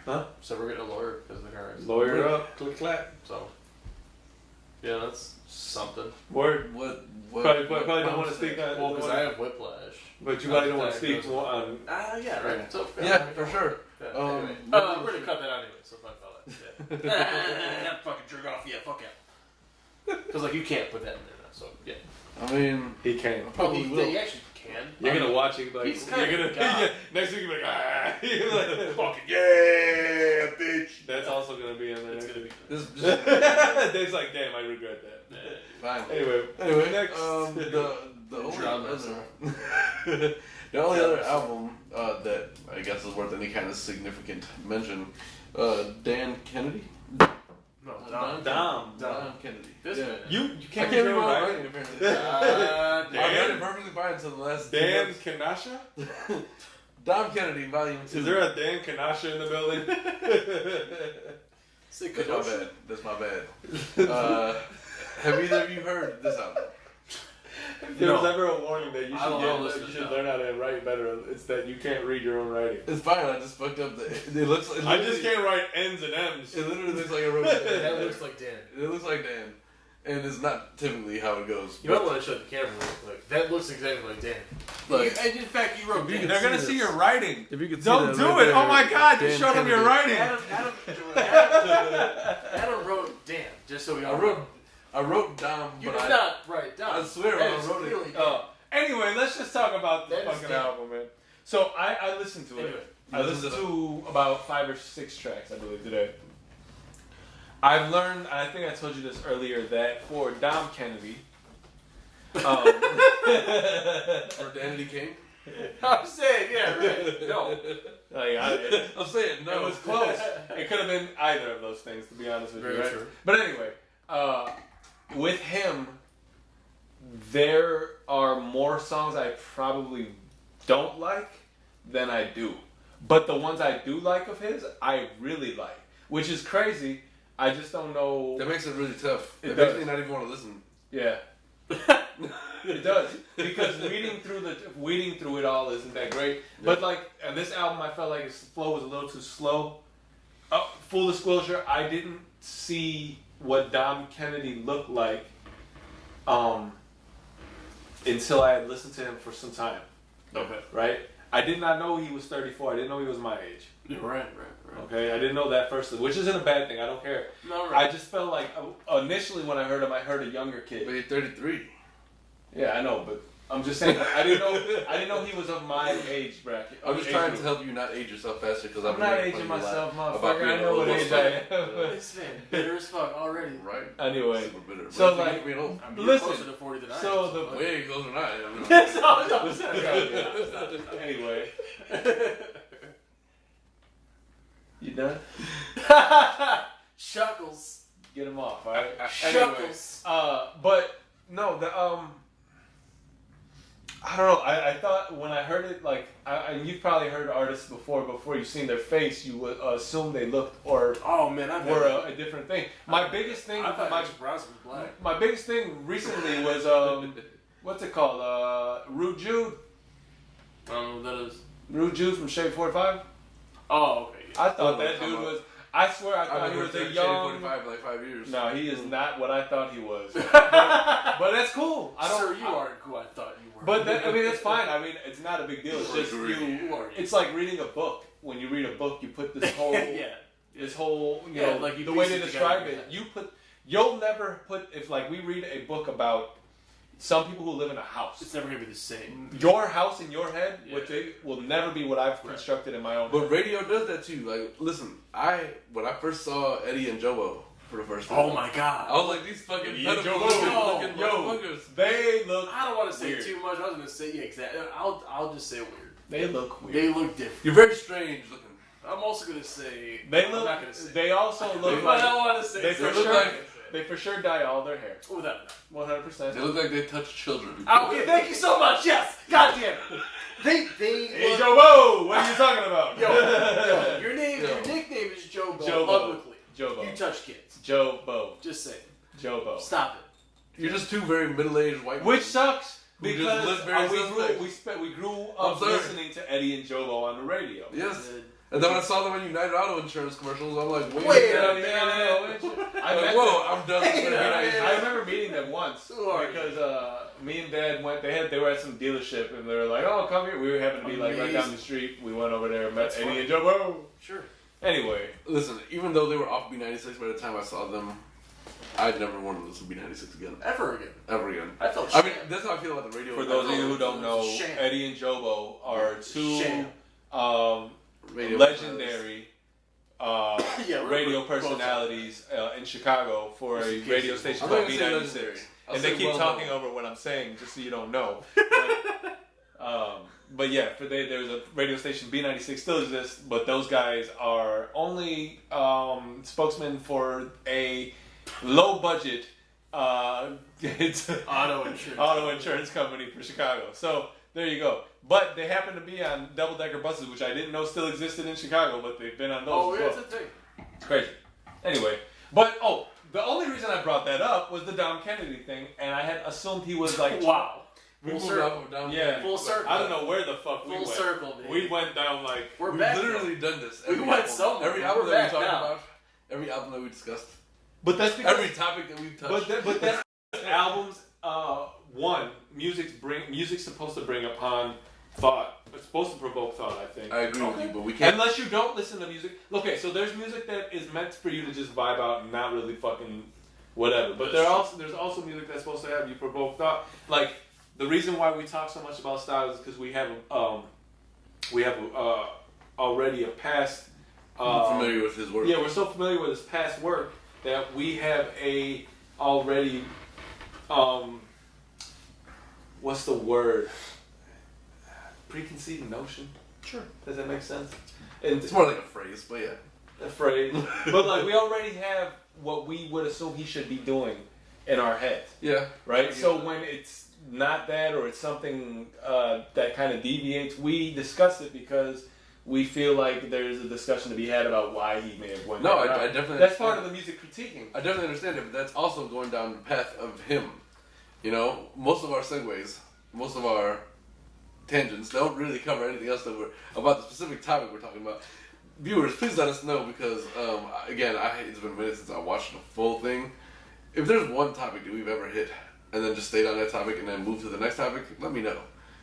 Speaker 2: Huh?
Speaker 3: So we're getting a lawyer because of the car accident.
Speaker 2: Lawyer up. Click clap.
Speaker 3: So. Yeah, that's something.
Speaker 2: Word.
Speaker 1: What?
Speaker 2: Probably don't want to speak on.
Speaker 3: Well, because I have whiplash.
Speaker 2: But you probably don't want to speak more on.
Speaker 3: Yeah, right. So,
Speaker 1: Yeah, for sure.
Speaker 3: Yeah,
Speaker 1: Anyway.
Speaker 3: we're gonna cut that out anyway, so fuck all that. Yeah. Fucking jerk off, yeah, fuck yeah. Because, like, you can't put that in there now, so, yeah.
Speaker 1: I mean,
Speaker 2: He can.
Speaker 1: probably
Speaker 3: he,
Speaker 1: will.
Speaker 3: he actually can.
Speaker 2: You're gonna watch it like
Speaker 3: He's kind
Speaker 2: you're
Speaker 3: of
Speaker 2: gonna
Speaker 3: God.
Speaker 2: next week you're like you're like
Speaker 1: Fucking yeah, bitch.
Speaker 2: that's also gonna be in there.
Speaker 3: It's gonna be.
Speaker 1: This
Speaker 2: Dave's like, damn, I regret that.
Speaker 1: fine.
Speaker 2: Anyway, next.
Speaker 1: The only
Speaker 3: Drama,
Speaker 1: other, the only other album that I guess is worth any kind of significant mention, Dan Kennedy.
Speaker 3: No,
Speaker 2: Dom.
Speaker 1: Kennedy.
Speaker 3: This
Speaker 1: yeah.
Speaker 3: man.
Speaker 2: You
Speaker 1: I
Speaker 2: can't
Speaker 1: can't
Speaker 2: read
Speaker 1: read
Speaker 2: your
Speaker 1: my
Speaker 2: writing.
Speaker 1: writing apparently.
Speaker 2: Dan?
Speaker 1: I read it perfectly fine until the last.
Speaker 2: Dan
Speaker 1: 2
Speaker 2: Kanasha?
Speaker 1: months. Dom Kennedy, Volume 2.
Speaker 2: Is there a Dan Kanasha in the building?
Speaker 1: That's my bad. That's my bad. Have either of you heard this album?
Speaker 2: If there was ever a warning that you
Speaker 3: I don't know,
Speaker 2: should,
Speaker 3: listen
Speaker 2: you should
Speaker 3: to
Speaker 2: learn how to write better, it's that you can't read your own writing.
Speaker 1: It's fine. I just fucked up the. It looks. It
Speaker 2: I just can't write N's and M's.
Speaker 1: It literally looks like I wrote.
Speaker 3: That looks like Dan.
Speaker 1: It looks like Dan, and it's not typically how it goes.
Speaker 3: You might want to shut the camera real quick. That looks exactly like Dan.
Speaker 1: Like,
Speaker 3: And in fact, you wrote Dan.
Speaker 2: They're gonna see your writing.
Speaker 1: if you could
Speaker 2: Don't
Speaker 1: see
Speaker 2: do
Speaker 1: that right
Speaker 2: it!
Speaker 1: there,
Speaker 2: Oh my God! You
Speaker 1: Dan
Speaker 2: showed them your
Speaker 1: Kennedy.
Speaker 2: writing.
Speaker 3: Adam wrote Dan, just so we all
Speaker 1: I wrote Dom,
Speaker 3: You
Speaker 1: but
Speaker 3: did not write down.
Speaker 1: I swear
Speaker 3: That
Speaker 1: I
Speaker 3: is
Speaker 1: wrote it.
Speaker 3: clearly Dan.
Speaker 2: Anyway, let's just talk about the
Speaker 3: That is
Speaker 2: fucking
Speaker 3: Dan.
Speaker 2: album, man. So I listened to it.
Speaker 3: Anyway.
Speaker 2: I listened to about 5 or 6 tracks, I believe, today. I've learned, I think I told you this earlier, that for Dom Kennedy,
Speaker 1: Or Danity King.
Speaker 3: I'm saying, yeah, right. No.
Speaker 2: I'm
Speaker 1: saying
Speaker 2: it was close. It could have been either of those things, to be honest with you.
Speaker 3: Very
Speaker 2: Right?
Speaker 3: true.
Speaker 2: But anyway, with him, there are more songs I probably don't like than I do. But the ones I do like of his, I really like. Which is crazy. I just don't know.
Speaker 1: That makes it really tough.
Speaker 2: It
Speaker 1: It makes
Speaker 2: does.
Speaker 1: me not even want to listen.
Speaker 2: Yeah. It does. Because weeding through it all isn't that great. But like on this album I felt like its flow was a little too slow. Full disclosure, I didn't see what Dom Kennedy looked like until I had listened to him for some time.
Speaker 3: Okay.
Speaker 2: Right? I did not know he was 34. I didn't know he was my age.
Speaker 3: Right.
Speaker 2: Okay? I didn't know that firstly, which isn't a bad thing. I don't care.
Speaker 3: No,
Speaker 2: I
Speaker 3: right.
Speaker 2: just felt like initially when I heard him, I heard a younger kid.
Speaker 1: But you're 33.
Speaker 2: Yeah, I know, but I'm just saying I didn't know he was of my age bracket.
Speaker 1: I'm just
Speaker 2: age
Speaker 1: trying
Speaker 2: group.
Speaker 1: to help you not age yourself faster because
Speaker 2: I'm not aging myself,
Speaker 1: about
Speaker 2: motherfucker.
Speaker 1: being
Speaker 2: I know what
Speaker 1: old.
Speaker 2: age I am.
Speaker 3: This man, bitter as fuck already.
Speaker 1: Right.
Speaker 2: Anyway,
Speaker 1: Super bitter.
Speaker 2: so,
Speaker 1: But I think
Speaker 2: like,
Speaker 1: being old.
Speaker 3: I mean,
Speaker 2: Listen,
Speaker 3: you're closer to 40 than I am.
Speaker 2: so
Speaker 3: so
Speaker 2: the-
Speaker 1: Way closer than I am.
Speaker 3: no, stop.
Speaker 2: Anyway, you done?
Speaker 3: Shuckles.
Speaker 2: Get him off, alright?
Speaker 3: Shuckles.
Speaker 2: But no, the I don't know. I thought when I heard it, like, you've probably heard artists before you've seen their face, you would assume they looked or
Speaker 3: Oh man, I've
Speaker 2: were
Speaker 3: had.
Speaker 2: a different thing. My biggest thing,
Speaker 3: I thought
Speaker 2: my,
Speaker 3: Chris Bronson was black.
Speaker 2: my biggest thing recently was what's it called? Rude Jude.
Speaker 3: I don't know what that is.
Speaker 2: Rude Jude from Shade 45.
Speaker 3: Oh, okay. Yeah.
Speaker 2: I thought
Speaker 1: Oh,
Speaker 2: that dude was. I swear I
Speaker 1: I've
Speaker 2: thought
Speaker 1: been
Speaker 2: he was a
Speaker 1: working
Speaker 2: young.
Speaker 1: 45 for like 5 years.
Speaker 2: No, he is not what I thought he was. But that's cool.
Speaker 3: Sir, you aren't who I thought you were.
Speaker 2: But I mean, that's fine. I mean, it's not a big deal. It's just
Speaker 3: Who are you?
Speaker 2: It's like reading a book. When you read a book, you put this whole, this whole, you know,
Speaker 3: like you
Speaker 2: the way they
Speaker 3: piece it
Speaker 2: describe
Speaker 3: together.
Speaker 2: it. You'll never put if like we read a book about some people who live in a house.
Speaker 3: It's never gonna be the same.
Speaker 2: Your house in your head,
Speaker 3: Yeah.
Speaker 2: which they will never be what I've constructed in my own.
Speaker 1: But radio does that too. Like, listen, when I first saw Eddie and Jobo for the first time.
Speaker 3: Oh my god.
Speaker 1: I was like, these fucking
Speaker 2: Eddie and
Speaker 1: pedophile
Speaker 2: Jobo.
Speaker 1: looking
Speaker 2: Yo.
Speaker 1: motherfuckers.
Speaker 2: They look.
Speaker 3: I don't want to say
Speaker 2: weird.
Speaker 3: too much. I was gonna say exactly. I'll just say weird.
Speaker 2: They look weird.
Speaker 3: They look different.
Speaker 1: You're very strange looking.
Speaker 3: I'm also gonna say.
Speaker 2: They
Speaker 3: I'm
Speaker 2: look.
Speaker 3: not gonna say.
Speaker 2: They also look
Speaker 3: But I
Speaker 2: like.
Speaker 3: don't want to say.
Speaker 2: They
Speaker 1: They
Speaker 2: for
Speaker 1: look
Speaker 2: sure.
Speaker 1: like
Speaker 2: They for sure dye all their hair.
Speaker 3: Without a doubt.
Speaker 2: 100%.
Speaker 1: they look like they touch children.
Speaker 3: Okay, thank you so much. Yes. God damn it. They.
Speaker 2: Hey,
Speaker 3: look-
Speaker 2: Jobo, what are you talking about?
Speaker 3: Yo, your name,
Speaker 1: Yo.
Speaker 3: your nickname is Jobo.
Speaker 2: Jobo.
Speaker 3: Publicly.
Speaker 2: Jobo.
Speaker 3: You touch kids.
Speaker 2: Jobo.
Speaker 3: Just say.
Speaker 2: Jobo.
Speaker 3: Stop it.
Speaker 1: You're just two very middle-aged white
Speaker 2: Which
Speaker 1: people.
Speaker 2: sucks
Speaker 1: Who just
Speaker 2: because
Speaker 1: live very
Speaker 2: we grew
Speaker 1: I'm
Speaker 2: up
Speaker 1: sorry.
Speaker 2: listening to Eddie and Jobo on the radio.
Speaker 1: Yes. And then when I saw them on United Auto Insurance commercials, I'm like,
Speaker 3: Wait
Speaker 1: a
Speaker 3: a
Speaker 1: minute.
Speaker 2: I
Speaker 1: Like,
Speaker 2: met
Speaker 1: whoa,
Speaker 2: them.
Speaker 1: I'm done
Speaker 3: Wait
Speaker 1: with
Speaker 3: a minute.
Speaker 1: it.
Speaker 2: I remember meeting them once
Speaker 3: Who are you?
Speaker 2: because me and Dad went. They were at some dealership and they were like, "Oh, come here." We were happened to be like right down the street. We went over there and met
Speaker 3: That's
Speaker 2: Eddie
Speaker 3: funny.
Speaker 2: and Jobo.
Speaker 3: Sure.
Speaker 2: Anyway,
Speaker 1: Listen, even though they were off B96 by the time I saw them, I'd never want to listen to B96 again.
Speaker 3: Ever again.
Speaker 1: Ever again.
Speaker 3: I felt.
Speaker 1: I mean, that's how I feel about the radio.
Speaker 2: for those of you who don't know,
Speaker 3: Sham.
Speaker 2: Eddie and Jobo are two
Speaker 3: Sham.
Speaker 1: Radio
Speaker 2: legendary
Speaker 3: Yeah,
Speaker 2: radio
Speaker 3: both
Speaker 2: personalities in Chicago for a
Speaker 3: Just in
Speaker 2: radio
Speaker 3: case
Speaker 2: station
Speaker 1: I'm not
Speaker 2: called
Speaker 1: gonna say legendary.
Speaker 2: B96.
Speaker 1: I'll
Speaker 2: And
Speaker 1: say
Speaker 2: they keep
Speaker 1: well
Speaker 2: talking
Speaker 1: known.
Speaker 2: over what I'm saying just so you don't know. But yeah, there was a radio station, B96 still exists, but those guys are only spokesmen for a low budget it's
Speaker 3: Auto insurance.
Speaker 2: auto insurance company for Chicago. So there you go. But they happen to be on double decker buses, which I didn't know still existed in Chicago, but they've been on those
Speaker 3: Oh,
Speaker 2: as
Speaker 3: yeah,
Speaker 2: well.
Speaker 3: it's a thing.
Speaker 2: It's crazy. Anyway, but the only reason I brought that up was the Dom Kennedy thing, and I had assumed he was like,
Speaker 3: Wow.
Speaker 1: We
Speaker 3: Full
Speaker 1: moved
Speaker 3: circle.
Speaker 1: off of down
Speaker 2: yeah,
Speaker 3: Full circle.
Speaker 2: I don't know where the fuck we
Speaker 3: Full
Speaker 2: went.
Speaker 3: circle, baby.
Speaker 2: We went down like
Speaker 3: We're
Speaker 1: We've
Speaker 3: back.
Speaker 1: literally done this.
Speaker 3: We
Speaker 1: Every
Speaker 3: went
Speaker 1: album.
Speaker 3: somewhere.
Speaker 1: Every
Speaker 3: We're
Speaker 1: album that
Speaker 3: back
Speaker 1: we talked
Speaker 3: now.
Speaker 1: about, every album that we discussed,
Speaker 2: But that's because
Speaker 1: every topic that we've touched.
Speaker 2: but that's albums. One, music's supposed to bring upon thought. It's supposed to provoke thought. I think.
Speaker 1: I agree with you, but we can't.
Speaker 2: Unless you don't listen to music. Okay, so there's music that is meant for you to just vibe out and not really fucking whatever. But there's also music that's supposed to have you provoke thought. Like the reason why we talk so much about style is because we have already a past.
Speaker 1: I'm familiar with his work.
Speaker 2: Yeah, we're so familiar with his past work that we have a already what's the word? Preconceived notion.
Speaker 3: Sure.
Speaker 2: Does that make sense? And
Speaker 1: It's more like a phrase, but yeah.
Speaker 2: a phrase. But like we already have what we would assume he should be doing in our heads.
Speaker 1: Yeah.
Speaker 2: Right? So when it's not that or it's something that kind of deviates, we discuss it because we feel like there's a discussion to be had about why he may have went
Speaker 1: No,
Speaker 2: that route.
Speaker 1: I definitely
Speaker 2: That's part
Speaker 1: understand.
Speaker 2: of the music critiquing.
Speaker 1: I definitely understand it, but that's also going down the path of him. You know, most of our segues, most of our tangents don't really cover anything else that we're about the specific topic we're talking about. Viewers, please let us know because, again, it's been a minute since I watched the full thing. If there's one topic that we've ever hit and then just stayed on that topic and then moved to the next topic, let me know.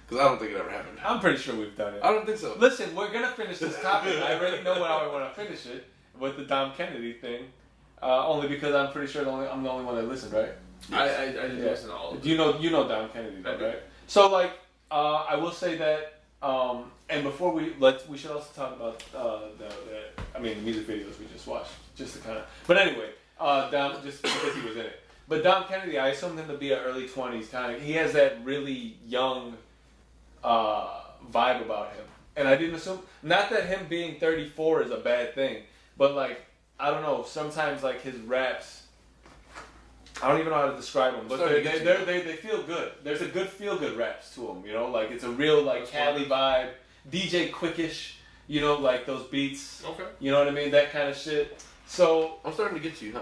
Speaker 1: Because I don't think it ever happened.
Speaker 2: I'm pretty sure we've done it.
Speaker 1: I don't think so.
Speaker 2: Listen, we're gonna finish this topic. I already know how I want to finish it with the Dom Kennedy thing. Only because I'm pretty sure I'm the only one that listened, right?
Speaker 3: I didn't
Speaker 2: Yeah.
Speaker 3: listen to all of it.
Speaker 2: You know Dom Kennedy, though,
Speaker 3: I do.
Speaker 2: right? So like, I will say that. And before we should also talk about the music videos we just watched, just to kind of. But anyway, Dom just because he was in it. But Dom Kennedy, I assumed him to be an early 20s kind of. He has that really young vibe about him, and I didn't assume. Not that him being 34 is a bad thing, but like I don't know. Sometimes like his raps. I don't even know how to describe them, but they feel good. There's a good feel good raps to them, you know, like it's a real like Cali vibe, DJ Quickish, you know, like those beats.
Speaker 3: Okay.
Speaker 2: You know what I mean? That kind of shit. So
Speaker 1: I'm starting to get you, huh?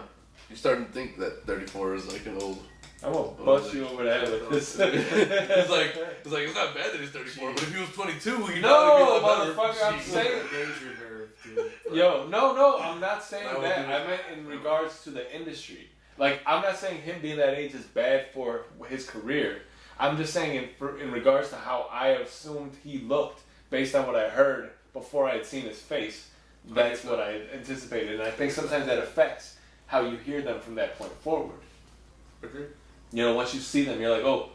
Speaker 1: You're starting to think that 34 is like an old.
Speaker 2: I'm gonna bust you over the head with this.
Speaker 1: It's like it's not bad that he's 34, but if he was 22, you
Speaker 2: No,
Speaker 1: know,
Speaker 2: motherfucker, I'm saying.
Speaker 3: Danger nerve, dude.
Speaker 2: Yo, no, I'm not saying
Speaker 1: I
Speaker 2: that.
Speaker 1: would do
Speaker 2: I meant in regards to the industry. Like, I'm not saying him being that age is bad for his career. I'm just saying in regards to how I assumed he looked based on what I heard before I had seen his face. That's what I anticipated, and I think sometimes that affects how you hear them from that point forward.
Speaker 1: Okay.
Speaker 2: You know, once you see them, you're like, oh,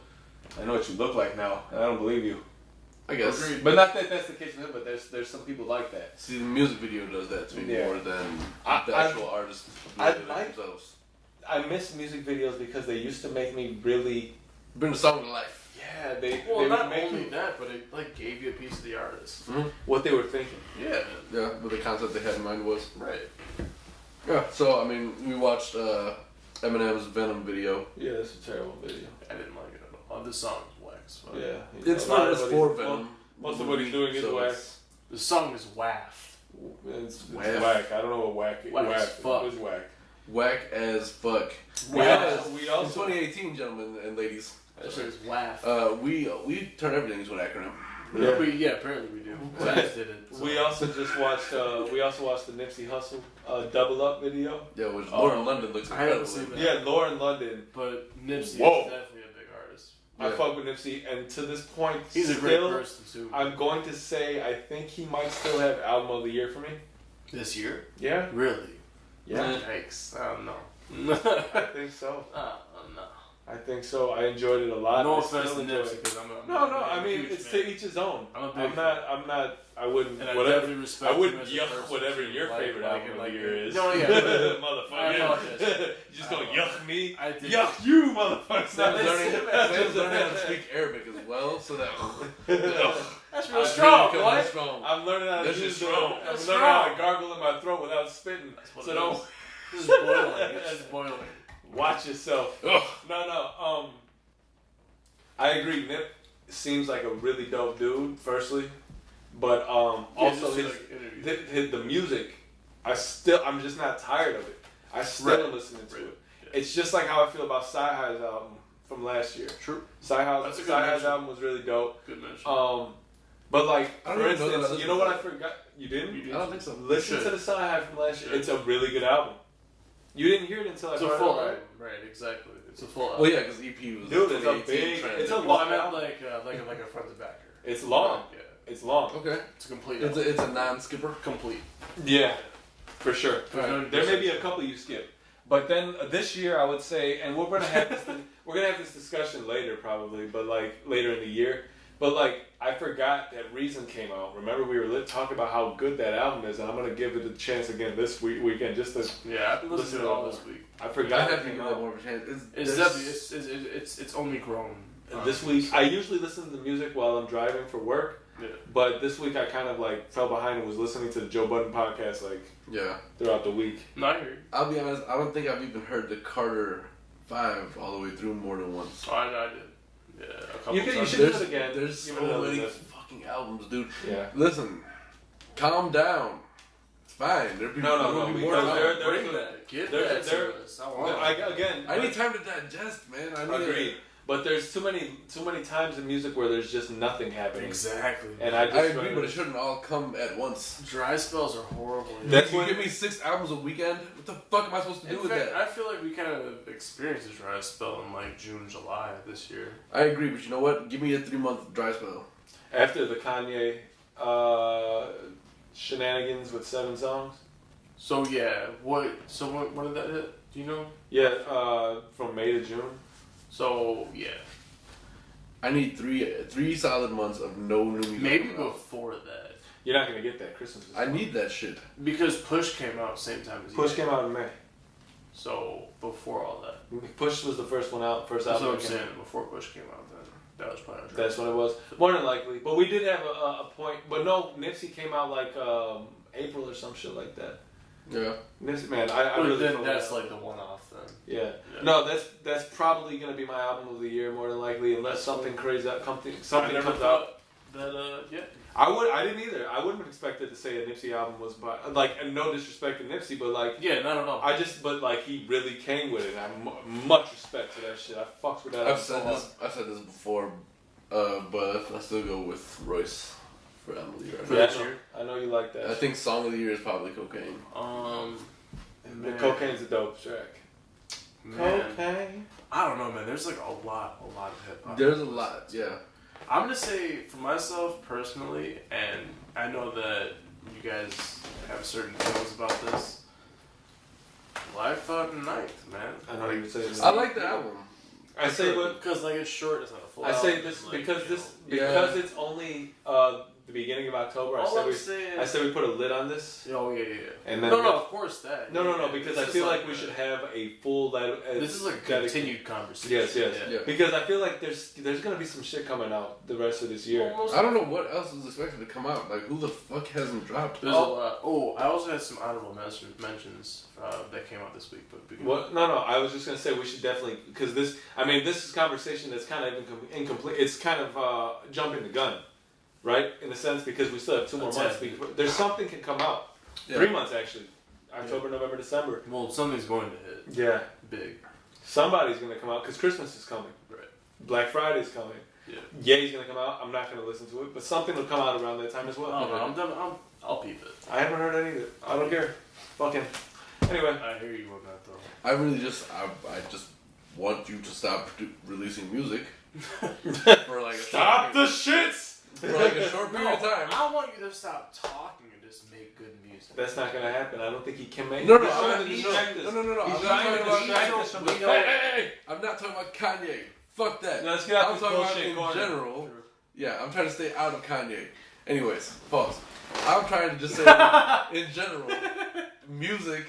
Speaker 2: I know what you look like now, and I don't believe you.
Speaker 1: I guess.
Speaker 3: Agreed.
Speaker 2: But not that that's the case with him, but there's some people like that.
Speaker 1: See, the music video does that to me
Speaker 2: Yeah.
Speaker 1: more than the
Speaker 2: I-
Speaker 1: actual artists
Speaker 2: I
Speaker 1: really
Speaker 2: like-
Speaker 1: themselves.
Speaker 2: I miss music videos because they used to make me really,
Speaker 1: Bring the song to life.
Speaker 2: yeah, they
Speaker 3: Well, not
Speaker 2: would make
Speaker 3: only
Speaker 2: you
Speaker 3: that, but it like gave you a piece of the artist.
Speaker 2: what they were thinking.
Speaker 3: Yeah.
Speaker 1: Yeah, what the concept they had in mind was.
Speaker 3: Right.
Speaker 1: Yeah. So I mean, we watched Eminem's Venom video.
Speaker 2: Yeah, that's a terrible video.
Speaker 3: I didn't like it at all. This song is wax. But
Speaker 2: Yeah,
Speaker 1: It's
Speaker 2: a lot
Speaker 1: for
Speaker 2: of
Speaker 1: it's
Speaker 2: what
Speaker 1: for
Speaker 2: he's-
Speaker 1: Venom.
Speaker 2: Most of what he's doing is
Speaker 1: So
Speaker 2: whack.
Speaker 1: it's-
Speaker 3: the song is waff.
Speaker 2: It's
Speaker 1: Whack.
Speaker 2: whack. I don't know what whack is.
Speaker 3: Whack as
Speaker 2: Whack.
Speaker 3: fuck.
Speaker 2: It was whack.
Speaker 1: Whack as fuck.
Speaker 2: Yes,
Speaker 1: We
Speaker 2: we
Speaker 1: in
Speaker 2: also
Speaker 1: 2018, gentlemen and ladies.
Speaker 3: That shit is waff.
Speaker 1: We turn everything into an acronym.
Speaker 2: Yeah.
Speaker 3: Apparently we do. Wax did it. So.
Speaker 2: we also just watched the Nipsey Hussle Double Up video.
Speaker 1: Yeah, which
Speaker 2: Oh.
Speaker 1: Lauren London looks
Speaker 3: I haven't
Speaker 1: incredible.
Speaker 3: seen that.
Speaker 2: Yeah, Lauren London.
Speaker 3: But Nipsey
Speaker 2: Whoa.
Speaker 3: is definitely a big artist.
Speaker 2: I
Speaker 1: Yeah.
Speaker 2: fuck with Nipsey, and to this point,
Speaker 3: He's a great
Speaker 2: still,
Speaker 3: person too.
Speaker 2: I'm going to say I think he might still have album of the year for me.
Speaker 3: This year?
Speaker 2: Yeah,
Speaker 3: Really?
Speaker 2: yeah,
Speaker 3: Yikes. I don't know.
Speaker 2: I think so.
Speaker 3: No.
Speaker 2: I think so. I enjoyed it a lot.
Speaker 3: No
Speaker 2: I
Speaker 3: offense
Speaker 2: still
Speaker 3: to
Speaker 2: enjoy
Speaker 3: Nipsey,
Speaker 2: it.
Speaker 3: because I'm
Speaker 2: No, I
Speaker 3: a
Speaker 2: mean
Speaker 3: huge
Speaker 2: it's
Speaker 3: fan.
Speaker 2: to each his own.
Speaker 3: I'm a big
Speaker 2: I'm not. I wouldn't.
Speaker 3: And I
Speaker 2: whatever.
Speaker 3: definitely respect
Speaker 2: I wouldn't
Speaker 3: him as a
Speaker 2: yuck
Speaker 3: person,
Speaker 2: whatever
Speaker 3: too.
Speaker 2: your
Speaker 3: Like-
Speaker 2: favorite
Speaker 3: like-
Speaker 2: album
Speaker 3: like-
Speaker 2: of the year is.
Speaker 3: No, yeah.
Speaker 2: Motherfucker.
Speaker 3: I apologize.
Speaker 2: You just gonna
Speaker 3: I
Speaker 2: yuck me?
Speaker 3: I did.
Speaker 2: Yuck you, motherfucker.
Speaker 1: Sam's learning how to speak Arabic as well, so that
Speaker 3: That's
Speaker 2: I'm
Speaker 3: real strong,
Speaker 1: really
Speaker 3: boy.
Speaker 1: coming strong.
Speaker 2: I'm learning how to
Speaker 1: That's
Speaker 2: use
Speaker 1: just
Speaker 2: the.
Speaker 1: strong.
Speaker 2: I'm
Speaker 3: That's
Speaker 2: learning how to
Speaker 3: strong.
Speaker 2: gargle in my throat without spitting.
Speaker 3: what
Speaker 2: So
Speaker 3: it
Speaker 2: don't
Speaker 3: is. This is boiling. It's just boiling.
Speaker 2: watch yourself.
Speaker 1: Ugh.
Speaker 2: No. I agree. Nip seems like a really dope dude. Firstly, but also
Speaker 3: just
Speaker 2: his,
Speaker 3: like interviews.
Speaker 2: the music. I'm just not tired of it. I still
Speaker 3: Right.
Speaker 2: am listening to
Speaker 3: Right.
Speaker 2: it. It's just like how I feel about Sci-Hi's album from last year.
Speaker 3: True.
Speaker 2: Sci-Hi's
Speaker 3: That's a good mention.
Speaker 2: album was really dope.
Speaker 3: Good mention.
Speaker 2: But like
Speaker 1: I don't
Speaker 2: for
Speaker 1: even know that I
Speaker 2: instance,
Speaker 1: listened
Speaker 2: you know
Speaker 1: to
Speaker 2: what
Speaker 1: that.
Speaker 2: I forgot? You didn't?
Speaker 3: You
Speaker 1: I don't think so.
Speaker 2: Listen
Speaker 3: You
Speaker 2: to
Speaker 3: should.
Speaker 2: the Sci-Hi from last year.
Speaker 3: Should.
Speaker 2: It's a really good album. You didn't hear it until I
Speaker 3: It's a
Speaker 2: brought it
Speaker 3: full
Speaker 2: up, right?
Speaker 3: album. Right, exactly. It's a full album.
Speaker 1: Well, yeah, because EP was
Speaker 2: Dude, it's a
Speaker 1: 2018
Speaker 2: big-
Speaker 1: trend.
Speaker 2: it's a
Speaker 3: Well,
Speaker 2: long
Speaker 3: I meant
Speaker 2: album.
Speaker 3: like a front to backer.
Speaker 2: It's long.
Speaker 3: Yeah.
Speaker 2: It's long.
Speaker 1: Okay.
Speaker 3: It's a complete.
Speaker 1: It's
Speaker 3: album.
Speaker 1: a non-skipper.
Speaker 3: complete.
Speaker 2: Yeah, for sure.
Speaker 3: Right.
Speaker 2: There may be a couple you skip, but then this year I would say, and we're gonna have this discussion later probably, but like later in the year. But like I forgot that Reason came out. Remember we were talking about how good that album is, and I'm gonna give it a chance again this weekend just to.
Speaker 3: Yeah, I've been listening to it all this week.
Speaker 2: I
Speaker 1: I
Speaker 2: forgot
Speaker 1: have
Speaker 2: it
Speaker 1: to
Speaker 2: came
Speaker 1: give that
Speaker 2: out.
Speaker 1: more of a chance.
Speaker 3: It's definitely it's only grown.
Speaker 2: This week I usually listen to the music while I'm driving for work,
Speaker 3: Yeah.
Speaker 2: but this week I kind of like fell behind and was listening to the Joe Budden podcast like
Speaker 1: Yeah.
Speaker 2: throughout the week.
Speaker 3: No, I hear you.
Speaker 1: I'll be honest, I don't think I've even heard the Carter 5 all the way through more than once.
Speaker 3: Oh, I know I did. Yeah, a couple
Speaker 2: You
Speaker 3: times.
Speaker 2: should do it again.
Speaker 1: There's
Speaker 2: Give
Speaker 1: so
Speaker 2: it another
Speaker 1: many
Speaker 2: listen.
Speaker 1: fucking albums, dude.
Speaker 2: Yeah.
Speaker 1: Listen, calm down. It's fine. There'll be,
Speaker 2: No,
Speaker 1: there'll be more
Speaker 2: because
Speaker 1: time.
Speaker 2: there-
Speaker 3: Bring that. Give
Speaker 2: there-
Speaker 3: that
Speaker 2: there-
Speaker 3: to us. I want it.
Speaker 1: I need time to digest, man. I need
Speaker 2: Agreed. But there's too many times in music where there's just nothing happening.
Speaker 3: Exactly.
Speaker 2: And I just
Speaker 1: I agree, but it shouldn't all come at once.
Speaker 3: Dry spells are horrible.
Speaker 2: That's
Speaker 1: If you
Speaker 2: when-
Speaker 1: give me 6 albums a weekend, what the fuck am I supposed to do
Speaker 3: In
Speaker 1: with
Speaker 3: fact,
Speaker 1: that?
Speaker 3: I feel like we kind of experienced a dry spell in like June, July this year.
Speaker 1: I agree, but you know what? Give me a 3-month dry spell.
Speaker 2: After the Kanye shenanigans with 7 songs.
Speaker 3: So yeah, what? So when did that hit? Do you know?
Speaker 2: Yeah, from May to June.
Speaker 3: So yeah,
Speaker 1: I need three solid months of no new music.
Speaker 3: maybe
Speaker 1: coming out.
Speaker 3: before that,
Speaker 2: You're not gonna get that Christmas. is
Speaker 1: I
Speaker 2: coming.
Speaker 1: need that shit.
Speaker 3: because Push came out same time as
Speaker 2: Push
Speaker 3: you.
Speaker 2: came out in May.
Speaker 3: So before all that,
Speaker 2: Push was the first one out. First
Speaker 3: that's
Speaker 2: album.
Speaker 3: what I'm
Speaker 2: that came
Speaker 3: saying.
Speaker 2: out.
Speaker 3: Before Push came out, then that was probably a dry
Speaker 2: That's what it was. More than likely. But we did have a point. But no, Nipsey came out like April or some shit like that.
Speaker 1: Yeah.
Speaker 2: Nipsey, man, I
Speaker 3: But
Speaker 2: really
Speaker 3: then
Speaker 2: feel
Speaker 3: that's
Speaker 2: that.
Speaker 3: like the one-off then.
Speaker 2: Yeah.
Speaker 3: Yeah.
Speaker 2: No, that's probably gonna be my album of the year more than likely, unless something crazy something
Speaker 3: I never
Speaker 2: comes out.
Speaker 3: thought that yeah.
Speaker 2: I didn't either. I wouldn't have expected to say a Nipsey album was by and no disrespect to Nipsey, but
Speaker 3: yeah, not at all.
Speaker 2: But he really came with it. And much respect to that shit. I fucks with that.
Speaker 1: I've said this before, but I still go with Royce for album of the year.
Speaker 3: For this year,
Speaker 2: I know you like that.
Speaker 1: I think song of the year is probably Cocaine.
Speaker 2: The Cocaine's a dope track.
Speaker 3: Man.
Speaker 2: Cocaine.
Speaker 3: I don't know, man. There's like a lot of hip hop.
Speaker 1: There's a lot, yeah.
Speaker 3: I'm gonna say for myself personally, and I know that you guys have certain feelings about this. Life Out in Ninth, man.
Speaker 2: I know you would say this.
Speaker 1: I like the album.
Speaker 2: I say what
Speaker 3: because like it's short, it's not a full.
Speaker 2: I say
Speaker 3: album,
Speaker 2: this
Speaker 3: like,
Speaker 2: because it's only the beginning of October. I said we put a lid on this.
Speaker 3: Oh yeah.
Speaker 2: And then
Speaker 3: no, of course that.
Speaker 2: No, because I feel like we should have a full.
Speaker 3: This is like a continued conversation.
Speaker 2: Yes.
Speaker 1: Yeah.
Speaker 2: Because I feel like there's gonna be some shit coming out the rest of this year.
Speaker 1: I don't know what else is expected to come out. Like, who the fuck hasn't dropped?
Speaker 3: There's a lot. Oh, I also had some honorable mentions that came out this week. But
Speaker 2: what? No. I was just gonna say we should definitely because this. I mean, this is conversation that's kind of incomplete. It's kind of jumping the gun. Right, in a sense, because we still have 2 more months. There's something can come out. Yeah. 3 months actually. October, November, December.
Speaker 3: Well, something's going to hit.
Speaker 2: Yeah,
Speaker 3: big.
Speaker 2: Somebody's gonna come out because Christmas is coming.
Speaker 3: Right.
Speaker 2: Black Friday's coming.
Speaker 3: Yeah.
Speaker 2: Ye's gonna come out. I'm not gonna listen to it, but something will come out around that time as well.
Speaker 3: Oh, no, I'll peep it.
Speaker 2: I haven't heard that either. I don't care. Fucking. Anyway.
Speaker 3: I hear you on that though.
Speaker 1: I really just want you to stop releasing music for like
Speaker 2: stop the shits.
Speaker 1: For like a short period of time.
Speaker 3: I want you to stop talking and just make good music.
Speaker 2: That's not gonna happen. I don't think he can make.
Speaker 1: No.
Speaker 2: I'm not
Speaker 1: talking about Kanye. Fuck that.
Speaker 2: No, let's get out
Speaker 1: I'm
Speaker 2: this
Speaker 1: talking about
Speaker 2: bullshit
Speaker 1: in
Speaker 2: corner.
Speaker 1: general. True. Yeah, I'm trying to stay out of Kanye. Anyways, pause. I'm trying to just say, in general, music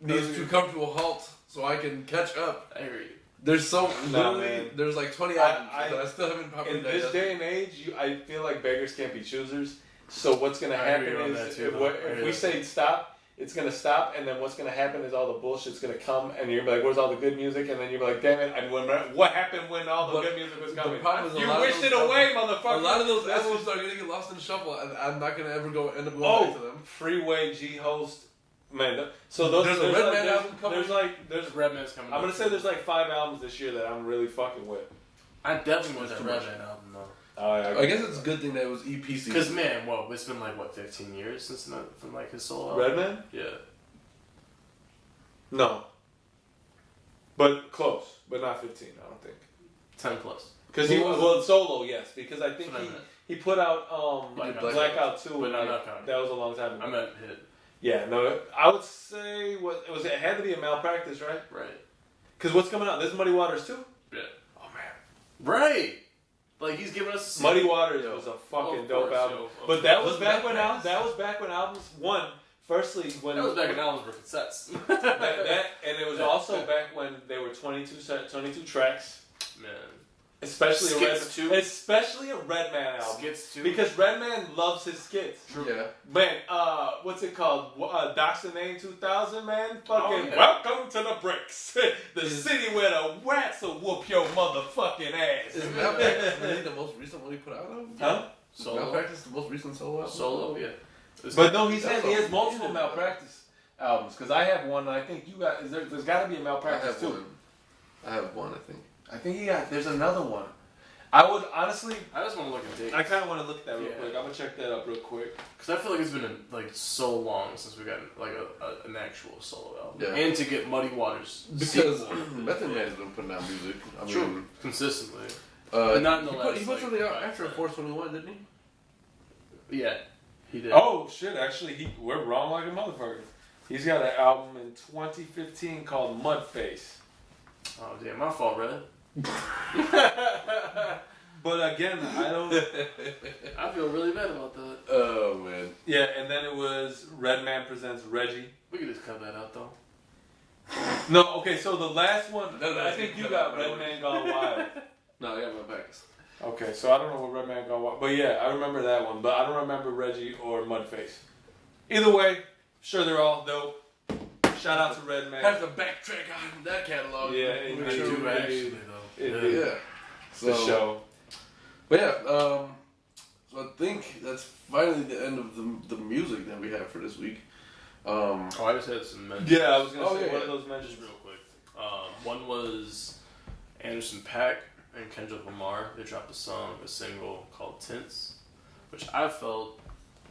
Speaker 1: needs to come to a halt so I can catch up.
Speaker 3: I hear you.
Speaker 1: There's there's like 20 albums that I still haven't probably
Speaker 2: in this day and age, I feel like beggars can't be choosers. So what's gonna happen is if we say stop, it's gonna stop, and then what's gonna happen is all the bullshit's gonna come, and you're gonna be like, "Where's all the good music?" And then you're like, "Damn it! What happened when all the good music was coming? You wished it away, motherfucker."
Speaker 1: A lot of those albums are gonna get lost in the shuffle, and I'm not gonna ever end up going back to them.
Speaker 2: Freeway, G-Host. Man, so there's a Redman album coming. There's
Speaker 3: Redman's coming.
Speaker 2: I'm gonna say there's like 5 albums this year that I'm really fucking with.
Speaker 3: I definitely want that Redman album though.
Speaker 2: Oh, yeah,
Speaker 1: I guess it's a good thing that it was EP season.
Speaker 3: Because man, it's been like 15 years since from like his solo album.
Speaker 2: Redman?
Speaker 3: Yeah.
Speaker 2: No. But close, but not 15. I don't think.
Speaker 3: 10 plus.
Speaker 2: Because solo, yes, because I think he put out Blackout 2,
Speaker 3: but
Speaker 2: that was a long time ago.
Speaker 3: I meant Hit.
Speaker 2: Yeah, no, I would say it had to be a Malpractice, right?
Speaker 3: Right.
Speaker 2: Because what's coming out? This Muddy Waters too?
Speaker 3: Yeah.
Speaker 2: Oh man.
Speaker 3: Right. Like he's giving us
Speaker 2: Muddy Waters was a fucking dope album. But that was back when albums firstly when
Speaker 3: that was back when albums were cassettes.
Speaker 2: and it was also back when there were 22 tracks.
Speaker 3: Man.
Speaker 2: Especially
Speaker 3: skits
Speaker 2: a Redman album.
Speaker 3: Skits too.
Speaker 2: Because Redman loves his skits.
Speaker 1: True. Yeah.
Speaker 2: Man, what's it called? Dr. Name 2000, man? Fucking welcome to the bricks. The city where the rats will whoop your motherfucking ass.
Speaker 1: Is Malpractice really the most recent one he put out?
Speaker 2: Huh?
Speaker 1: Solo. Malpractice the most recent solo album?
Speaker 3: Solo, yeah.
Speaker 2: But no, he has multiple Malpractice albums. Because I have one, and I think you got. There's got to be a Malpractice too.
Speaker 1: I have one, I think.
Speaker 2: I think there's another one. I would honestly.
Speaker 3: I just want to look at dates.
Speaker 2: I kind of want to look at that real quick. I'm gonna check that up real quick.
Speaker 3: Because I feel like it's been like so long since we got like an actual solo album.
Speaker 1: Yeah.
Speaker 3: And to get Muddy Waters.
Speaker 1: Because Method Man has been putting out music. I mean,
Speaker 3: consistently. But not in the last.
Speaker 1: He put something out after 421, didn't he?
Speaker 3: Yeah, he did.
Speaker 2: Oh shit! Actually, we're wrong like a motherfucker. He's got an album in 2015 called Mudface.
Speaker 3: Oh damn, my fault, brother.
Speaker 2: But again,
Speaker 3: I feel really bad about that.
Speaker 1: Oh man.
Speaker 2: Yeah, and then it was Redman presents Reggie.
Speaker 3: We could just cut that out though.
Speaker 2: No, okay. So the last one, I think you got Redman Gone Wild.
Speaker 1: No, I got Malpractice.
Speaker 2: Okay, so I don't know what Redman Gone Wild, but yeah, I remember that one. But I don't remember Reggie or Mudface. Either way, sure they're all dope. Shout out to Redman.
Speaker 1: Have to backtrack on that catalog.
Speaker 2: Yeah, it
Speaker 3: do actually though.
Speaker 2: Yeah.
Speaker 1: So,
Speaker 2: the show.
Speaker 1: But yeah, so I think that's finally the end of the music that we have for this week.
Speaker 3: I just had some mentions.
Speaker 2: Yeah, I was gonna say
Speaker 1: yeah.
Speaker 2: one of those mentions.
Speaker 3: Just real quick. One was Anderson .Paak and Kendrick Lamar. They dropped a single called Tints, which I felt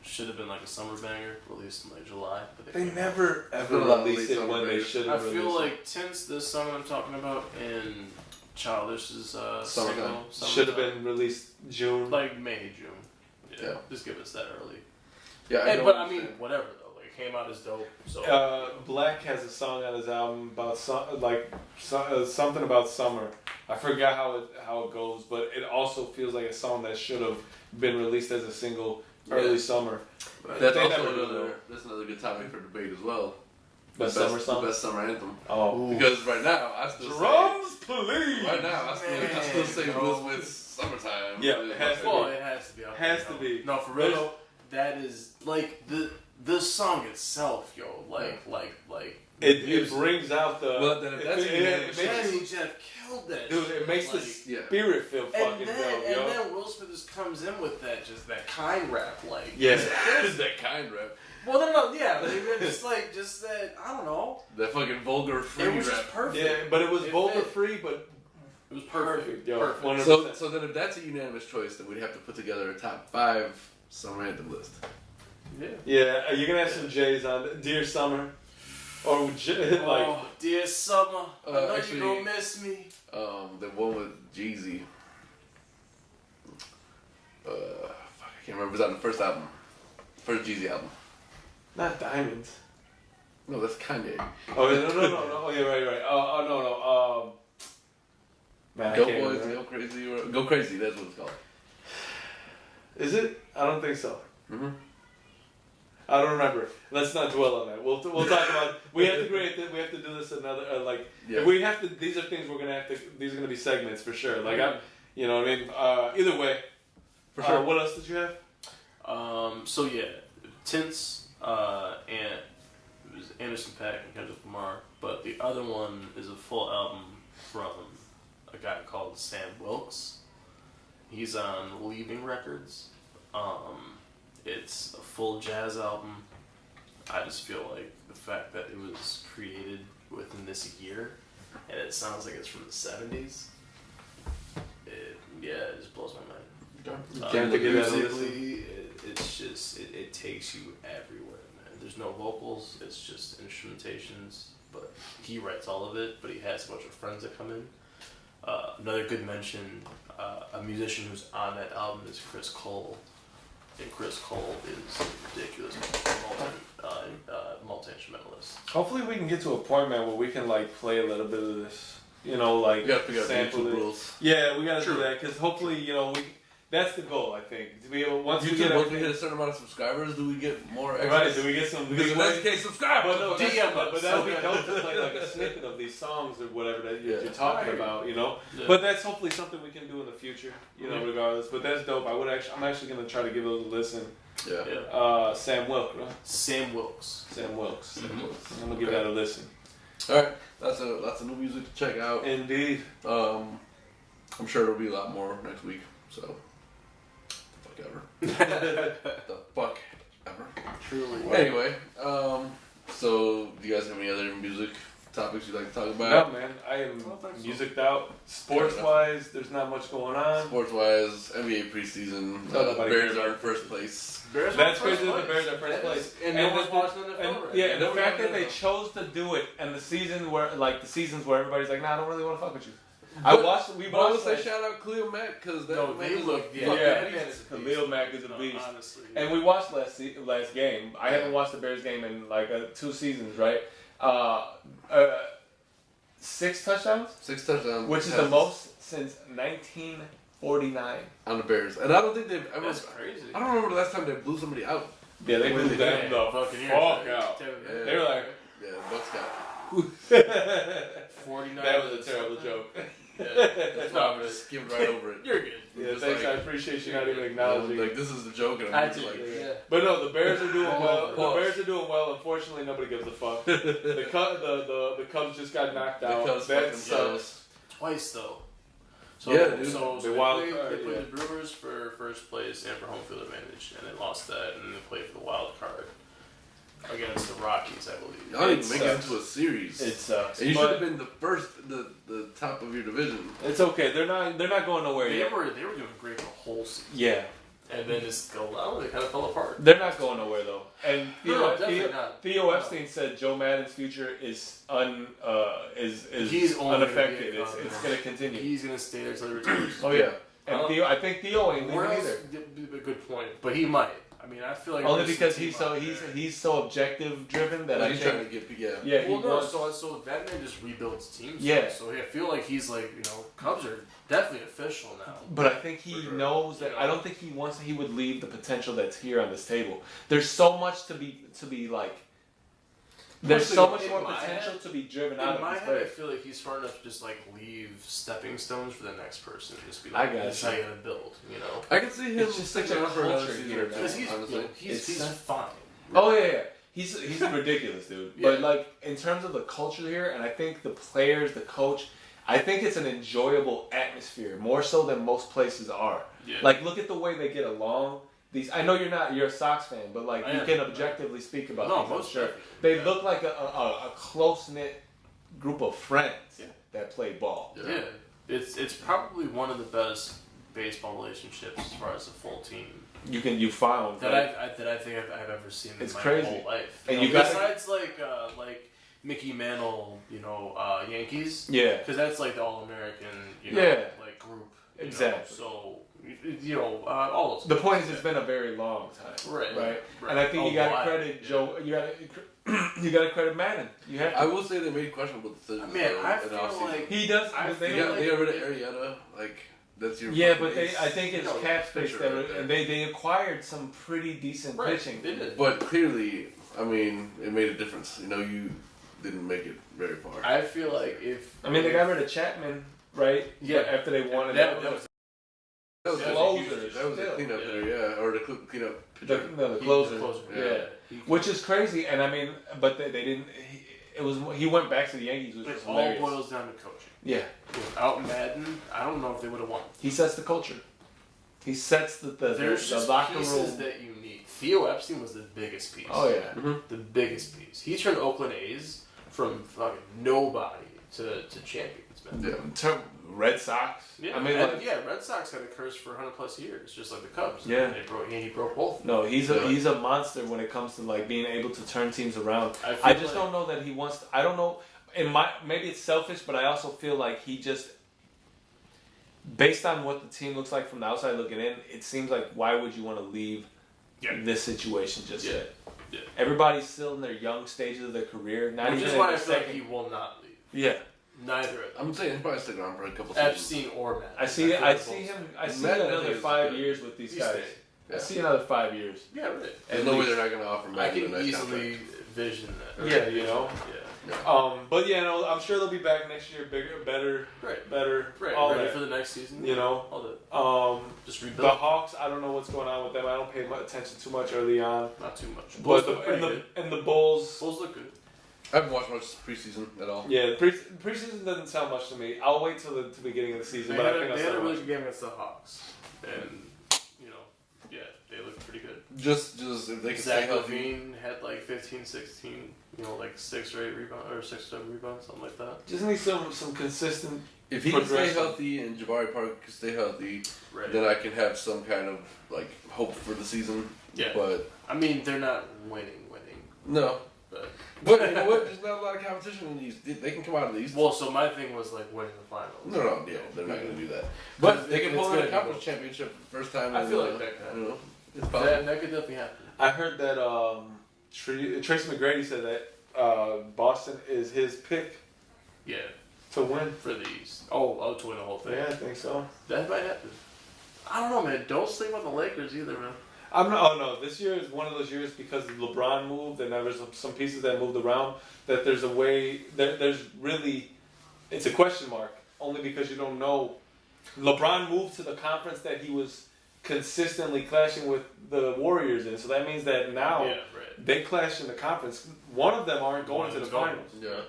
Speaker 3: should have been like a summer banger, released in like July. But
Speaker 2: They never ever
Speaker 1: There's a lot of
Speaker 2: released
Speaker 1: late
Speaker 2: it when
Speaker 1: summer
Speaker 2: they
Speaker 1: bangers.
Speaker 2: should
Speaker 3: I
Speaker 2: have.
Speaker 3: feel like Tints, this song I'm talking about, and Childish's single
Speaker 2: Should have been released June.
Speaker 3: like May, June.
Speaker 1: Yeah.
Speaker 3: Just give us that early.
Speaker 1: Yeah,
Speaker 3: But I mean, whatever though. Like, it came out as dope. So
Speaker 2: Black has a song on his album about something about summer. I forgot how it goes, but it also feels like a song that should have been released as a single early summer.
Speaker 1: that's
Speaker 2: They
Speaker 1: also
Speaker 2: never do
Speaker 1: another good topic for debate as well.
Speaker 2: Best summer song?
Speaker 1: The best summer anthem.
Speaker 2: Oh,
Speaker 1: Because right now I still
Speaker 2: drums,
Speaker 1: say
Speaker 2: please.
Speaker 1: right now I still say
Speaker 3: Man,
Speaker 1: Will Smith's Summertime.
Speaker 2: Yeah, it has to be.
Speaker 3: well, it has to be.
Speaker 2: Has to be.
Speaker 3: No, for real. Though, that is like the song itself, yo. Like.
Speaker 2: It brings out the.
Speaker 1: Well, then if that's
Speaker 3: Jazzy Jeff killed that.
Speaker 2: Dude,
Speaker 3: shit.
Speaker 2: it makes the
Speaker 1: Yeah.
Speaker 2: spirit feel
Speaker 3: And
Speaker 2: fucking
Speaker 3: then,
Speaker 2: dope,
Speaker 3: and
Speaker 2: yo.
Speaker 3: then Will Smith just comes in with that kind rap, like
Speaker 2: Yeah.
Speaker 1: that kind rap.
Speaker 3: Well, no, yeah, but even just that I don't know.
Speaker 1: That fucking vulgar free
Speaker 3: It was
Speaker 1: rap.
Speaker 3: just perfect.
Speaker 2: Yeah, but it was
Speaker 3: It
Speaker 2: vulgar
Speaker 3: fit.
Speaker 2: free, but
Speaker 3: It was perfect.
Speaker 2: yo,
Speaker 3: Perfect.
Speaker 2: 100%.
Speaker 1: So then if that's a unanimous choice, then we'd have to put together a top 5 summer anthem list.
Speaker 3: Yeah.
Speaker 2: Yeah, are you gonna have some J's on Dear Summer? Or like
Speaker 3: Oh, dear summer, I know
Speaker 1: actually-
Speaker 3: you gonna miss me.
Speaker 1: The one with Jeezy. Fuck, I can't remember. It was on the first album. First Jeezy album.
Speaker 2: not Diamonds.
Speaker 1: No, that's Kanye.
Speaker 2: Oh yeah, no. Oh yeah, right. No. Man, I
Speaker 1: Go
Speaker 2: can't
Speaker 1: Boys,
Speaker 2: remember.
Speaker 1: Go Crazy. Go Crazy, that's what it's called.
Speaker 2: Is it? I don't think so.
Speaker 1: Mm-hmm.
Speaker 2: I don't remember. Let's not dwell on that. We'll talk about. We have to create. We have to do this another.
Speaker 1: Yeah.
Speaker 2: We have to. These are things we're gonna have to. These are gonna be segments for sure. Like you know what I mean. Either way.
Speaker 1: For sure.
Speaker 2: What else did you have?
Speaker 3: So yeah, Tints, and it was Anderson .Paak and Kendrick Lamar, but the other one is a full album from a guy called Sam Wilkes. He's on Leaving Records. It's a full jazz album. I just feel like the fact that it was created within this year, and it sounds like it's from the 70s. It just blows my mind.
Speaker 2: Can't think of that.
Speaker 3: Musically, it's just it takes you everywhere, man. There's no vocals, it's just instrumentations. But he writes all of it. But he has a bunch of friends that come in. Another good mention, a musician who's on that album is Chris Cole, and Chris Cole is a ridiculous multi-instrumentalist.
Speaker 2: Hopefully, we can get to a point, man, where we can like play a little bit of this. You know, like
Speaker 1: We gotta figure out the
Speaker 2: sample
Speaker 1: YouTube
Speaker 2: it.
Speaker 1: rules.
Speaker 2: Yeah, we gotta
Speaker 3: True.
Speaker 2: do that because hopefully, you know, that's the goal. I think to be able once we
Speaker 1: YouTube,
Speaker 2: get
Speaker 1: once we
Speaker 2: everything.
Speaker 1: hit a certain amount of subscribers, do we get more
Speaker 2: Right,
Speaker 1: access?
Speaker 2: do we get some?
Speaker 1: Because in that case, subscribe!
Speaker 2: But no,
Speaker 3: DM us.
Speaker 2: but that would be dope to play like a snippet of these songs or whatever that you're
Speaker 1: Yeah.
Speaker 2: talking about, you know.
Speaker 3: Yeah.
Speaker 2: But that's hopefully something we can do in the future, you know,
Speaker 3: Yeah.
Speaker 2: regardless. But that's dope. I'm actually gonna try to give those a listen.
Speaker 1: Yeah.
Speaker 2: Sam Wilkes, right?
Speaker 3: Sam Wilkes.
Speaker 2: Sam Wilkes.
Speaker 1: Mhm.
Speaker 2: I'm gonna give that a listen.
Speaker 1: Alright, that's a new music to check out.
Speaker 2: Indeed.
Speaker 1: I'm sure there'll be a lot more next week, so the fuck ever. The fuck ever.
Speaker 3: Truly.
Speaker 1: Anyway, so do you guys have any other music topics you'd like to talk
Speaker 2: No,
Speaker 1: about?
Speaker 2: man, I am
Speaker 3: I don't think so.
Speaker 2: musiced out. Sports wise, there's not much going on.
Speaker 1: Sports wise, NBA preseason,
Speaker 2: Nobody
Speaker 1: Bears
Speaker 2: cares.
Speaker 1: are in first place.
Speaker 3: Bears
Speaker 2: That's
Speaker 3: are
Speaker 2: crazy
Speaker 3: first
Speaker 2: that the Bears
Speaker 3: place.
Speaker 2: are first place.
Speaker 3: And no one's
Speaker 2: the-
Speaker 3: watching NFL
Speaker 2: And,
Speaker 3: right
Speaker 2: yeah,
Speaker 3: now.
Speaker 2: and the
Speaker 1: Nobody
Speaker 2: fact that
Speaker 1: knows
Speaker 2: they
Speaker 1: that.
Speaker 2: chose to do it, and the season where, like, the seasons where everybody's like, nah, I don't really want to fuck with you. We
Speaker 1: But I
Speaker 2: watched.
Speaker 1: would say shout out Khalil Mack because that
Speaker 3: No,
Speaker 1: man
Speaker 3: they
Speaker 1: is
Speaker 3: look-
Speaker 1: a
Speaker 3: yeah,
Speaker 1: fucking
Speaker 2: yeah,
Speaker 1: beast.
Speaker 2: Khalil Mack is a
Speaker 3: No,
Speaker 2: beast.
Speaker 3: honestly.
Speaker 2: And we watched last game. I haven't watched the Bears game in like 2 seasons, right? 6 touchdowns,
Speaker 1: 6 touchdowns,
Speaker 2: which is the most since 1949.
Speaker 1: on the Bears, and I don't think they've ever.
Speaker 3: That's crazy.
Speaker 1: I don't remember the last time they blew somebody out.
Speaker 2: Yeah, they blew
Speaker 1: Yeah,
Speaker 2: them the
Speaker 3: Buccaneers,
Speaker 2: fuck
Speaker 3: right?
Speaker 2: out.
Speaker 1: Yeah.
Speaker 2: They were like,
Speaker 1: Yeah, the Bucks got.
Speaker 3: 49.
Speaker 2: that was a terrible joke.
Speaker 1: That's why I just skimmed right over it.
Speaker 3: You're good.
Speaker 2: Yeah,
Speaker 1: Just
Speaker 2: thanks.
Speaker 1: like-
Speaker 2: I appreciate you not even acknowledging.
Speaker 1: Like this is the joke, and
Speaker 3: I
Speaker 1: I'm just
Speaker 3: did,
Speaker 1: like,
Speaker 3: yeah.
Speaker 2: But no, the Bears are doing well. The
Speaker 1: Pause.
Speaker 2: Bears are doing well. Unfortunately, nobody gives a fuck. The Cubs just got knocked
Speaker 1: the
Speaker 2: out.
Speaker 1: Cubs
Speaker 2: That
Speaker 1: fucking
Speaker 2: sucks.
Speaker 1: sucks.
Speaker 3: Twice though. So,
Speaker 1: Yeah, dude.
Speaker 3: so
Speaker 2: The
Speaker 3: they
Speaker 2: wild
Speaker 3: played,
Speaker 2: card,
Speaker 3: they played
Speaker 2: yeah.
Speaker 3: the Brewers for first place and for home field advantage, and they lost that, and they played for the wild card against the Rockies, I believe.
Speaker 1: Y'all didn't make it into a series.
Speaker 2: It sucks.
Speaker 1: And you
Speaker 2: But
Speaker 1: should have been the top of your division.
Speaker 2: It's okay. They're not going nowhere
Speaker 3: They
Speaker 2: yet.
Speaker 3: were doing great the whole season,
Speaker 2: Yeah.
Speaker 3: and then just go out. They kind of fell apart.
Speaker 2: They're not going nowhere though. And
Speaker 3: Definitely not.
Speaker 2: Theo Epstein said Joe Madden's future is
Speaker 3: He's only
Speaker 2: unaffected.
Speaker 3: gonna be a
Speaker 2: It's going to continue.
Speaker 3: He's gonna stay there till he retires.
Speaker 2: Oh yeah. And I think Theo ain't
Speaker 3: Where
Speaker 2: leaving
Speaker 3: else?
Speaker 2: either.
Speaker 3: A good point, but he might. I mean, I feel like
Speaker 2: Only
Speaker 3: there's
Speaker 2: because
Speaker 3: some
Speaker 2: he's
Speaker 3: team
Speaker 2: so
Speaker 3: out
Speaker 2: he's
Speaker 3: there.
Speaker 2: he's so objective driven that I
Speaker 1: He's
Speaker 2: think
Speaker 1: trying to get
Speaker 2: yeah he
Speaker 3: Well, no,
Speaker 2: wants.
Speaker 3: so that man just rebuilds teams.
Speaker 2: Yeah.
Speaker 3: So I feel like he's like, Cubs are definitely official now.
Speaker 2: But I think he
Speaker 1: sure.
Speaker 2: knows that. I don't think he would leave the potential that's here on this table. There's so much to be like. There's so much
Speaker 3: In
Speaker 2: more
Speaker 3: my
Speaker 2: potential
Speaker 3: head-
Speaker 2: to be driven
Speaker 3: In
Speaker 2: out
Speaker 3: my
Speaker 2: of this
Speaker 3: head, I
Speaker 2: player.
Speaker 3: feel like he's smart enough to just like leave stepping stones for the next person. Just be
Speaker 2: I
Speaker 3: like,
Speaker 2: got
Speaker 3: this is
Speaker 2: you.
Speaker 3: how you gotta build,
Speaker 1: I can see him
Speaker 2: It's just
Speaker 1: sticking
Speaker 2: such a
Speaker 1: around for another
Speaker 2: culture
Speaker 1: season
Speaker 2: here,
Speaker 1: or
Speaker 2: man.
Speaker 1: two,
Speaker 3: Because he's
Speaker 1: honestly.
Speaker 3: he's
Speaker 2: It's-
Speaker 3: fine.
Speaker 2: Oh yeah. He's ridiculous, dude.
Speaker 3: Yeah.
Speaker 2: But like in terms of the culture here, and I think the players, the coach, I think it's an enjoyable atmosphere more so than most places are.
Speaker 3: Yeah.
Speaker 2: Like look at the way they get along. I know you're a Sox fan, but like
Speaker 3: I
Speaker 2: you
Speaker 3: am.
Speaker 2: can objectively speak about
Speaker 3: No,
Speaker 2: these, I'm
Speaker 3: most
Speaker 2: sure.
Speaker 3: definitely.
Speaker 2: They
Speaker 3: Yeah.
Speaker 2: look like a close knit group of friends
Speaker 3: Yeah.
Speaker 2: that play ball.
Speaker 3: Yeah, it's probably one of the best baseball relationships as far as a full team
Speaker 2: You found
Speaker 3: that
Speaker 2: right?
Speaker 3: I think I've ever seen in
Speaker 2: It's
Speaker 3: my
Speaker 2: crazy.
Speaker 3: whole life.
Speaker 2: And
Speaker 3: You
Speaker 2: you
Speaker 3: know,
Speaker 2: gotta-
Speaker 3: besides like Mickey Mantle, Yankees,
Speaker 2: Yeah.
Speaker 3: because that's like the All American,
Speaker 2: Yeah.
Speaker 3: like group.
Speaker 2: Exactly.
Speaker 3: So all those.
Speaker 2: The point is, it's been a very long time,
Speaker 3: Right.
Speaker 2: And I think
Speaker 3: A
Speaker 2: you got
Speaker 3: lot,
Speaker 2: to credit
Speaker 3: yeah.
Speaker 2: Joe. You got to credit Madden. You have to.
Speaker 1: I will say they made questionable decisions.
Speaker 3: Man,
Speaker 1: though,
Speaker 3: I
Speaker 1: in the
Speaker 3: feel
Speaker 1: offseason.
Speaker 3: like
Speaker 2: He does.
Speaker 3: I
Speaker 2: they
Speaker 1: They
Speaker 3: feel
Speaker 1: got rid of Arrieta. Like that's your
Speaker 2: yeah,
Speaker 1: fucking
Speaker 2: but
Speaker 1: ace.
Speaker 2: I think it's cap space
Speaker 1: pitcher
Speaker 2: that,
Speaker 1: right there.
Speaker 2: and they acquired some pretty decent
Speaker 3: Right,
Speaker 2: pitching.
Speaker 3: they did.
Speaker 1: But clearly, I mean, it made a difference. You didn't make it very far.
Speaker 3: I feel like if
Speaker 2: I mean, they got rid of Chapman, right?
Speaker 3: Yeah.
Speaker 2: After they won it.
Speaker 3: that was
Speaker 1: That was
Speaker 3: Yeah,
Speaker 1: a
Speaker 2: closer.
Speaker 1: huge- that was a
Speaker 2: Still.
Speaker 1: cleanup
Speaker 3: Yeah.
Speaker 1: there, yeah, or the cleanup
Speaker 2: the
Speaker 1: pitcher.
Speaker 2: closer.
Speaker 1: Yeah.
Speaker 2: Which is crazy, and I mean, but they didn't. He went back to the Yankees, which was
Speaker 3: It all
Speaker 2: hilarious.
Speaker 3: boils down to coaching.
Speaker 2: Yeah,
Speaker 3: Without Madden, I don't know if they would have won.
Speaker 2: he sets the culture. He sets the
Speaker 3: There's just
Speaker 2: locker
Speaker 3: pieces
Speaker 2: room.
Speaker 3: that you need. Theo Epstein was the biggest piece.
Speaker 2: Oh yeah.
Speaker 3: The biggest piece. He turned Oakland A's from fucking nobody to champions, man.
Speaker 1: Yeah.
Speaker 2: In term, Red Sox.
Speaker 3: Yeah,
Speaker 2: I mean,
Speaker 3: and,
Speaker 2: like,
Speaker 3: yeah, Red Sox had a curse for 100+ years, just like the Cubs.
Speaker 2: Yeah.
Speaker 3: He broke both.
Speaker 2: no, he's
Speaker 1: Yeah.
Speaker 2: he's a monster when it comes to like being able to turn teams around.
Speaker 3: I feel
Speaker 2: I just
Speaker 3: like-
Speaker 2: don't know that he wants. I don't know. Maybe it's selfish, but I also feel like he just, based on what the team looks like from the outside looking in, it seems like why would you want to leave
Speaker 3: Yeah.
Speaker 2: this situation just
Speaker 3: Yeah.
Speaker 2: yet?
Speaker 3: Yeah.
Speaker 2: Everybody's still in their young stages of their career. Not
Speaker 3: Which
Speaker 2: even
Speaker 3: is
Speaker 2: in
Speaker 3: why
Speaker 2: their
Speaker 3: I feel like
Speaker 2: second.
Speaker 3: he will not leave.
Speaker 2: Yeah,
Speaker 3: Neither of them.
Speaker 1: I'm saying he'll probably stick around for a couple seasons.
Speaker 3: Epstein or Madden.
Speaker 2: I see
Speaker 3: feel like
Speaker 2: him.
Speaker 3: both.
Speaker 2: I see
Speaker 1: Madden, I
Speaker 2: another
Speaker 1: think, is
Speaker 2: 5
Speaker 1: good.
Speaker 2: years with these
Speaker 3: He
Speaker 2: guys.
Speaker 3: stayed.
Speaker 2: I
Speaker 1: Yeah.
Speaker 2: see another 5 years.
Speaker 3: Yeah, right.
Speaker 1: There's
Speaker 2: At
Speaker 1: no way
Speaker 2: least.
Speaker 1: they're not going to offer
Speaker 3: I
Speaker 1: Madden
Speaker 3: can
Speaker 1: a nice
Speaker 3: easily
Speaker 1: contract.
Speaker 3: vision that.
Speaker 2: Yeah, you know.
Speaker 3: Yeah.
Speaker 2: But yeah, no, I'm sure they'll be back next year, bigger, better,
Speaker 3: Right.
Speaker 2: better,
Speaker 3: Right.
Speaker 2: all
Speaker 3: Ready
Speaker 2: that.
Speaker 3: for the next season.
Speaker 2: You know.
Speaker 3: All that. Just
Speaker 2: The
Speaker 3: rebuild.
Speaker 2: Hawks, I don't know what's going on with them. I don't pay much attention too much early on.
Speaker 3: Not too much.
Speaker 2: But
Speaker 3: Bulls look pretty good.
Speaker 2: and the Bulls,
Speaker 3: Bulls look good.
Speaker 1: I haven't watched much preseason at all.
Speaker 2: yeah, preseason doesn't sound much to me. I'll wait till the beginning of the season,
Speaker 3: They
Speaker 2: but
Speaker 3: had,
Speaker 2: I think
Speaker 3: they
Speaker 2: I'll
Speaker 3: had a
Speaker 2: start
Speaker 3: really
Speaker 2: watching.
Speaker 3: good game against the Hawks, and they looked pretty good.
Speaker 1: Just if they can stay
Speaker 3: Zach
Speaker 1: healthy.
Speaker 3: Levine had like 15, 16, like 6 or 8 rebounds or 6 or 7 rebounds, something like that.
Speaker 2: Just need some consistent.
Speaker 1: If he can stay
Speaker 2: progression.
Speaker 1: healthy and Jabari Parker can stay healthy,
Speaker 3: Right.
Speaker 1: then I can have some kind of like hope for the season.
Speaker 3: Yeah.
Speaker 1: But
Speaker 3: I mean, they're not winning,
Speaker 1: no.
Speaker 3: but
Speaker 1: But you know what? There's not a lot of competition in these. They can come out of these.
Speaker 3: well, so my thing was like winning the finals.
Speaker 1: No, yeah, they're not going to do that. But they can
Speaker 3: It's
Speaker 1: pull in a
Speaker 3: gonna
Speaker 1: conference
Speaker 3: be-
Speaker 1: championship first time.
Speaker 3: I
Speaker 1: in,
Speaker 3: feel like that
Speaker 1: I don't know. It's
Speaker 3: That,
Speaker 1: possible.
Speaker 3: that could definitely happen.
Speaker 2: I heard that Tracy McGrady said that Boston is his pick
Speaker 3: Yeah,
Speaker 2: to win.
Speaker 3: for the East. Oh, to win the whole thing.
Speaker 2: Yeah, I think so.
Speaker 3: That might happen. I don't know, man. Don't sleep on the Lakers either, man.
Speaker 2: I'm not. Oh no, this year is one of those years because LeBron moved and there was some pieces that moved around. That there's a way. There's really, it's a question mark. Only because you don't know. LeBron moved to the conference that he was consistently clashing with the Warriors in. So that means that now
Speaker 3: Yeah, right.
Speaker 2: they clash in the conference. One of them aren't going
Speaker 3: One
Speaker 2: to
Speaker 3: of
Speaker 2: the
Speaker 3: them's going.
Speaker 2: finals.
Speaker 1: Yeah.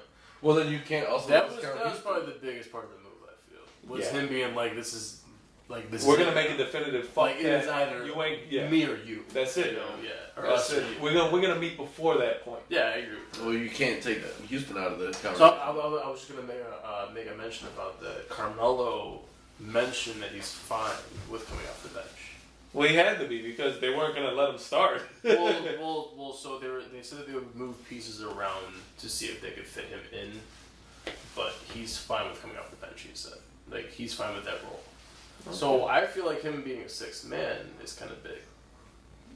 Speaker 1: Well, then you can't also
Speaker 3: That was
Speaker 1: discount
Speaker 3: that was
Speaker 1: Houston.
Speaker 3: probably the biggest part of the move, I feel. was him being like, this is
Speaker 2: We're gonna make a definitive fuck
Speaker 3: like, it is either
Speaker 2: you ain't
Speaker 3: me or you.
Speaker 2: That's it.
Speaker 3: You know, yeah. Or
Speaker 2: That's
Speaker 3: us
Speaker 2: it.
Speaker 3: or you.
Speaker 2: We're gonna meet before that point.
Speaker 3: Yeah, I agree.
Speaker 1: Well, you can't take Houston out of the conversation.
Speaker 3: So I was just gonna make a mention about that. Carmelo mentioned that he's fine with coming off the bench.
Speaker 2: Well, he had to be because they weren't gonna let him start.
Speaker 3: well. So they said that they would move pieces around to see if they could fit him in, but he's fine with coming off the bench. He said, like, he's fine with that role. Okay. So I feel like him being a sixth man is kind of big.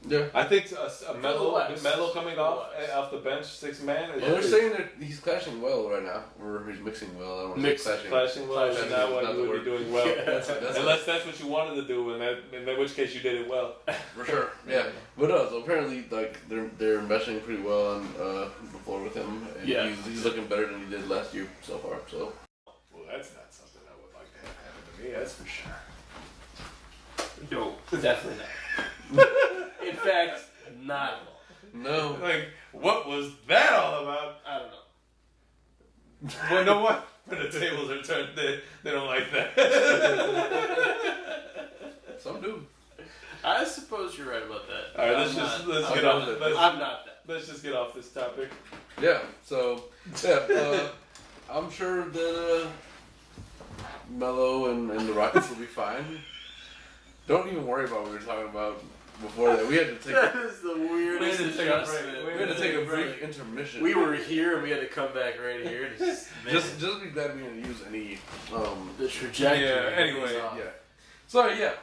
Speaker 1: Yeah,
Speaker 2: I think a Melo coming off the bench, sixth man.
Speaker 1: Well, they're saying that he's clashing well right now, or he's mixing well. I don't want to say
Speaker 2: clashing well is not what you would be doing well.
Speaker 1: That's
Speaker 2: Unless that's what you wanted to do, and in which case you did it well.
Speaker 1: For sure, yeah. But so apparently, like they're meshing pretty well on the floor with him, and he's looking better than he did last year so far. So,
Speaker 2: well, that's not something I would like to have happen to me. That's for sure.
Speaker 3: No, definitely not. In fact, not at all.
Speaker 1: No.
Speaker 2: Like, what was that all about?
Speaker 3: I don't know.
Speaker 2: Well, you know what? When the tables are turned, they don't like that.
Speaker 1: Some do.
Speaker 3: I suppose you're right about that.
Speaker 2: All right, let's get off.
Speaker 3: I'm not that.
Speaker 2: Let's just get off this topic.
Speaker 1: Yeah. So, I'm sure that Melo and the Rockets will be fine. Don't even worry about what we were talking about before that. We had to take.
Speaker 3: That is the weirdest adjustment.
Speaker 1: We had to take a brief intermission.
Speaker 3: We were here and we had to come back right here.
Speaker 1: Just be glad we didn't use any
Speaker 3: the trajectory.
Speaker 2: Yeah. Anyway.
Speaker 1: Yeah. So
Speaker 3: anyway,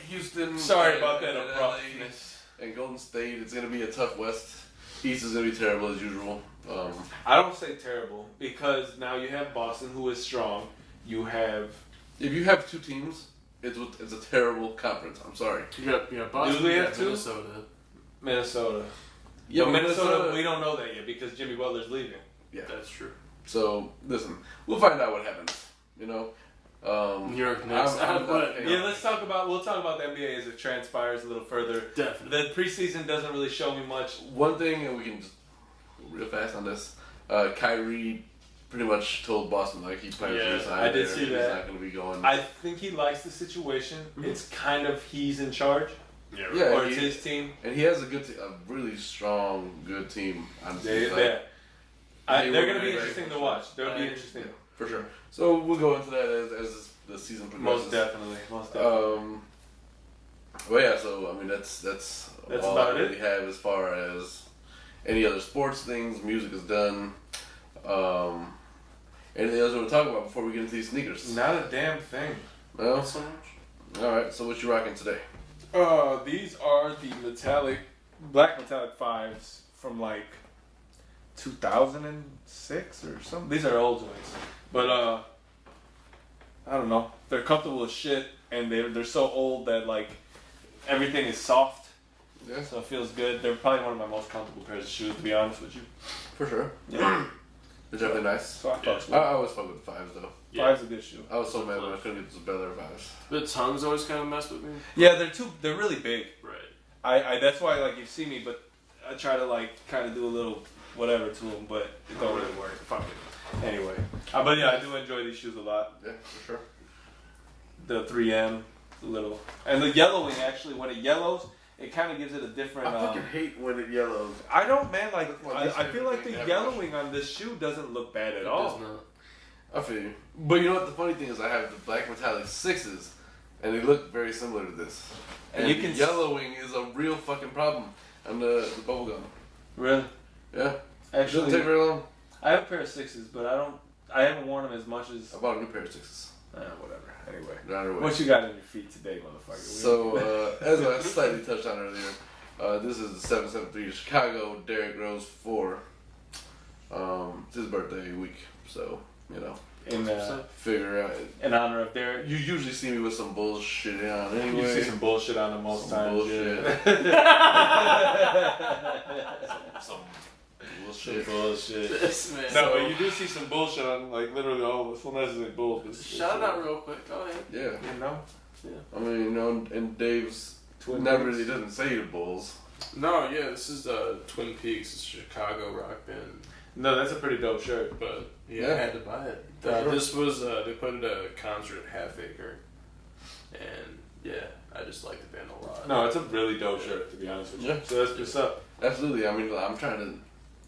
Speaker 1: Houston.
Speaker 2: Sorry about that abruptness.
Speaker 1: And Golden State. It's gonna be a tough West. East is gonna be terrible as usual.
Speaker 2: I don't say terrible because now you have Boston, who is strong. You have.
Speaker 1: If you have two teams, it's a terrible conference. I'm sorry.
Speaker 3: You got Boston.
Speaker 2: Do we have two?
Speaker 3: Minnesota.
Speaker 2: Yeah, but Minnesota, we don't know that yet because Jimmy Butler's leaving.
Speaker 3: Yeah, that's true.
Speaker 1: So listen, we'll find out what happens. You know.
Speaker 3: New York Knicks.
Speaker 2: We'll talk about the NBA as it transpires a little further.
Speaker 3: Definitely.
Speaker 2: The preseason doesn't really show me much.
Speaker 1: One thing, and we can just real fast on this. Kyrie pretty much told Boston like he plans to resign.
Speaker 2: I did see that.
Speaker 1: He's not going to be going.
Speaker 2: I think he likes the situation. Mm-hmm. It's kind of he's in charge.
Speaker 3: Yeah.
Speaker 1: Right. Yeah.
Speaker 2: Or it's his team.
Speaker 1: And he has a really strong, good team.
Speaker 2: They're going to be interesting to watch. They'll be interesting.
Speaker 1: Yeah, for sure. So we'll go into that as the season progresses.
Speaker 2: Most definitely.
Speaker 1: Well, yeah. So I mean, that's all
Speaker 2: about
Speaker 1: I really have as far as any other sports things. Music is done. Anything else you want to talk about before we get into these sneakers?
Speaker 2: Not a damn thing.
Speaker 1: No.
Speaker 3: Not so much.
Speaker 1: All right. So what you rocking today?
Speaker 2: These are the black metallic 5s from like 2006 or something. These are old ones, but I don't know. They're comfortable as shit, and they're so old that like everything is soft.
Speaker 1: Yeah.
Speaker 2: So it feels good. They're probably one of my most comfortable pairs of shoes, to be honest with you.
Speaker 1: For sure.
Speaker 2: Yeah.
Speaker 1: They're definitely nice.
Speaker 2: So I
Speaker 1: always fuck with the 5s though.
Speaker 2: Yeah. 5's a good shoe.
Speaker 1: I was so mad when I couldn't get those Bel Air 5s.
Speaker 3: The tongues always kind of mess with me.
Speaker 2: Yeah, they're really big.
Speaker 3: Right.
Speaker 2: I that's why like you see me, but I try to like kind of do a little whatever to them, but it don't really work. Fuck it. Anyway, but yeah, I do enjoy these shoes a lot.
Speaker 1: Yeah, for sure.
Speaker 2: The 3M, the little, and the yellowing actually when it yellows, it kind of gives it a different.
Speaker 1: I fucking hate when it yellows.
Speaker 2: I don't, man. Like I feel like the yellowing on this shoe doesn't look bad at all.
Speaker 3: It does not.
Speaker 1: I feel you. But you know what the funny thing is? I have the black metallic 6s, and they look very similar to this. And you can yellowing is a real fucking problem on the bubble gum.
Speaker 2: Really?
Speaker 1: Yeah.
Speaker 2: Actually,
Speaker 1: it doesn't take very long.
Speaker 2: I have a pair of 6s, but I haven't worn them as much as.
Speaker 1: I bought a new pair of 6s.
Speaker 2: Whatever.
Speaker 1: Anyway.
Speaker 2: What you got in your feet today, motherfucker?
Speaker 1: So, as I slightly touched on earlier, this is the 773 Chicago Derrick Rose 4. It's his birthday week, so, you know. Figure out.
Speaker 2: In honor of Derrick.
Speaker 1: You usually see me with some bullshit on anyway.
Speaker 2: You see some bullshit on him most times.
Speaker 1: Bullshit.
Speaker 2: Some
Speaker 1: bullshit.
Speaker 3: This man.
Speaker 2: No, but you do see some bullshit on, like, literally all this. Well, that's like bullshit.
Speaker 3: Shout it out real quick. Go ahead.
Speaker 1: Yeah.
Speaker 2: You know?
Speaker 1: Yeah. I mean, you know, and Dave's never really doesn't say the Bulls.
Speaker 3: No, yeah, this is Twin Peaks. It's a Chicago rock band.
Speaker 2: No, that's a pretty dope shirt.
Speaker 3: But I
Speaker 1: Yeah.
Speaker 3: had to buy it.
Speaker 1: Sure.
Speaker 3: This was they put it at a concert at Half Acre, and I just like the band a lot.
Speaker 2: No, it's a really dope shirt, to be honest with you.
Speaker 1: Yeah.
Speaker 2: So that's what's up.
Speaker 1: Absolutely. I mean, I'm trying to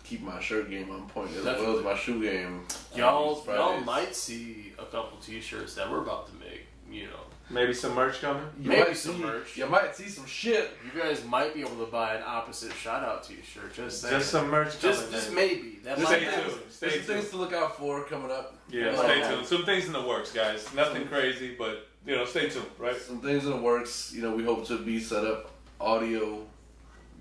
Speaker 1: keep my shirt game on point as well
Speaker 3: Definitely.
Speaker 1: as my shoe game.
Speaker 3: Y'all
Speaker 1: Fridays.
Speaker 3: might see a couple T-shirts that we're about to make. You know,
Speaker 2: Maybe some merch coming.
Speaker 1: You
Speaker 3: maybe
Speaker 1: might
Speaker 3: some
Speaker 1: see-
Speaker 3: merch.
Speaker 1: You might see some shit.
Speaker 3: You guys might be able to buy an opposite shout-out T-shirt. Just saying.
Speaker 2: Just some merch coming.
Speaker 3: Just
Speaker 2: man.
Speaker 3: maybe. That
Speaker 2: Just
Speaker 3: might
Speaker 2: stay
Speaker 3: happen.
Speaker 2: tuned.
Speaker 1: There's
Speaker 2: Stay
Speaker 1: some things
Speaker 2: tuned.
Speaker 1: to look out for coming up.
Speaker 2: Yeah,
Speaker 3: Like
Speaker 2: stay
Speaker 3: that.
Speaker 2: tuned. Some things in the works, guys. Nothing crazy, but stay tuned, right?
Speaker 1: Some things in the works. We hope to be set up audio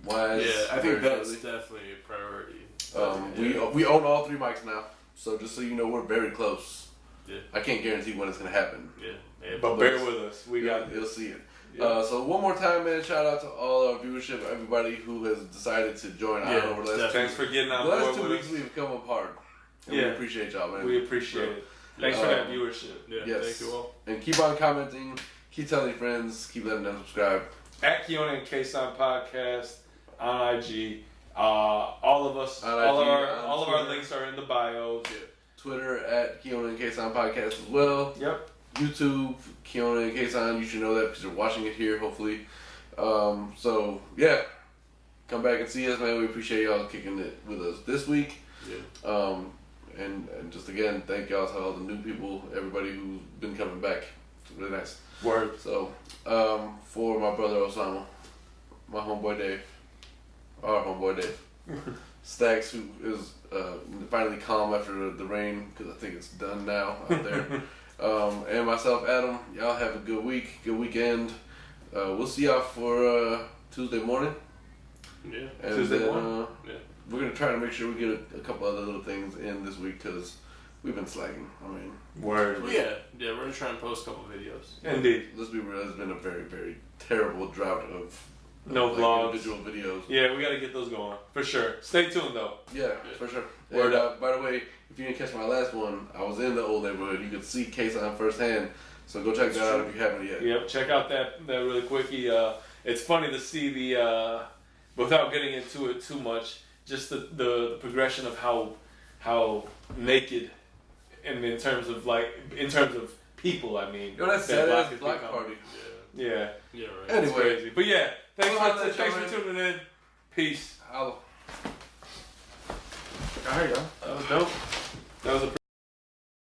Speaker 1: wise.
Speaker 3: Yeah, I think
Speaker 1: very
Speaker 3: that's
Speaker 1: shortly.
Speaker 3: definitely a priority.
Speaker 1: We own all 3 mics now, so just so you know, we're very close.
Speaker 3: Yeah.
Speaker 1: I can't guarantee when it's gonna happen.
Speaker 3: Yeah.
Speaker 2: But bear with us. We got
Speaker 1: You'll
Speaker 2: this.
Speaker 1: see it.
Speaker 2: Yeah.
Speaker 1: So one more time, man, shout out to all our viewership, everybody who has decided to join
Speaker 3: Yeah,
Speaker 1: on over the last,
Speaker 3: definitely.
Speaker 2: Thanks for getting on
Speaker 1: the last
Speaker 2: board
Speaker 1: 2
Speaker 2: with
Speaker 1: weeks.
Speaker 2: us.
Speaker 1: We've come apart. And
Speaker 2: Yeah.
Speaker 1: we appreciate y'all, man.
Speaker 2: We appreciate it. Thanks for that viewership.
Speaker 3: Yeah.
Speaker 1: Yes.
Speaker 3: Thank you all.
Speaker 1: And keep on commenting, keep telling your friends, keep letting them subscribe.
Speaker 2: At Kiona and Kasson podcast on IG. All of us,
Speaker 1: On
Speaker 2: all
Speaker 1: IG,
Speaker 2: of our
Speaker 1: Twitter.
Speaker 2: links are in the bios.
Speaker 1: Twitter at Kiona and Kasson podcast as well.
Speaker 2: Yep.
Speaker 1: YouTube, Kiona and Kasson. You should know that because you're watching it here, hopefully. So yeah, come back and see us, man. We appreciate y'all kicking it with us this week.
Speaker 3: Yeah.
Speaker 1: And just again, thank y'all to all the new people, everybody who's been coming back. It's really nice.
Speaker 2: Word.
Speaker 1: So, for my brother Osama, my homeboy Dave, our homeboy Dave, Stacks, who is finally calm after the rain, because I think it's done now out there, and myself, Adam, y'all have a good week, good weekend. We'll see y'all for Tuesday morning.
Speaker 3: Yeah.
Speaker 1: And
Speaker 2: Tuesday
Speaker 1: then,
Speaker 2: morning?
Speaker 3: Yeah.
Speaker 1: we're going to try to make sure we get a couple other little things in this week, because we've been slacking. I mean,
Speaker 2: Word.
Speaker 3: Well, yeah. We're gonna try and post a couple videos.
Speaker 2: Indeed.
Speaker 1: let's be real, it's been a very, very terrible drought of
Speaker 2: No vlogs.
Speaker 1: individual videos.
Speaker 2: Yeah, we got to get those going. For sure. Stay tuned, though.
Speaker 1: Yeah, for sure.
Speaker 2: Word
Speaker 1: And,
Speaker 2: up.
Speaker 1: by the way, if you didn't catch my last one, I was in the old neighborhood. You could see Kasson firsthand. So go check that out if you haven't yet.
Speaker 2: Yep, check out that really quickie. It's funny to see the without getting into it too much, just the progression of how naked, and in terms of people, I mean.
Speaker 1: Yo, that's
Speaker 2: that
Speaker 1: sad ass
Speaker 2: has
Speaker 1: black
Speaker 2: become.
Speaker 1: party.
Speaker 2: Yeah,
Speaker 3: Yeah. Right.
Speaker 2: it's
Speaker 1: Anyway,
Speaker 2: crazy. But yeah, thanks
Speaker 1: Well,
Speaker 2: for
Speaker 1: that's it,
Speaker 2: tuning in. Peace.
Speaker 1: All right, y'all.
Speaker 2: That was dope. That was a